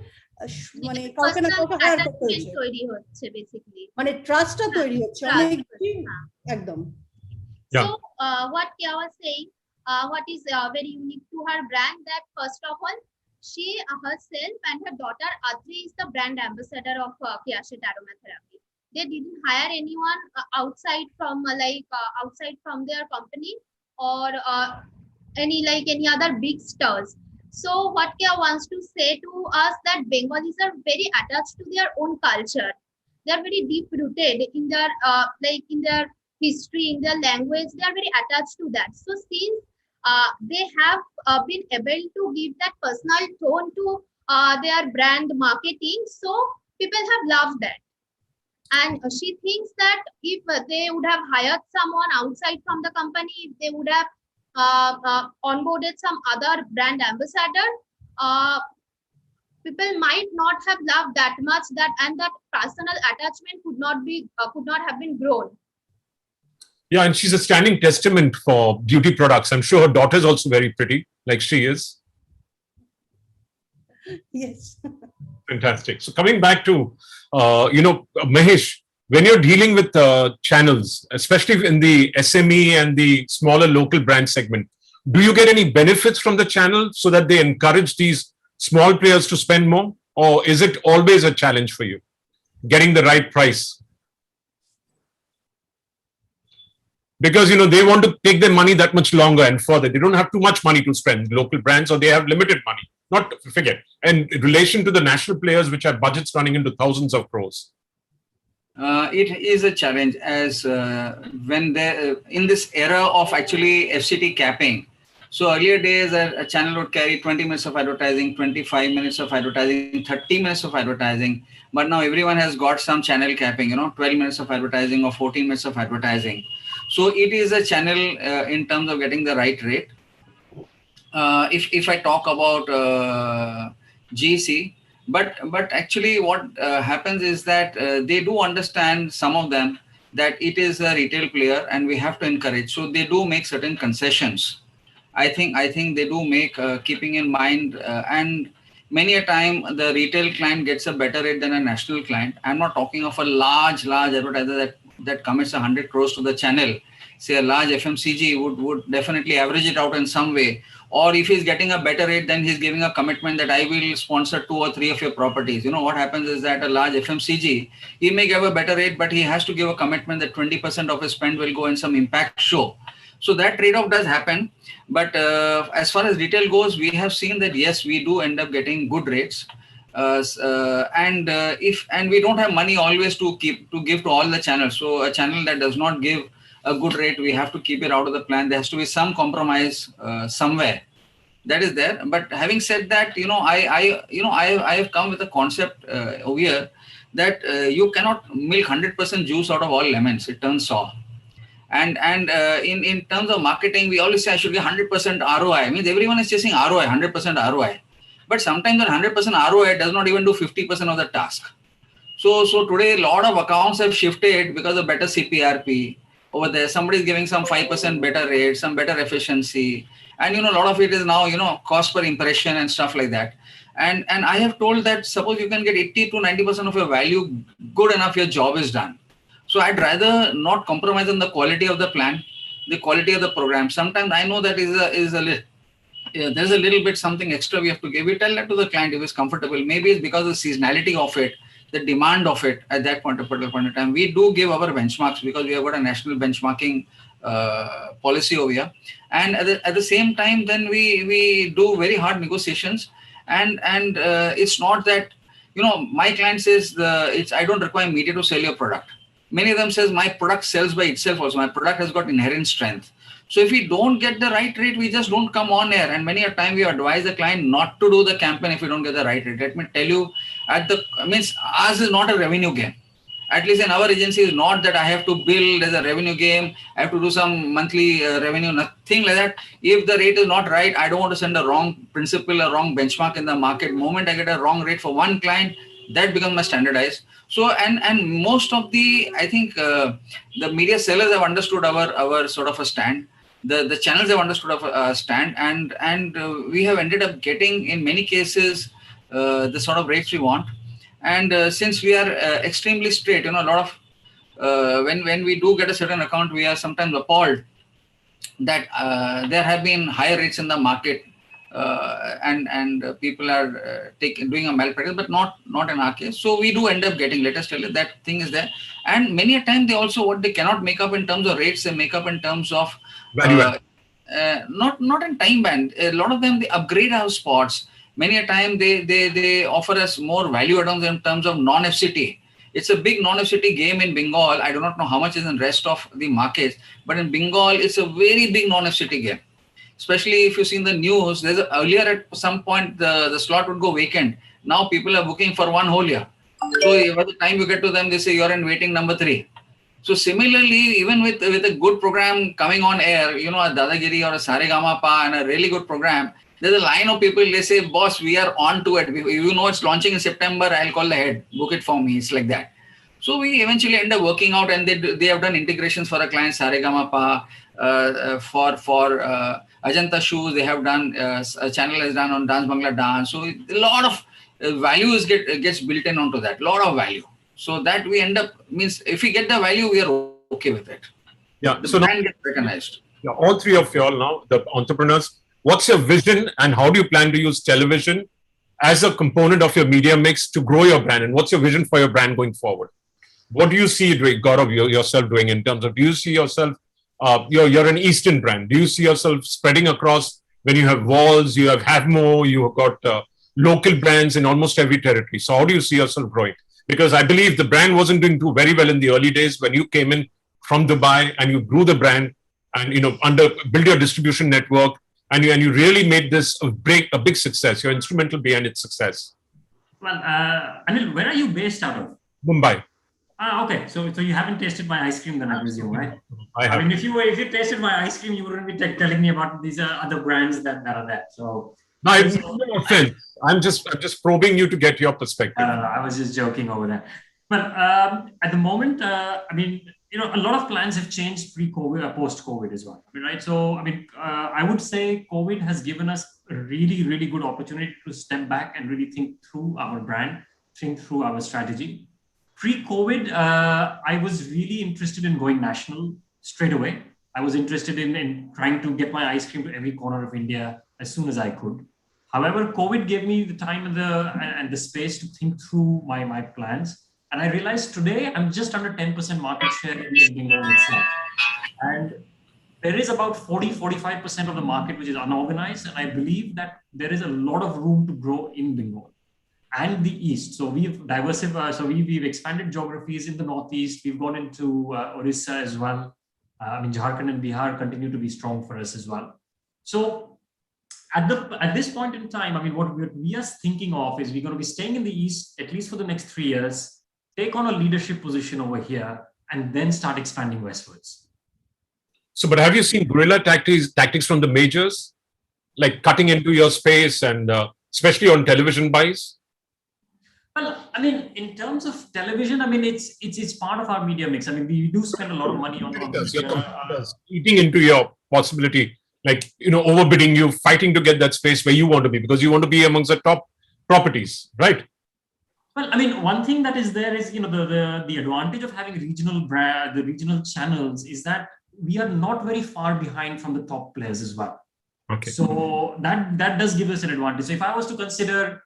মানে কাউকে না কাউকে হায়ার করতে হচ্ছে, তৈরি হচ্ছে বেসিক্যালি, মানে ট্রাস্টটা তৈরি হচ্ছে অনেক একদম। So what Kia was saying, what is very unique to her brand, that first of all, she herself and her daughter Adri is the brand ambassador of Kia Shet Aromatherapy. They didn't hire anyone outside from outside from their company or any other big stars. So what Kia wants to say to us, that Bengalis are very attached to their own culture. They are very deep rooted in their in their history, in their language. They are very attached to that. So since they have been able to give that personal tone to their brand marketing, so people have loved that. And she thinks that if they would have hired someone outside from the company, if they would have onboarded some other brand ambassador, people might not have loved that much, that and that personal attachment could not have been grown. Yeah, and she's a standing testament for beauty products. I'm sure her daughter is also very pretty, like she is. Yes. Fantastic. So coming back to, Mahesh, when you're dealing with channels, especially in the SME and the smaller local brand segment, do you get any benefits from the channel so that they encourage these small players to spend more? Or is it always a challenge for you, getting the right price? Because they want to take their money that much longer and further. They don't have too much money to spend, local brands, or they have limited money. Not forget, and in relation to the national players, which have budgets running into thousands of crores. It is a challenge as when they in this era of actually FCT capping. So earlier days, a channel would carry 20 minutes of advertising, 25 minutes of advertising, 30 minutes of advertising. But now everyone has got some channel capping, 12 minutes of advertising or 14 minutes of advertising. So it is a channel in terms of getting the right rate. If I talk about GC, but actually what happens is that they do understand, some of them, that it is a retail player and we have to encourage. So they do make certain concessions. I think they do make, keeping in mind, and many a time the retail client gets a better rate than a national client. I'm not talking of a large advertiser that commits 100 crores to the channel. Say a large FMCG would definitely average it out in some way. Or if he's getting a better rate, then he's giving a commitment that I will sponsor 2 or 3 of your properties. What happens is that a large FMCG, he may give a better rate, but he has to give a commitment that 20% of his spend will go in some impact show. So that trade-off does happen. But as far as retail goes, we have seen that yes, we do end up getting good rates. And we don't have money always to give to all the channels. So a channel that does not give a good rate, we have to keep it out of the plan. There has to be some compromise somewhere. That is there. But having said that, I have come with a concept over here that you cannot milk 100% juice out of all lemons. It turns sour. And in terms of marketing, we always say I should get 100% ROI. Means everyone is chasing ROI, 100% ROI. But sometimes that 100% ROI does not even do 50% of the task. So today, a lot of accounts have shifted because of better CPRP. Over there, somebody is giving some 5% better rate, some better efficiency. And, a lot of it is now, cost per impression and stuff like that. And I have told that suppose you can get 80 to 90% of your value, good enough, your job is done. So I'd rather not compromise on the quality of the plan, the quality of the program. Sometimes I know that there's a little bit something extra we have to give. We tell that to the client if it's comfortable. Maybe it's because of the seasonality of it, the demand of it at that particular point in time. We do give our benchmarks because we have got a national benchmarking policy over here. And at the same time, then we do very hard negotiations. And it's not that, my client says I don't require media to sell your product. Many of them says my product sells by itself also. My product has got inherent strength. So if we don't get the right rate, we just don't come on air. And many a time we advise the client not to do the campaign if we don't get the right rate. Let me tell you, ours is not a revenue game. At least in our agency, is not that I have to build as a revenue game. I have to do some monthly revenue, nothing like that. If the rate is not right, I don't want to send a wrong principle, a wrong benchmark in the market. Moment I get a wrong rate for one client, that becomes my standardized. So, and most of I think the media sellers have understood our sort of a stand. The channels have understood our stand, and we have ended up getting, in many cases, the sort of rates we want. And since we are extremely straight, a lot of, when we do get a certain account, we are sometimes appalled that there have been higher rates in the market. And people are doing a malpractice, but not in our case. So we do end up getting, let us tell you, that thing is there. And many a time they also, what they cannot make up in terms of rates, they make up in terms of not in time band. A lot of them, they upgrade our spots. Many a time they offer us more value add-ons in terms of non-FCT. It's a big non-FCT game in Bengal. I do not know how much is in the rest of the markets, but in Bengal, it's a very big non-FCT game. Especially if you see in the news, earlier at some point the slot would go vacant. Now people are booking for one whole year. So by the time you get to them, they say you're in waiting number 3. So similarly, even with a good program coming on air, a Dadagiri or a Saregama Pa and a really good program, there's a line of people, they say, boss, we are on to it. You know, it's launching in September. I'll call the head, book it for me. It's like that. So we eventually end up working out, and they have done integrations for a client, Saregama, for Ajanta Shoes. They have done, a channel has done on Dance Bangla Dance. So a lot of value gets built in onto that, lot of value. So that we end up, means if we get the value, we are okay with it. Yeah. The So now, brand gets recognized. yeah, all three of you all now, the entrepreneurs, what's your vision and how do you plan to use television as a component of your media mix to grow your brand? And what's your vision for your brand going forward? What do you see doing, Gaurav, yourself doing in terms of, do you see yourself, you're an Eastern brand. Do you see yourself spreading across when you have Walls, you have more, you have got local brands in almost every territory. So how do you see yourself growing? Because I believe the brand wasn't doing too very well in the early days when you came in from Dubai and you grew the brand and, you know, build your distribution network and you really made this a big success. You're instrumental behind its success. Well, Anil, where are you based out of? Mumbai. Okay. So you haven't tasted my ice cream then, I presume, right? I mean, if you tasted my ice cream, you wouldn't be telling me about these other brands that are there. So no, it's no offense. I'm just probing you to get your perspective. I was just joking over there. But at the moment, I mean, you know, a lot of plans have changed pre-COVID, post-COVID as well. I mean, right? So, I mean, I would say COVID has given us a really, really good opportunity to step back and really think through our brand, think through our strategy. Pre-COVID, I was really interested in going national straight away. I was interested in trying to get my ice cream to every corner of India as soon as I could. However, COVID gave me the time and the space to think through my plans. And I realized today I'm just under 10% market share in Bengal itself. And there is about 40-45% of the market which is unorganized. And I believe that there is a lot of room to grow in Bengal and the East. So we've diversified, so we've expanded geographies in the Northeast. We've gone into Orissa as well. I mean, Jharkhand and Bihar continue to be strong for us as well. So at this point in time, I mean, what we are thinking of is we're going to be staying in the East, at least for the next 3 years, take on a leadership position over here, and then start expanding westwards. So, but have you seen guerrilla tactics from the majors, like cutting into your space and especially on television buys? Well, I mean, in terms of television, I mean, it's part of our media mix. I mean, we do spend a lot of money on eating into your possibility, like, you know, overbidding you, fighting to get that space where you want to be, because you want to be amongst the top properties, right? Well, I mean, one thing that is there is, you know, the advantage of having the regional channels is that we are not very far behind from the top players as well. Okay. So that does give us an advantage. So if I was to consider,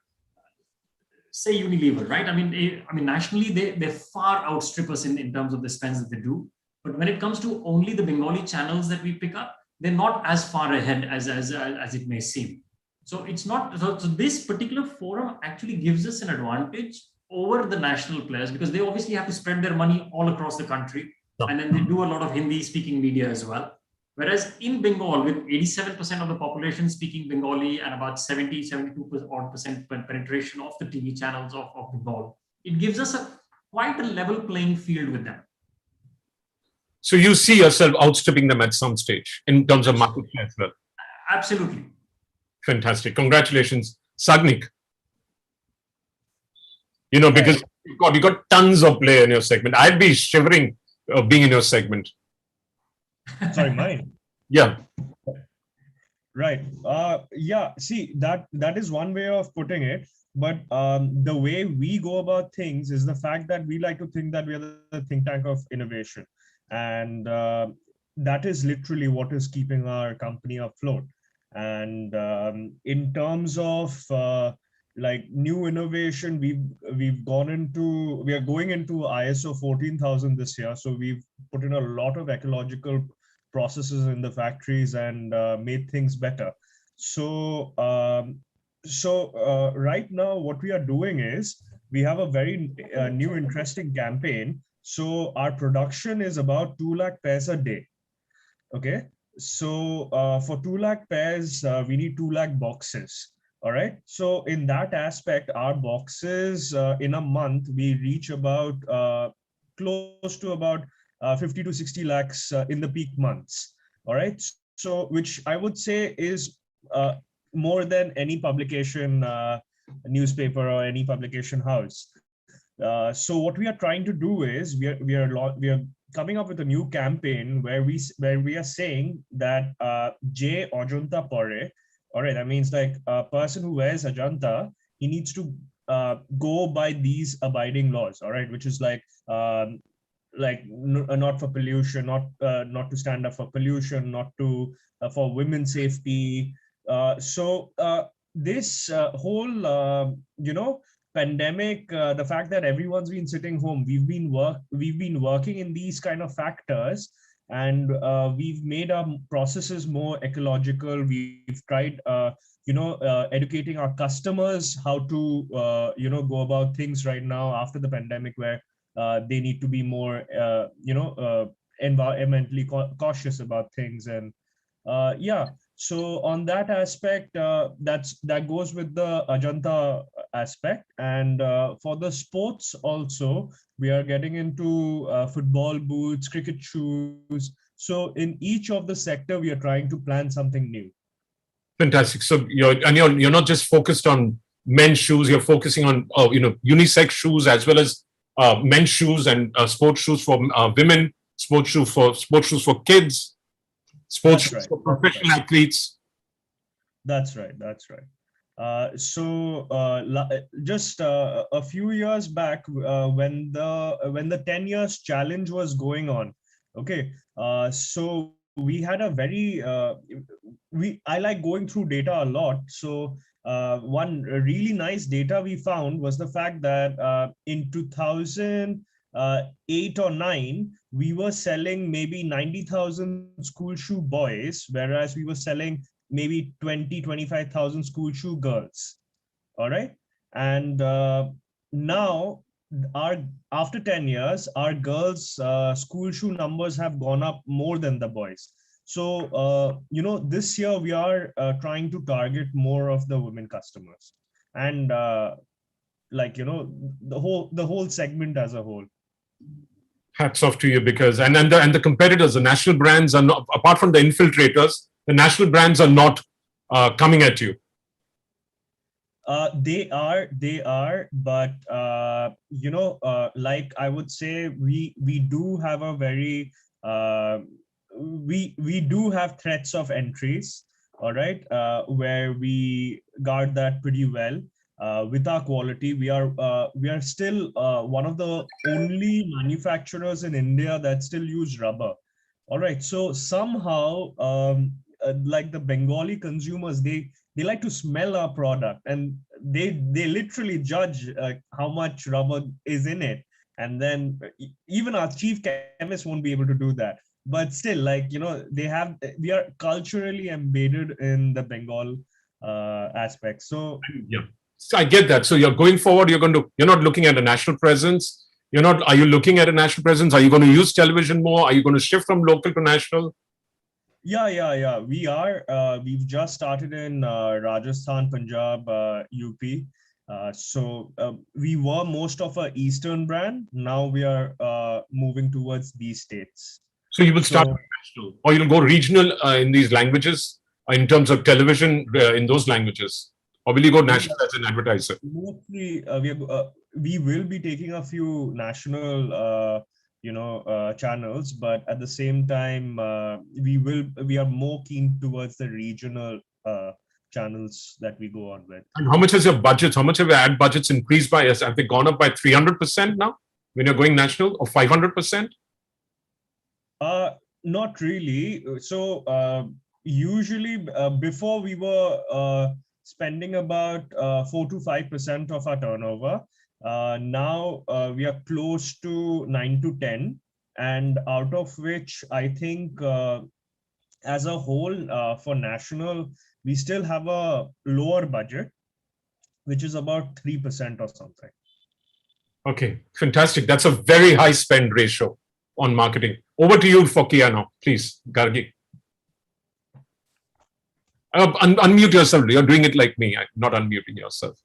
say, Unilever, right? I mean, nationally, they far outstrip us in terms of the spends that they do. But when it comes to only the Bengali channels that we pick up, they're not as far ahead as it may seem. So it's not, so this particular forum actually gives us an advantage over the national players because they obviously have to spread their money all across the country. And then they do a lot of Hindi speaking media as well. Whereas in Bengal, with 87% of the population speaking Bengali and about 72% penetration of the TV channels of Bengal, it gives us quite a level playing field with them. So you see yourself outstripping them at some stage in terms of market share as well? Absolutely. Fantastic. Congratulations. Sagnik. You know, because you got tons of play in your segment. I'd be shivering being in your segment. Sorry, mine. Yeah. Right. Yeah. See, that is one way of putting it. But the way we go about things is the fact that we like to think that we are the think tank of innovation, and that is literally what is keeping our company afloat. And in terms of like new innovation, we are going into ISO 14000 this year. So we've put in a lot of ecological processes in the factories and made things better. So right now what we are doing is we have a very new interesting campaign. So our production is about 2 lakh pairs a day. Okay. So for 2 lakh pairs, we need 2 lakh boxes. All right. So in that aspect, our boxes in a month, we reach about close to about 50 to 60 lakhs in the peak months. All right. So which I would say is more than any publication, newspaper or any publication house. So what we are trying to do is we are coming up with a new campaign where we are saying that J Ajanta Pore. All right, that means like a person who wears Ajanta, he needs to go by these abiding laws. All right, which is like not for pollution, not to stand up for pollution, not to for women's safety. This whole pandemic, the fact that everyone's been sitting home, we've been working in these kind of factors, and we've made our processes more ecological. We've tried educating our customers how to go about things right now after the pandemic, where they need to be more environmentally cautious about things. And so on that aspect, that goes with the Ajanta aspect. And for the sports also, we are getting into football boots, cricket shoes. So in each of the sector, we are trying to plan something new. Fantastic. So you're not just focused on men's shoes, you're focusing on unisex shoes as well as men's shoes and sports shoes for women, sports shoes for kids, sports shoes for professional athletes. That's right. Just a few years back, when the 10 years challenge was going on, okay, so we had a very I like going through data a lot. So one really nice data we found was the fact that in 2008 or 9, we were selling maybe 90,000 school shoe boys, whereas we were selling maybe 25,000 school shoe girls. All right. And now after 10 years, our girls school shoe numbers have gone up more than the boys. So this year we are trying to target more of the women customers, and the whole segment as a whole. Hats off to you, because and the competitors, the national brands are not, apart from the infiltrators, the national brands are not coming at you. They are, but like I would say, we do have a very we do have threats of entries, all right, where we guard that pretty well. With our quality, we are still one of the only manufacturers in India that still use rubber. All right, so somehow like the Bengali consumers, they like to smell our product, and they literally judge how much rubber is in it. And then even our chief chemist won't be able to do that. But still, we are culturally embedded in the Bengal aspect. So yeah, so I get that. So you're going forward, you're not looking at a national presence. Are you looking at a national presence? Are you going to use television more? Are you going to shift from local to national? Yeah. We are. We've just started in Rajasthan, Punjab, UP. So we were most of a Eastern brand. Now we are moving towards these states. So you will start national, or you'll go regional in these languages in terms of television in those languages, or will you go national as an advertiser? Mostly, we will be taking a few national channels, but at the same time, we are more keen towards the regional channels that we go on with. And how much has your budget? How much have your ad budgets increased by? Have they gone up by 300% now when you're going national, or 500%? Not really. So usually before we were spending about 4 to 5% of our turnover. Now we are close to 9 to 10, and out of which I think as a whole for national, we still have a lower budget, which is about 3% or something. Okay, fantastic. That's a very high spend ratio on marketing. Over to you, Fokia, now, please, Gargi. Unmute yourself. You're doing it like me, not unmuting yourself.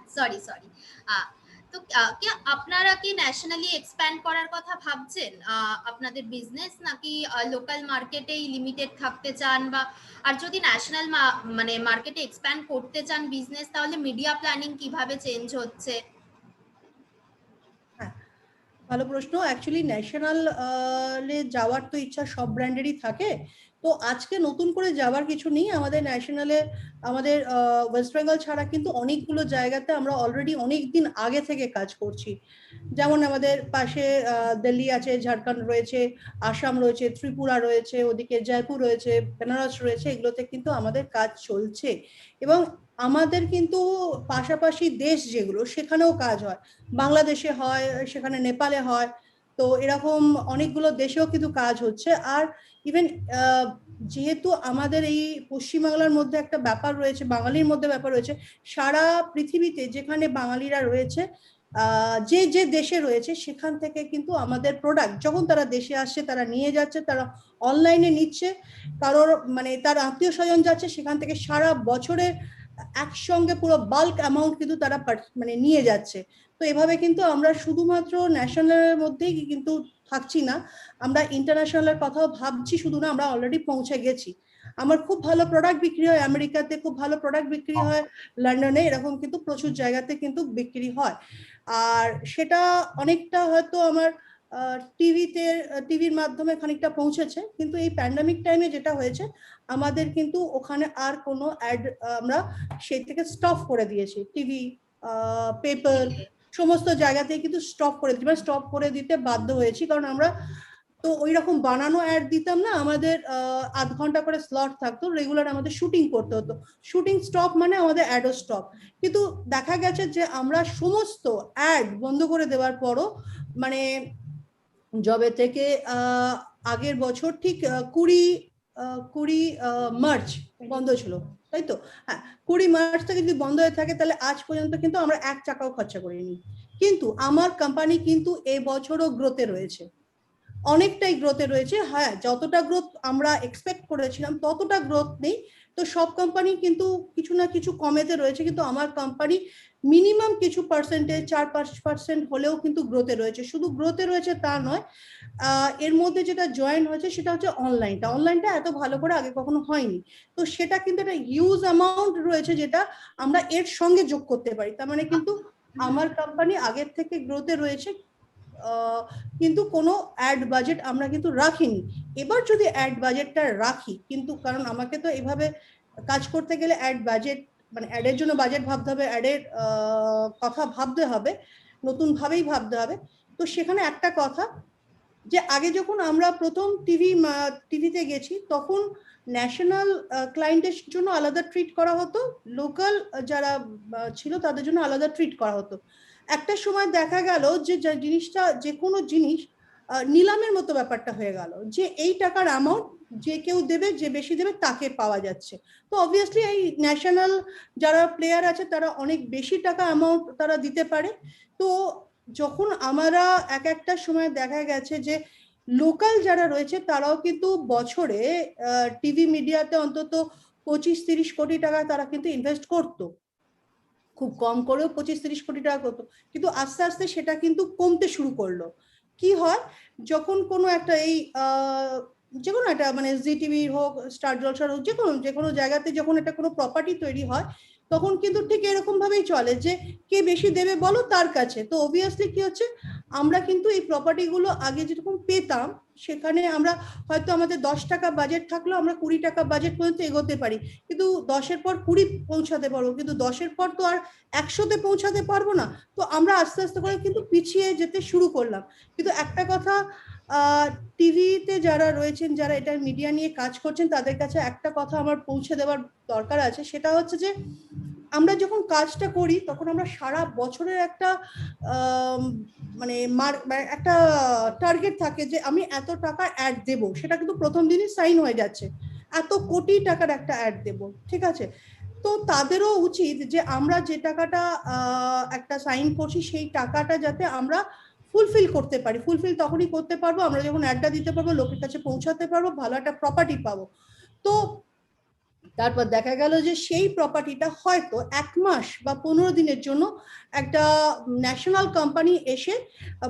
Sorry. তো কি আপনারা কি nationally expand করার কথা ভাবছেন আপনাদের business, নাকি local মার্কেটেই limited থাকতে চান? বা আর যদি ন্যাশনাল মানে মার্কেটে এক্সপ্যান্ড করতে চান বিজনেস, তাহলে মিডিয়া প্ল্যানিং কিভাবে চেঞ্জ হচ্ছে? ভালো প্রশ্ন। অ্যাকচুয়ালি ন্যাশনাল যাওয়ার তো ইচ্ছা সব ব্র্যান্ডেরই থাকে, তো আজকে নতুন করে যাওয়ার কিছু নেই। আমাদের ন্যাশনালে আমাদের ওয়েস্ট বেঙ্গল ছাড়া কিন্তু অনেকগুলো জায়গাতে আমরা অলরেডি অনেক দিন আগে থেকে কাজ করছি। যেমন আমাদের পাশে দিল্লি আছে, ঝাড়খণ্ড রয়েছে, আসাম রয়েছে, ত্রিপুরা রয়েছে, ওদিকে জয়পুর রয়েছে, বেনারস রয়েছে, এগুলোতে কিন্তু আমাদের কাজ চলছে। এবং আমাদের কিন্তু পাশাপাশি দেশ যেগুলো সেখানেও কাজ হয়, বাংলাদেশে হয়, সেখানে নেপালে হয়, তো এরকম অনেকগুলো দেশেও কিন্তু কাজ হচ্ছে। আর ইভেন যেহেতু আমাদের এই পশ্চিমবাংলার মধ্যে একটা ব্যাপার রয়েছে, বাঙালির মধ্যে ব্যাপার রয়েছে, সারা পৃথিবীতে যেখানে বাঙালিরা রয়েছে, যে যে দেশে রয়েছে সেখান থেকে কিন্তু আমাদের প্রোডাক্ট যখন তারা দেশে আসছে তারা নিয়ে যাচ্ছে, তারা অনলাইনে নিচ্ছে, কারোর মানে তার আত্মীয় স্বজন যাচ্ছে, সেখান থেকে সারা বছরে একসঙ্গে পুরো বাল্ক অ্যামাউন্ট কিন্তু তারা মানে নিয়ে যাচ্ছে। তো এভাবে কিন্তু আমরা শুধুমাত্র ন্যাশনালের মধ্যেই কিন্তু থাকছি না, আমরা ইন্টারন্যাশনালের কথাও ভাবছি। শুধু না, আমরা অলরেডি পৌঁছে গেছি। আমার খুব ভালো প্রোডাক্ট বিক্রি হয় আমেরিকাতে, খুব ভালো প্রোডাক্ট বিক্রি হয় লন্ডনে, এরকম কিন্তু প্রচুর জায়গাতে কিন্তু বিক্রি হয়। আর সেটা অনেকটা হয়তো আমার টিভির মাধ্যমে খানিকটা পৌঁছেছে, কিন্তু এই প্যান্ডামিক টাইমে যেটা হয়েছে আমাদের কিন্তু ওখানে আর কোনো অ্যাড আমরা সেই থেকে স্টপ করে দিয়েছি। টিভি, পেপার, সমস্ত জায়গাতেই কিন্তু স্টপ করে দিতে, স্টপ করে দিতে বাধ্য হয়েছি, কারণ আমরা তো ওই রকম বানানো অ্যাড দিতাম না, আমাদের ৮ ঘন্টা করে স্লট থাকতো, রেগুলার আমাদের শুটিং করতে হতো। শুটিং স্টপ মানে আমাদের অ্যাডও স্টপ। কিন্তু দেখা গেছে যে আমরা সমস্ত অ্যাড বন্ধ করে দেওয়ার পরও, মানে জবে থেকে আগের বছর ঠিক 20 মার্চ বন্ধ ছিল, তাই তো? হ্যাঁ, 20 মার্চ থেকে যদি বন্ধ হয়ে থাকে তাহলে আজ পর্যন্ত কিন্তু আমরা 1 টাকাও খরচা করিনি। কিন্তু আমার কোম্পানি কিন্তু এবছরও গ্রোথে রয়েছে, অনেকটাই গ্রোথে রয়েছে। হ্যাঁ, যতটা গ্রোথ আমরা এক্সপেক্ট করেছিলাম ততটা গ্রোথ নেই, তো সব কোম্পানি কিন্তু কিছু না কিছু কমেতে রয়েছে, কিন্তু আমার কোম্পানি মিনিমাম কিছু পার্সেন্টেজ 4-5% হলেও কিন্তু গ্রোথে রয়েছে। শুধু গ্রোথে রয়েছে তা নয়, এর মধ্যে যেটা জয়েন হয়েছে সেটা হচ্ছে অনলাইনটা এত ভালো করে আগে কখনো হয়নি, তো সেটা কিন্তু একটা হিউজ অ্যামাউন্ট রয়েছে যেটা আমরা এর সঙ্গে যোগ করতে পারি। তার মানে কিন্তু আমার কোম্পানি আগের থেকে গ্রোথে রয়েছে, কিন্তু কোনো অ্যাড বাজেট আমরা কিন্তু রাখিনি। এবার যদি অ্যাড বাজেটটা রাখি, কিন্তু কারণ আমাকে তো এভাবে কাজ করতে গেলে অ্যাড বাজেট, মানে অ্যাডের জন্য বাজেট ভাবতে হবে, অ্যাডের কথা ভাবতে হবে, নতুন ভাবেই ভাবতে হবে। তো সেখানে একটা কথা, যে আগে যখন আমরা প্রথম টিভিতে গেছি তখন ন্যাশনাল ক্লায়েন্টের জন্য আলাদা ট্রিট করা হতো, লোকাল যারা ছিল তাদের জন্য আলাদা ট্রিট করা হতো। একটা সময় দেখা গেল যে জিনিসটা, যে কোনো জিনিস নিলামের মতো ব্যাপারটা হয়ে গেল, যে এই টাকার অ্যামাউন্ট যে কেউ দেবে, যে বেশি দেবে তাকে পাওয়া যাচ্ছে। তো অবভিয়াসলি এই ন্যাশনাল যারা প্লেয়ার আছে তারা অনেক বেশি টাকা অ্যামাউন্ট তারা দিতে পারে। তো যখন আমরা একটা সময় দেখা গেছে যে লোকাল যারা রয়েছে তারাও কিন্তু বছরে টিভি মিডিয়াতে অন্তত 25-30 কোটি টাকা তারা কিন্তু ইনভেস্ট করতো, খুব কম করেও 25-30 কোটি টাকা করতো, কিন্তু আস্তে আস্তে সেটা কিন্তু কমতে শুরু করলো। কি হয়, যখন কোনো একটা এই যে কোনো একটা মানে জি টিভি হোক, স্টার জলসার হোক, যে কোনো জায়গাতে যখন একটা কোনো প্রপার্টি তৈরি হয় তখন কিন্তু ঠিক এরকম ভাবেই চলে যে কে বেশি দেবে বলো তার কাছে। তো অবভিয়াসলি কি হচ্ছে, আমরা কিন্তু এই প্রপার্টিগুলো আগে যেরকম পেতাম সেখানে আমরা হয়তো আমাদের 10 টাকা বাজেট থাকলো, আমরা 20 টাকা বাজেট পর্যন্ত এগোতে পারি, কিন্তু 10-এর পর 20 পৌঁছাতে পারবো, কিন্তু 10-এর পর তো আর 100-তে পৌঁছাতে পারবো না। তো আমরা আস্তে আস্তে করে কিন্তু পিছিয়ে যেতে শুরু করলাম। কিন্তু একটা কথা, টিভিতে যারা রয়েছেন, যারা এটা মিডিয়া নিয়ে কাজ করছেন, তাদের কাছে একটা কথা আমার পৌঁছে দেওয়ার দরকার আছে, সেটা হচ্ছে যে আমরা যখন কাজটা করি তখন আমরা সারা বছরের একটা মানে একটা টার্গেট থাকে যে আমি এত টাকা অ্যাড দেব, সেটা কিন্তু প্রথম দিনই সাইন হয়ে যাচ্ছে, এত কোটি টাকার একটা অ্যাড দেব, ঠিক আছে? তো তাদেরও উচিত যে আমরা যে টাকাটা একটা সাইন করছি সেই টাকাটা যাতে আমরা ফুলফিল করতে পারি। ফুলফিল তখনই করতে পারবো আমরা যখন অ্যাডটা দিতে পারবো, লোকের কাছে পৌঁছাতে পারবো, ভালো একটা প্রপার্টি পাবো। তো তারপর দেখা গেল যে সেই প্রপার্টিটা হয়তো 1 মাস বা 15 দিনের জন্য একটা ন্যাশনাল কোম্পানি এসে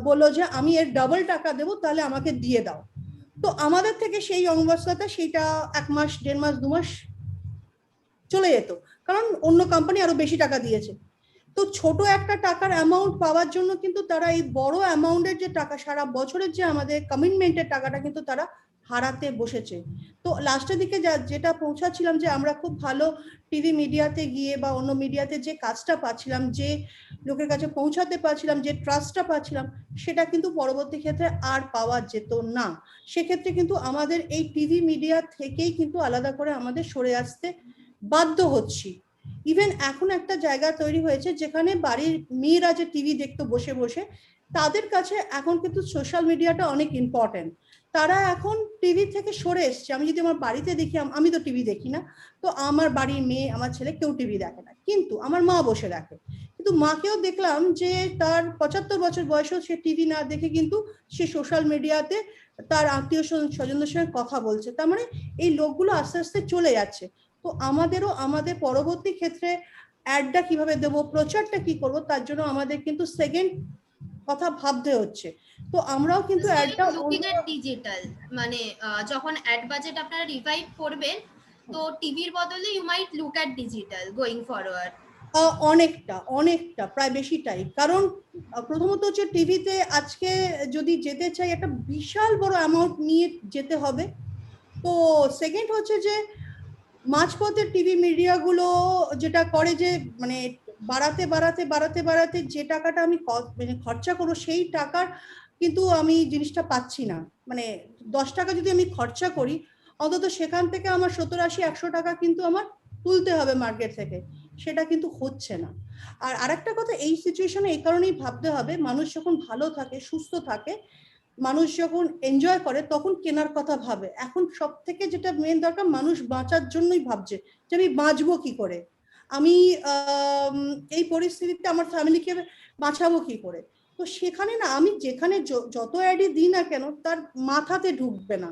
বললো যে আমি এর ডাবল টাকা দেবো, তাহলে আমাকে দিয়ে দাও। তো আমাদের থেকে সেই অবস্থাটা সেইটা 1 মাস, 1.5 মাস, 2 মাস চলে যেত, কারণ অন্য কোম্পানি আরো বেশি টাকা দিয়েছে। তো ছোট একটা টাকার অ্যামাউন্ট পাওয়ার জন্য কিন্তু তারা এই বড় অ্যামাউন্টের যে টাকা, সারা বছরের যে আমাদের কমিটমেন্টের টাকাটা কিন্তু তারা হারাতে বসেছে। তো লাস্টের দিকে যেটা পৌঁছাচ্ছিলাম যে আমরা খুব ভালো টিভি মিডিয়াতে গিয়ে বা অন্য মিডিয়াতে যে কাজটা পাচ্ছিলাম, যে লোকের কাছে পৌঁছাতে পারছিলাম, যে ট্রাস্টটা পাচ্ছিলাম, সেটা কিন্তু পরবর্তী ক্ষেত্রে আর পাওয়া যেত না। সেক্ষেত্রে কিন্তু আমাদের এই টিভি মিডিয়া থেকেই কিন্তু আলাদা করে আমাদের সরে আসতে বাধ্য হচ্ছি। ইভেন এখন একটা জায়গা তৈরি হয়েছে যেখানে বাড়ির মেয়েরা যে টিভি দেখতো বসে বসে, তাদের কাছে এখন কিন্তু সোশ্যাল মিডিয়াটা অনেক ইম্পর্টেন্ট। তারা এখন টিভি থেকে সরে এসছে। আমি যদি আমার বাড়িতে দেখি, আমি তো টিভি দেখি না, তো আমার বাড়ির মেয়ে, আমার ছেলে কেউ টিভি দেখে না, কিন্তু আমার মা বসে দেখে। কিন্তু মাকেও দেখলাম যে তার 75 বছর বয়সেও সে টিভি না দেখে কিন্তু সে সোশ্যাল মিডিয়াতে তার আত্মীয় স্বজনদের সঙ্গে কথা বলছে। তার মানে এই লোকগুলো আস্তে আস্তে চলে যাচ্ছে। তো আমাদেরও আমাদের পরবর্তী ক্ষেত্রে অ্যাডটা কিভাবে দেবো, প্রচারটা কি করব, তার জন্য আমাদের কিন্তু সেকেন্ড কথা ভাবতে হচ্ছে। তো আমরাও কিন্তু অ্যাডটা লুকিং এট ডিজিটাল, মানে যখন অ্যাড বাজেট আপনারা রিভাইভ করবেন, তো টিভির বদলে you might look at digital going forward. অনেকটা প্রায় বেশিটাই। কারণ প্রথমত হচ্ছে টিভিতে আজকে যদি যেতে চাই একটা বিশাল বড় অ্যামাউন্ট নিয়ে যেতে হবে। তো সেকেন্ড হচ্ছে যে মাঝপথে টিভি মিডিয়াগুলো যেটা করে যে মানে বাড়াতে যে টাকাটা আমি মানে খরচা করবো, সেই টাকার কিন্তু আমি জিনিসটা পাচ্ছি না। মানে 10 টাকা যদি আমি খরচা করি, অন্তত সেখান থেকে আমার 70, 80, 100 টাকা কিন্তু আমার তুলতে হবে মার্কেট থেকে, সেটা কিন্তু হচ্ছে না। আর আরেকটা কথা, এই সিচুয়েশনে এই কারণেই ভাবতে হবে, মানুষ যখন ভালো থাকে, সুস্থ থাকে, মানুষ যখন এনজয় করে, তখন কেনার কথা ভাবে। এখন সব থেকে যেটা মেন দরকার, মানুষ বাঁচার জন্যই ভাবছে যে আমি বাঁচবো কি করে, আমি এই পরিস্থিতিতে আমার ফ্যামিলিকে বাঁচাবো কি করে। তো সেখানে না, আমি যেখানে যত অ্যাডই দিই না কেন, তার মাথাতে ঢুকবে না।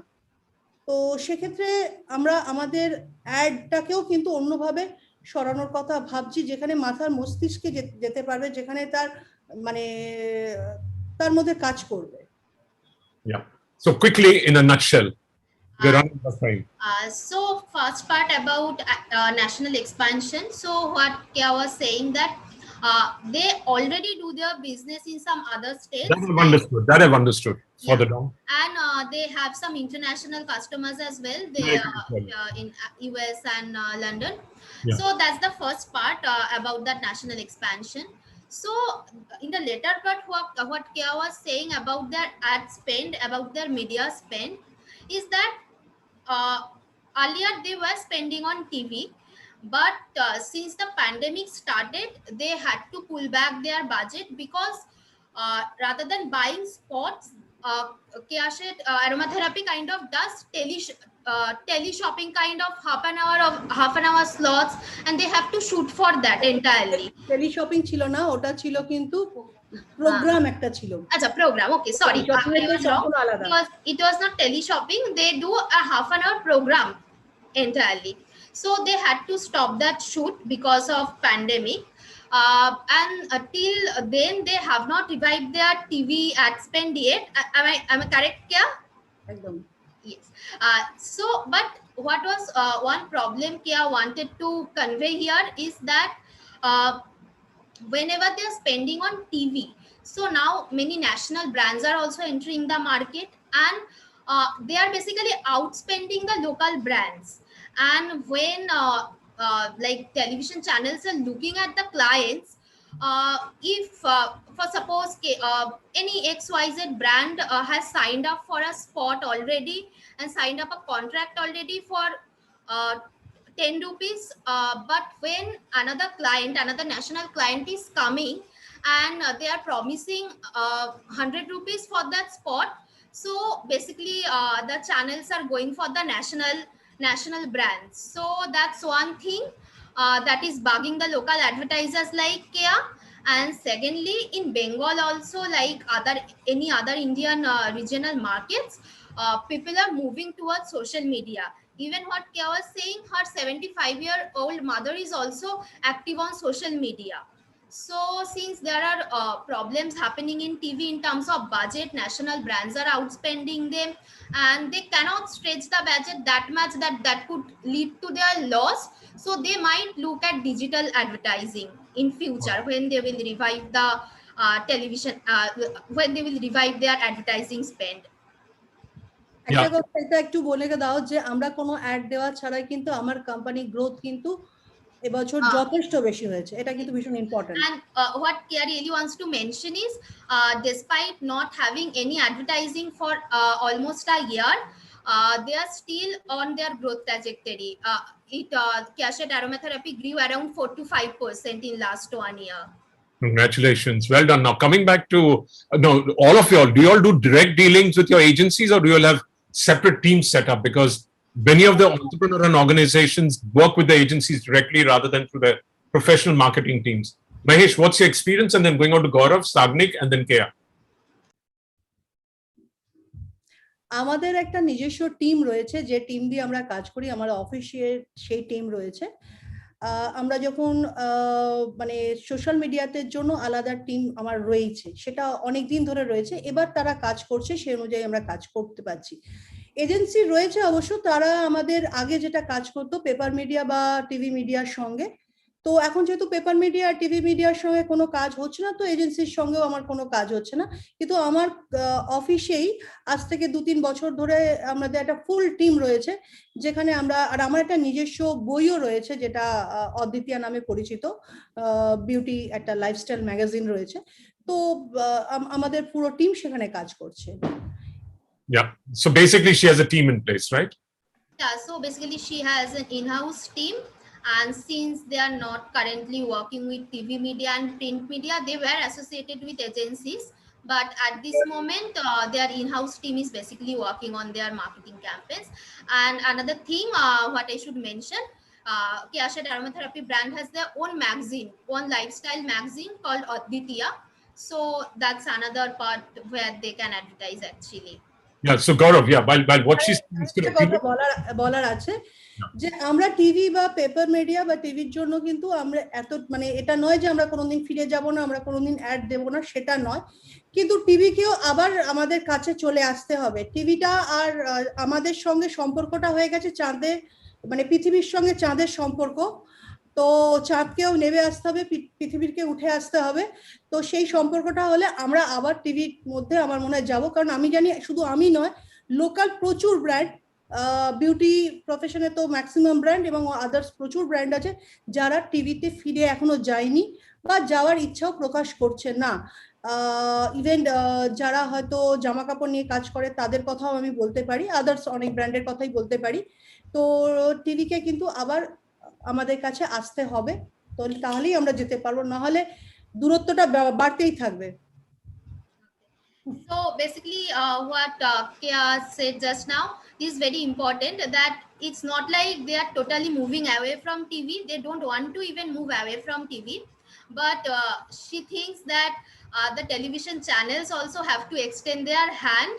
তো সেক্ষেত্রে আমরা আমাদের অ্যাডটাকেও কিন্তু অন্যভাবে সরানোর কথা ভাবছি, যেখানে মাথার মস্তিষ্কে যেতে পারবে, যেখানে তার মানে তার মধ্যে কাজ করবে। Yeah. So quickly, in a nutshell, we're running out of time. So first part about national expansion. So what Kya was saying that they already do their business in some other states. That I've understood. Further down. And they have some international customers as well. They in US and London. Yeah. So that's the first part about that national expansion. So in the later part, what Kya was saying about their ad spend, about their media spend, is that earlier they were spending on TV, but since the pandemic started, they had to pull back their budget because rather than buying spots, Kiashet aromatherapy kind of does tele shopping kind of half an hour slots, and they have to shoot for that entirely. Tele shopping chilo na, ota chilo kintu program একটা ছিল। আচ্ছা, program, okay, sorry, I was wrong. It was not tele shopping. They do a half an hour program entirely, so they had to stop that shoot because of pandemic. And till then they have not revived their TV ad spend yet. Am I correct, Kya? Ekdom. Yes. So but what was one problem Kya wanted to convey here is that whenever they are spending on TV, so now many national brands are also entering the market, and they are basically outspending the local brands. And when like television channels are looking at the clients, if for suppose any XYZ brand has signed up for a spot already and signed up a contract already for 10 rupees, but when another national client is coming and they are promising 100 rupees for that spot, so basically the channels are going for the national brands. So that's one thing that is bugging the local advertisers like Kea. And secondly, in Bengal also, like any other Indian regional markets, people are moving towards social media. Even what Kia was saying, her 75-year-old mother is also active on social media. So since there are problems happening in TV in terms of budget, national brands are outspending them, and they cannot stretch the budget that much that could lead to their loss. So they might look at digital advertising in future when they will revive the television, when they will revive their advertising spend. একটা কথা এটা একটু বলে দাও যে আমরা কোনো add দেওয়া ছাড়াই কিন্তু আমার কোম্পানি গ্রোথ কিন্তু এবছর যথেষ্ট বেশি হয়েছে, এটা কিন্তু ভীষণ important. And what Kia really wants to mention is, despite not having any advertising for almost a year, they are still on their growth trajectory. Cashette aromatherapy grew around 4 to 5% in last 1 year. Congratulations. Well done. Now, coming back to no, all of you all, do you all do direct dealings with your agencies, or do you all have separate teams set up? Because many of the entrepreneur and organizations work with the agencies directly rather than through the professional marketing teams. Mahesh, what's your experience? And then going on to Gaurav, Sagnik, and then Kea. আমাদের একটা নিজস্ব team রয়েছে, যে team দিয়ে আমরা কাজ করি, আমার অফিসের সেই টিম রয়েছে। আমরা যখন মানে সোশ্যাল মিডিয়াতে জন্য আলাদা টিম আমার রয়েছে, সেটা অনেক দিন ধরে রয়েছে, এবার তারা কাজ করছে, সেই অনুযায়ী আমরা কাজ করতে পারছি। এজেন্সি রয়েছে অবশ্য, তারা আমাদের আগে যেটা কাজ করতো পেপার মিডিয়া বা টিভি মিডিয়ার সঙ্গে, তো এখন যেহেতু পেপার মিডিয়া টিভি মিডিয়ার সঙ্গে কোনো কাজ হচ্ছে না, তো এজেন্সির সঙ্গেও আমার কোনো কাজ হচ্ছে না। কিন্তু আমার অফিসেই আজ থেকে 2-3 বছর ধরে আমাদের একটা ফুল টিম রয়েছে, যেখানে আমরা, আর আমার একটা নিজস্ব বইও রয়েছে যেটা অদ্বিতীয়া নামে পরিচিত, বিউটি একটা লাইফস্টাইল ম্যাগাজিন রয়েছে। তো আমাদের পুরো টিম সেখানে কাজ করছে। Yeah. So basically, she has a team in place, right? Yeah. So basically, she has an in-house team. And since they are not currently working with TV media and print media, they were associated with agencies. But at this moment, their in-house team is basically working on their marketing campaigns. And another thing, what I should mention, Cashette Aromatherapy brand has their own magazine, own lifestyle magazine called Aditya. So that's another part where they can advertise actually. Yeah. So Gaurav, yeah, while what she's বলার আছে যে আমরা TV বা paper media বা টিভির জন্য কিন্তু আমরা এত মানে এটা নয় যে আমরা কোনোদিন ফিরে যাব না, আমরা কোনোদিন অ্যাড দেব না, সেটা নয়। কিন্তু টিভিকেও আবার আমাদের কাছে চলে আসতে হবে। টিভিটা আর আমাদের সঙ্গে সম্পর্কটা হয়ে গেছে চাঁদের, মানে পৃথিবীর সঙ্গে চাঁদের সম্পর্ক। তো চাঁদকেও নেমে আসতে হবে, পৃথিবীকে উঠে আসতে হবে। তো সেই সম্পর্কটা হলে আমরা আবার টিভির মধ্যে আমার মনে হয় যাবো, কারণ আমি জানি শুধু আমি নয়, লোকাল প্রচুর ব্র্যান্ড, বিউটি প্রফেশনে তো ম্যাক্সিমাম ব্র্যান্ড এবং আদার্স প্রচুর ব্র্যান্ড আছে যারা টিভিতে ফিরে এখনো যায়নি বা যাওয়ার ইচ্ছাও প্রকাশ করছে না। ইভেন যারা হয়তো জামা কাপড় নিয়ে কাজ করে তাদের কথাও আমি বলতে পারি, আদার্স অনেক ব্র্যান্ডের কথাই বলতে পারি। তো টিভিকে কিন্তু আবার আমাদের কাছে আসতে হবে, তো তাহলেই আমরা যেতে পারবো, না হলে দূরত্বটা বাড়তেই থাকবে। So basically, what Kia said just now is very important, that it's not like they are totally moving away from TV. They don't want to even move away from TV. But she thinks that the television channels also have to extend their hand,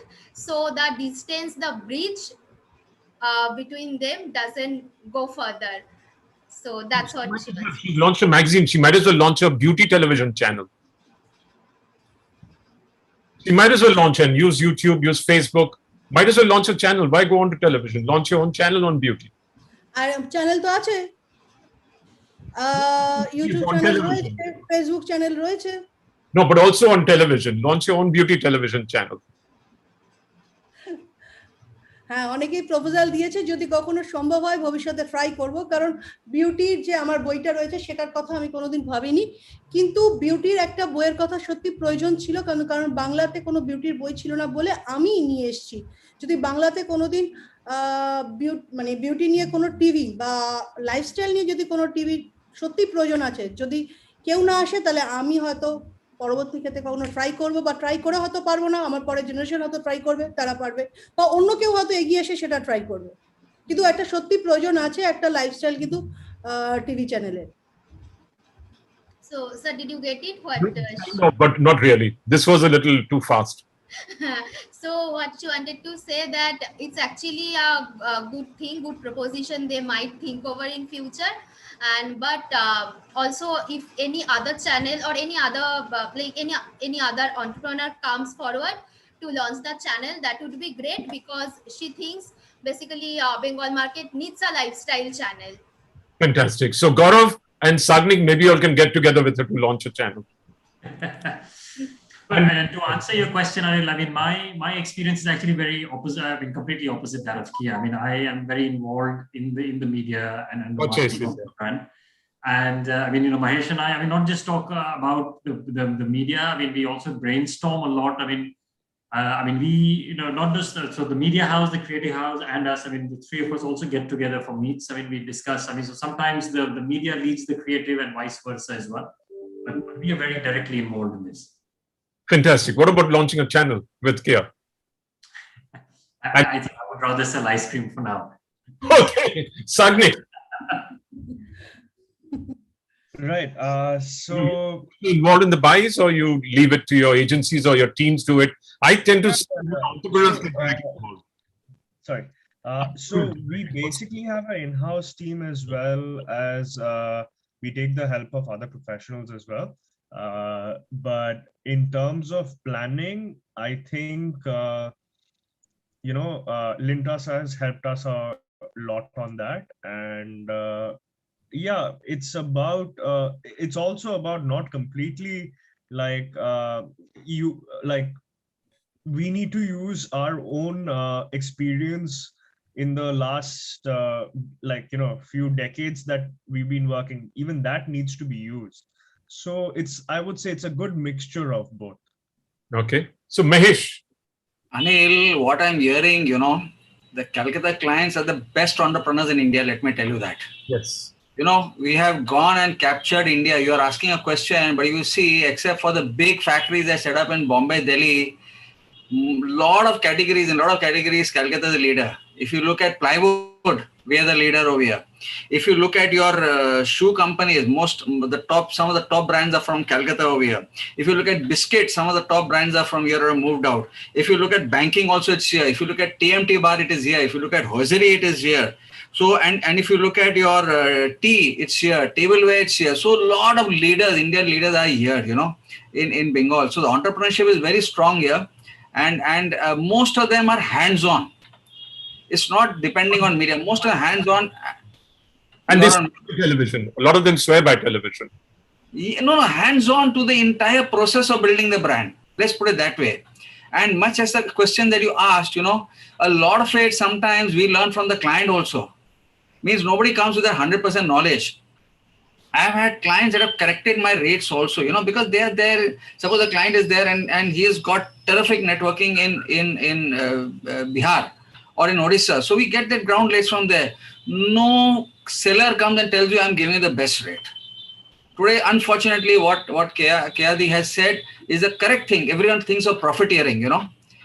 so the distance, the bridge between them doesn't go further. So that's what she wants. She launched a magazine. She might as well launch a beauty television channel. She might as well launch and use YouTube, use Facebook. Might as well launch a channel. Why go on to television? Launch your own channel on beauty. আর channel তো আছে, YouTube channel রয়েছে, Facebook channel রয়েছে। No, but also on television. Launch your own beauty television channel. হ্যাঁ, অনেকেই proposal দিয়েছে, যদি কখনো সম্ভব হয় ভবিষ্যতে ট্রাই করব, কারণ বিউটির যে আমার বইটা রয়েছে সেটার কথা আমি কোনোদিন ভাবিনি, কিন্তু বিউটির একটা বইয়ের কথা সত্যি প্রয়োজন ছিল, কারণ বাংলাতে কোনো বিউটির বই ছিল না বলে আমি নিয়ে এসেছি। যদি বাংলাতে কোনোদিন মানে বিউটি নিয়ে কোনো টিভি বা লাইফস্টাইল নিয়ে যদি কোনো টিভি সত্যি প্রয়োজন আছে, যদি কেউ না আসে, তাহলে আমি হয়তো পরবর্তী ক্ষেত্রে কখনো ট্রাই করবো, বা ট্রাই করে হয়তো পারবো না, আমার পরের জেনারেশন হয়তো ট্রাই করবে, তারা পারবে, বা অন্য কেউ হয়তো এগিয়ে এসে সেটা ট্রাই করবে। কিন্তু একটা সত্যি প্রয়োজন আছে একটা লাইফস্টাইল কিন্তু টিভি চ্যানেলের। So sir, did you get it? What No, but not really. This was a little too fast. So what you wanted to say that it's actually a good thing, good proposition they might think over in future. And but also if any other channel or any other like any other entrepreneur comes forward to launch the channel, that would be great, because she thinks basically Bengal market needs a lifestyle channel. Fantastic. So Gaurav and Sagnik, maybe you all can get together with her to launch a channel. But and to answer your question, Anil, I mean, my experience is actually very opposite. I mean, completely opposite that of Kia. I mean, I am very involved in the media and the marketing of the brand. And I mean, Mahesh and I mean, not just talk about the media. I mean, we also brainstorm a lot. I mean, we, not just, so the media house, the creative house, and us, I mean, the three of us also get together for meets. I mean, we discuss, I mean, so sometimes the media leads the creative and vice versa as well. But we are very directly involved in this. Fantastic. What about launching a channel with Kia? I think I would rather sell ice cream for now. Okay, Sagnik. Right. So you involved in the buys, or you leave it to your agencies or your teams do it? I tend to see entrepreneurs get direct involved. Sorry. So we basically have an in-house team as well as we take the help of other professionals as well. But in terms of planning, I think Lintas has helped us a lot on that, and yeah, it's also about not completely like we need to use our own experience in the last few decades that we've been working. Even that needs to be used. So I would say it's a good mixture of both. Okay. So Mahesh. Anil, what I'm hearing, the Calcutta clients are the best entrepreneurs in India. Let me tell you that. Yes. We have gone and captured India. You are asking a question, but you see, except for the big factories that set up in Bombay, Delhi, lot of categories, Calcutta is the leader. If you look at plywood, we are the leader over here. If you look at your shoe companies, some of the top brands are from Calcutta over here. If you look at biscuits, some of the top brands are from here or moved out. If you look at banking, also it's here. If you look at TMT bar, it is here. If you look at hosiery, it is here. So, and if you look at your tea, it's here. Tableware, it's here. So, a lot of leaders, Indian leaders are here, in Bengal. So, the entrepreneurship is very strong here. And most of them are hands-on. It's not depending on media. Most are hands-on. And they swear by television. A lot of them swear by television. No, hands-on to the entire process of building the brand. Let's put it that way. And much as the question that you asked, a lot of it sometimes we learn from the client also. Means nobody comes with a 100% knowledge. I've had clients that have corrected my rates also, because they are there. Suppose the client is there and he has got terrific networking in Bihar or in Odisha. So we get that ground rates from there. No seller comes and tells you, I'm giving you the best rate. Today, unfortunately, what Kayadi has said is the correct thing. Everyone thinks of profiteering,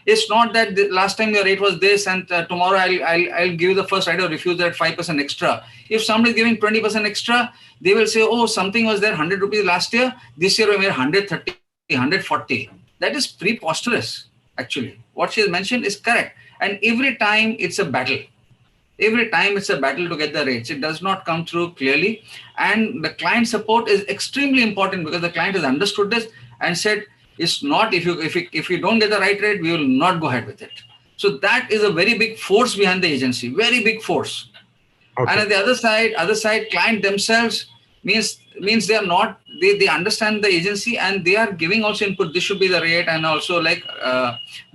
It's not that the last time your rate was this and tomorrow I'll give you the first right or refuse that 5% extra. If somebody is giving 20% extra, they will say, oh, something was there 100 rupees last year. This year we made 130, 140. That is preposterous, actually. What she has mentioned is correct. And every time it's a battle. Every time it's a battle to get the rates. It does not come through clearly. And the client support is extremely important because the client has understood this and said, it's not, if you don't get the right rate, we will not go ahead with it. So that is a very big force behind the agency, very big force. Okay. And at the other side, client themselves means they are not, they understand the agency and they are giving also input. This should be the rate. And also like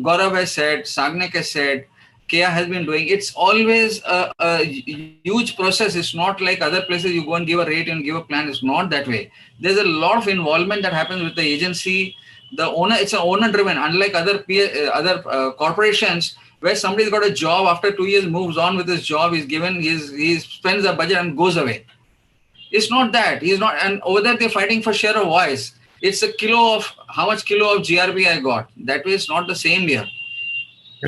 Gaurav has said, Sagnik has said, Kia has been doing. It's always a huge process. It's not like other places you go and give a rate and give a plan. It's not that way. There's a lot of involvement that happens with the agency. The owner, it's an owner-driven. Unlike other corporations where somebody's got a job, after 2 years moves on with his job, he spends the budget and goes away. It's not that. He's not, and over there they're fighting for share of voice. It's a kilo of how much kilo of GRP I got. That way, it's not the same here.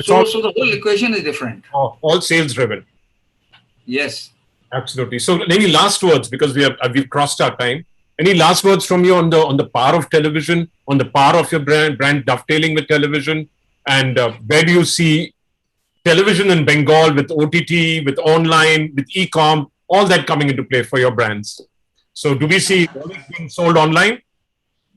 So the whole equation is different. All sales driven. Yes. Absolutely. So any last words, because we've crossed our time. Any last words from you on the power of television, on the power of your brand dovetailing with television, And where do you see television in Bengal with OTT, with online, with e-com, all that coming into play for your brands? So do we see being sold online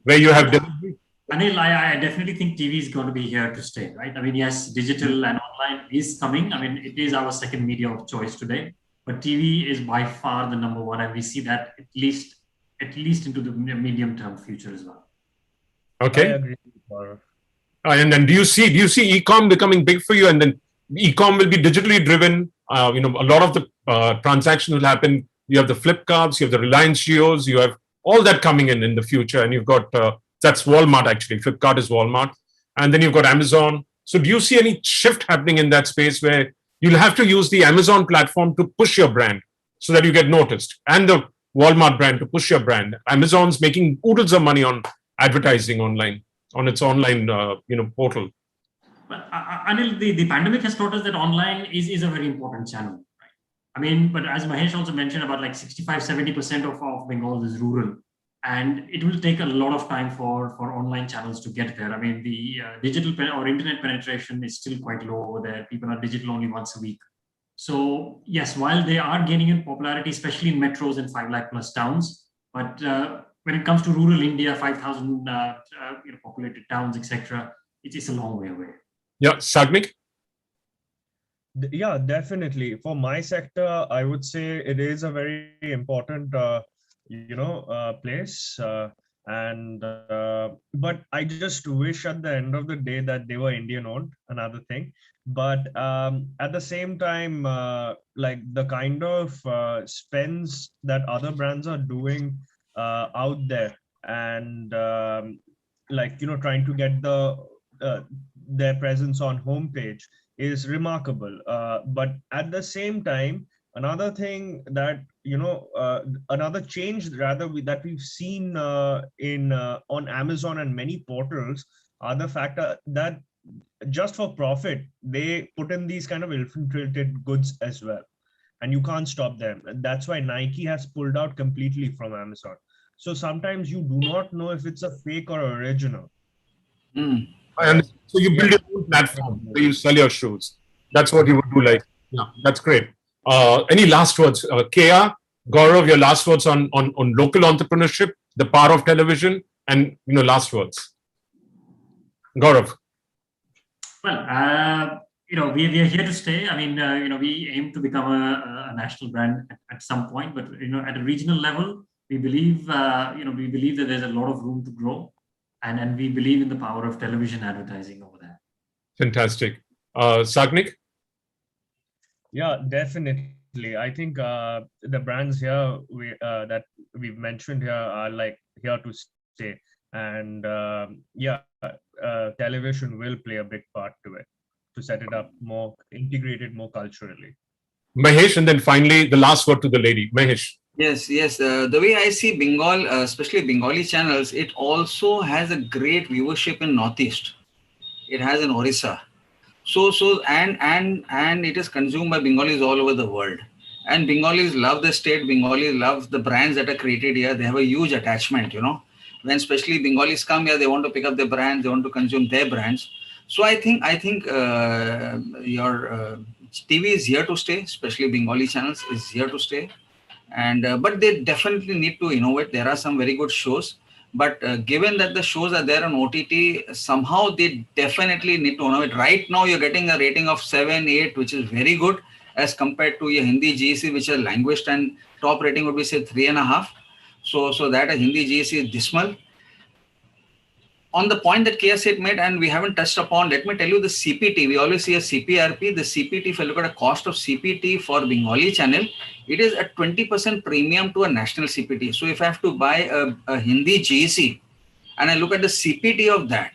where you have delivery? Anil, I definitely think TV is going to be here to stay, right? I mean, yes, digital and online is coming. I mean, it is our second media of choice today, but TV is by far the number one, and we see that at least into the medium-term future as well. Okay. I agree. And then do you see e-com becoming big for you? And then e-com will be digitally driven. A lot of the transactions will happen. You have the Flipkarts, you have the Reliance Jios, you have all that coming in the future. And you've got, that's Walmart actually. Flipkart is Walmart. And then you've got Amazon. So do you see any shift happening in that space where you'll have to use the Amazon platform to push your brand so that you get noticed, and the Walmart brand to push your brand? Amazon's making oodles of money on advertising online, on its online portal. But Anil, the pandemic has taught us that online is a very important channel, right? I mean, but as Mahesh also mentioned, about like 65-70% of Bengal is rural, and it will take a lot of time for online channels to get there. I mean, the digital or internet penetration is still quite low over there. People are digital only once a week. So yes, while they are gaining in popularity, especially in metros and 5 lakh plus towns, but when it comes to rural India, 5,000 populated towns, etc., it is a long way away. Yeah, Sagnik? Yeah, definitely. For my sector, I would say it is a very important, place. But I just wish at the end of the day that they were Indian owned, another thing. But at the same time, like the kind of spends that other brands are doing out there, and trying to get their presence on homepage is remarkable. But at the same time, another thing that another change rather that we've seen on Amazon and many portals are the fact that just for profit they put in these kind of infiltrated goods as well, and you can't stop them. And that's why Nike has pulled out completely from Amazon. So sometimes you do not know if it's a fake or original. And so you build your own platform where you sell your shoes. That's what you would do. Like, yeah, that's great. Any last words, Kea, Gaurav? Your last words on local entrepreneurship, the power of television, and last words. Gaurav. Well, we are here to stay. I mean, we aim to become a national brand at some point, but at a regional level, we believe that there's a lot of room to grow, and we believe in the power of television advertising over there. Fantastic. Sagnik? Yeah, definitely. I think the brands here that we've mentioned here are like here to stay, and television will play a big part to it, to set it up more integrated, more culturally. Mahesh, and then finally the last word to the lady. Mahesh. Yes. The way I see Bengal, especially Bengali channels, it also has a great viewership in Northeast. It has in Orissa. And it is consumed by Bengalis all over the world. And Bengalis love the state. Bengalis love the brands that are created here. They have a huge attachment, When especially Bengalis come here, they want to pick up their brands. They want to consume their brands. So I think your TV is here to stay, especially Bengali channels is here to stay. And but they definitely need to innovate. There are some very good shows. But given that the shows are there on OTT, somehow they definitely need to innovate. Right now, you're getting a rating of 7, 8, which is very good as compared to your Hindi GEC, which is languished, and top rating would be say 3.5. So that a Hindi GEC is dismal. On the point that KS made, and we haven't touched upon, let me tell you the CPT. We always see a CPRP. The CPT, if you look at a cost of CPT for Bengali channel, it is at 20% premium to a national CPT. So if I have to buy a Hindi GEC and I look at the CPT of that,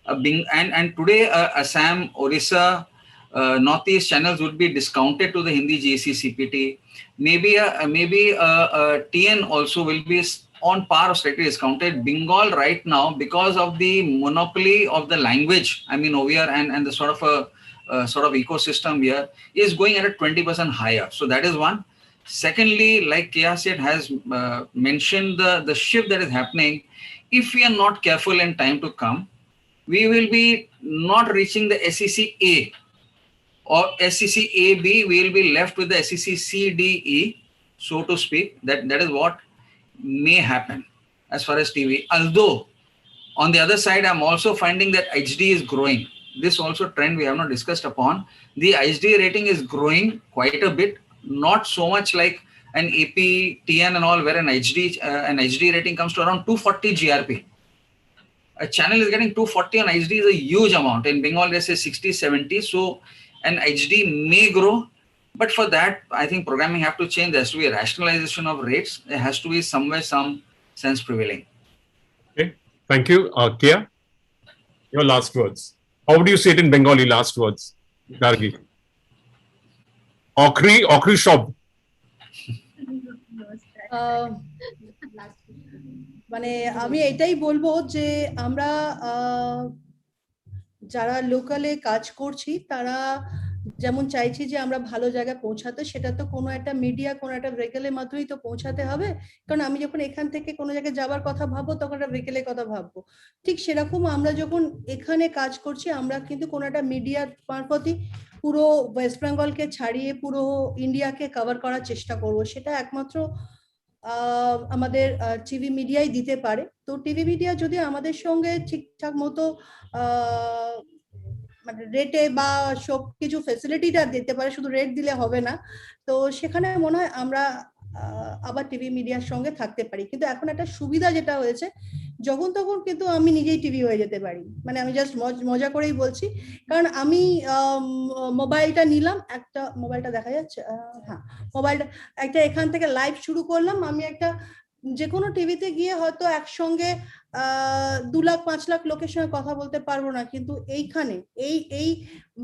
and today Assam, Orissa, Northeast channels would be discounted to the Hindi GEC CPT. Maybe TN also will be on par or slightly discounted. Bengal right now, because of the monopoly of the language, OVR and the sort of ecosystem here, is going at a 20% higher. So that is one. Secondly, like Kea said, has mentioned the shift that is happening. If we are not careful in time to come, we will be not reaching the SEC A or SEC AB. We will be left with the SEC C, D, E, so to speak. That is what may happen as far as TV. Although on the other side, I'm also finding that HD is growing. This also trend we have not discussed upon. The HD rating is growing quite a bit, not so much like an AP, TN and all, where an HD rating comes to around 240 GRP. A channel is getting 240 on HD is a huge amount. In Bengal, they say 60, 70. So an HD may grow. But for that, I think programming have to change. There has to be a rationalization of rates. There has to be somewhere some sense prevailing. Okay, thank you. Kia, your last words. How would you say it in Bengali, last words, Gargi? Okri Shob. মানে আমি এটাই বলবো যে আমরা যারা লোকালে কাজ করছি তারা যেমন চাইছি যে আমরা ভালো জায়গায় পৌঁছাতে, সেটা তো কোনো একটা মিডিয়া, কোনো একটা ভেহিকলের মাধ্যমেই তো পৌঁছাতে হবে। কারণ আমি যখন এখান থেকে কোনো জায়গায় যাবার কথা ভাববো তখন একটা ভেহিকলের কথা ভাববো। ঠিক সেরকম আমরা যখন এখানে কাজ করছি আমরা কিন্তু কোনো একটা মিডিয়ার মারফতই পুরো ওয়েস্ট বেঙ্গলকে ছাড়িয়ে পুরো ইন্ডিয়াকে কভার করার চেষ্টা করব। সেটা একমাত্র আমাদের টিভি মিডিয়াই দিতে পারে। তো টিভি মিডিয়া যদি আমাদের সঙ্গে ঠিকঠাক মতো মানে রেটে বা সবকিছু ফ্যাসিলিটিটা দিতে পারে, শুধু রেট দিলে হবে না। তো সেখানে মনে হয় আমরা আবার টিভি মিডিয়ার সঙ্গে থাকতে পারি। কিন্তু এখন একটা সুবিধা যেটা হয়েছে, যখন তখন কিন্তু আমি নিজেই টিভি হয়ে যেতে পারি। মানে আমি জাস্ট মজা করেই বলছি, কারণ আমি মোবাইলটা নিলাম, একটা মোবাইলটা দেখা যাচ্ছে, হ্যাঁ মোবাইলটা একটা এখান থেকে লাইভ শুরু করলাম। আমি একটা যে কোনো টিভিতে গিয়ে হয়তো একসঙ্গে 2 লাখ 5 লাখ লোকের সঙ্গে কথা বলতে পারবো না, কিন্তু এইখানে এই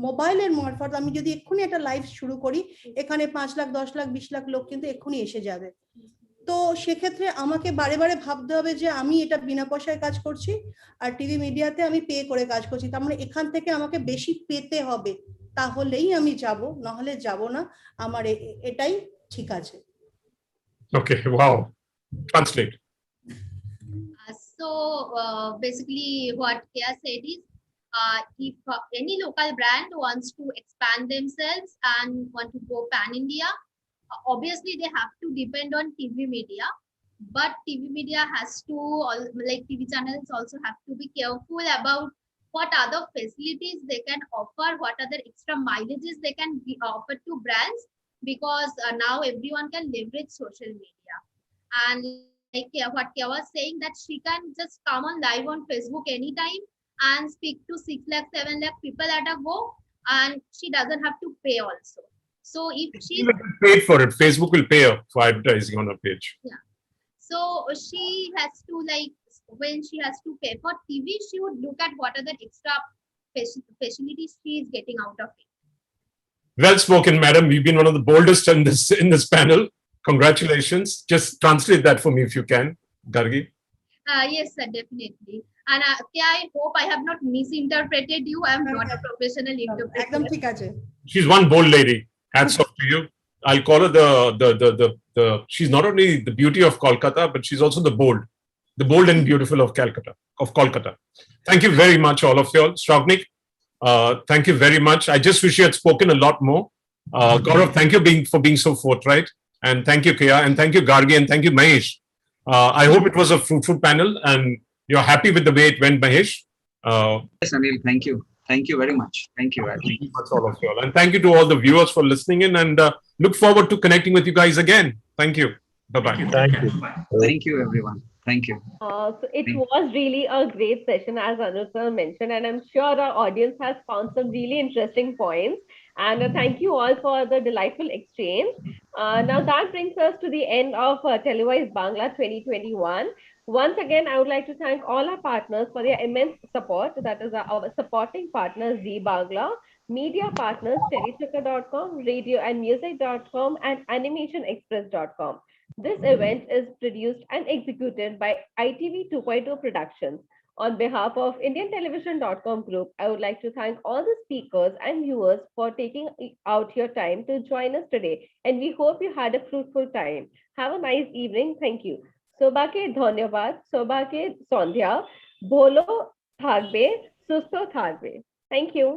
মোবাইলের মারফত আমি যদি এক্ষুনি একটা লাইভ শুরু করি, এখানে 5 লাখ 10 লাখ 20 লাখ লোক কিন্তু এক্ষুনি এসে যাবে। তো সেক্ষেত্রে আমাকে বারে বারে ভাবতে হবে যে আমি এটা বিনা পয়সায় কাজ করছি আর টিভি মিডিয়াতে আমি পে করে কাজ করছি, তার মানে এখান থেকে আমাকে বেশি পেতে হবে, তাহলেই আমি যাব, নাহলে যাব না। আমার এটাই ঠিক আছে। Okay, wow. Translate. So basically what Kia said is, if any local brand wants to expand themselves and want to go pan-India, obviously they have to depend on TV media. But TV media has to, like TV channels also have to be careful about what other facilities they can offer, what other extra mileages they can offer to brands, because now everyone can leverage social media. And like what Kia was saying, that she can just come on live on Facebook anytime and speak to 6 lakh, 7 lakh people at a go, and she doesn't have to pay also. So if she paid for it, Facebook will pay her for advertising on her page. Yeah. So she has to, like, when she has to pay for TV, she would look at what are the extra facilities she is getting out of it. Well spoken, madam. You've been one of the boldest in this panel. Congratulations. Just translate that for me if you can, Gargi. Yes, sir, definitely. And I hope I have not misinterpreted you. I'm not a professional interpreter. She's one bold lady. Hats off to you. I'll call her the she's not only the beauty of Kolkata, but she's also the bold and beautiful of Kolkata. Thank you very much, all of you all. Strognik, thank you very much. I just wish you had spoken a lot more. Gaurav, thank you for being so forthright. And thank you, Kia, and thank you, Gargi, and thank you, Mahesh. I hope it was a fruitful panel and you're happy with the way it went, Mahesh. Yes, Anil, thank you. Thank you very much. Thank you. That's all of you all. And thank you to all the viewers for listening in, and look forward to connecting with you guys again. Thank you. Bye-bye. Thank you. Thank you, everyone. Thank you. So it was really a great session, as Anuj sir mentioned, and I'm sure our audience has found some really interesting points. And thank you all for the delightful exchange. Now that brings us to the end of Telewise Bangla 2021. Once again, I would like to thank all our partners for their immense support. That is our supporting partners, Z Bangla, media partners, telechecker.com, radioandmusic.com, and animationexpress.com. This event is produced and executed by ITV 2.0 Productions. On behalf of IndianTelevision.com Group, I would like to thank all the speakers and viewers for taking out your time to join us today. And we hope you had a fruitful time. Have a nice evening. Thank you. Sobake dhanyabad, sobake sondhya, bholo thakbe, সুস্থ থাকবে। Thank you.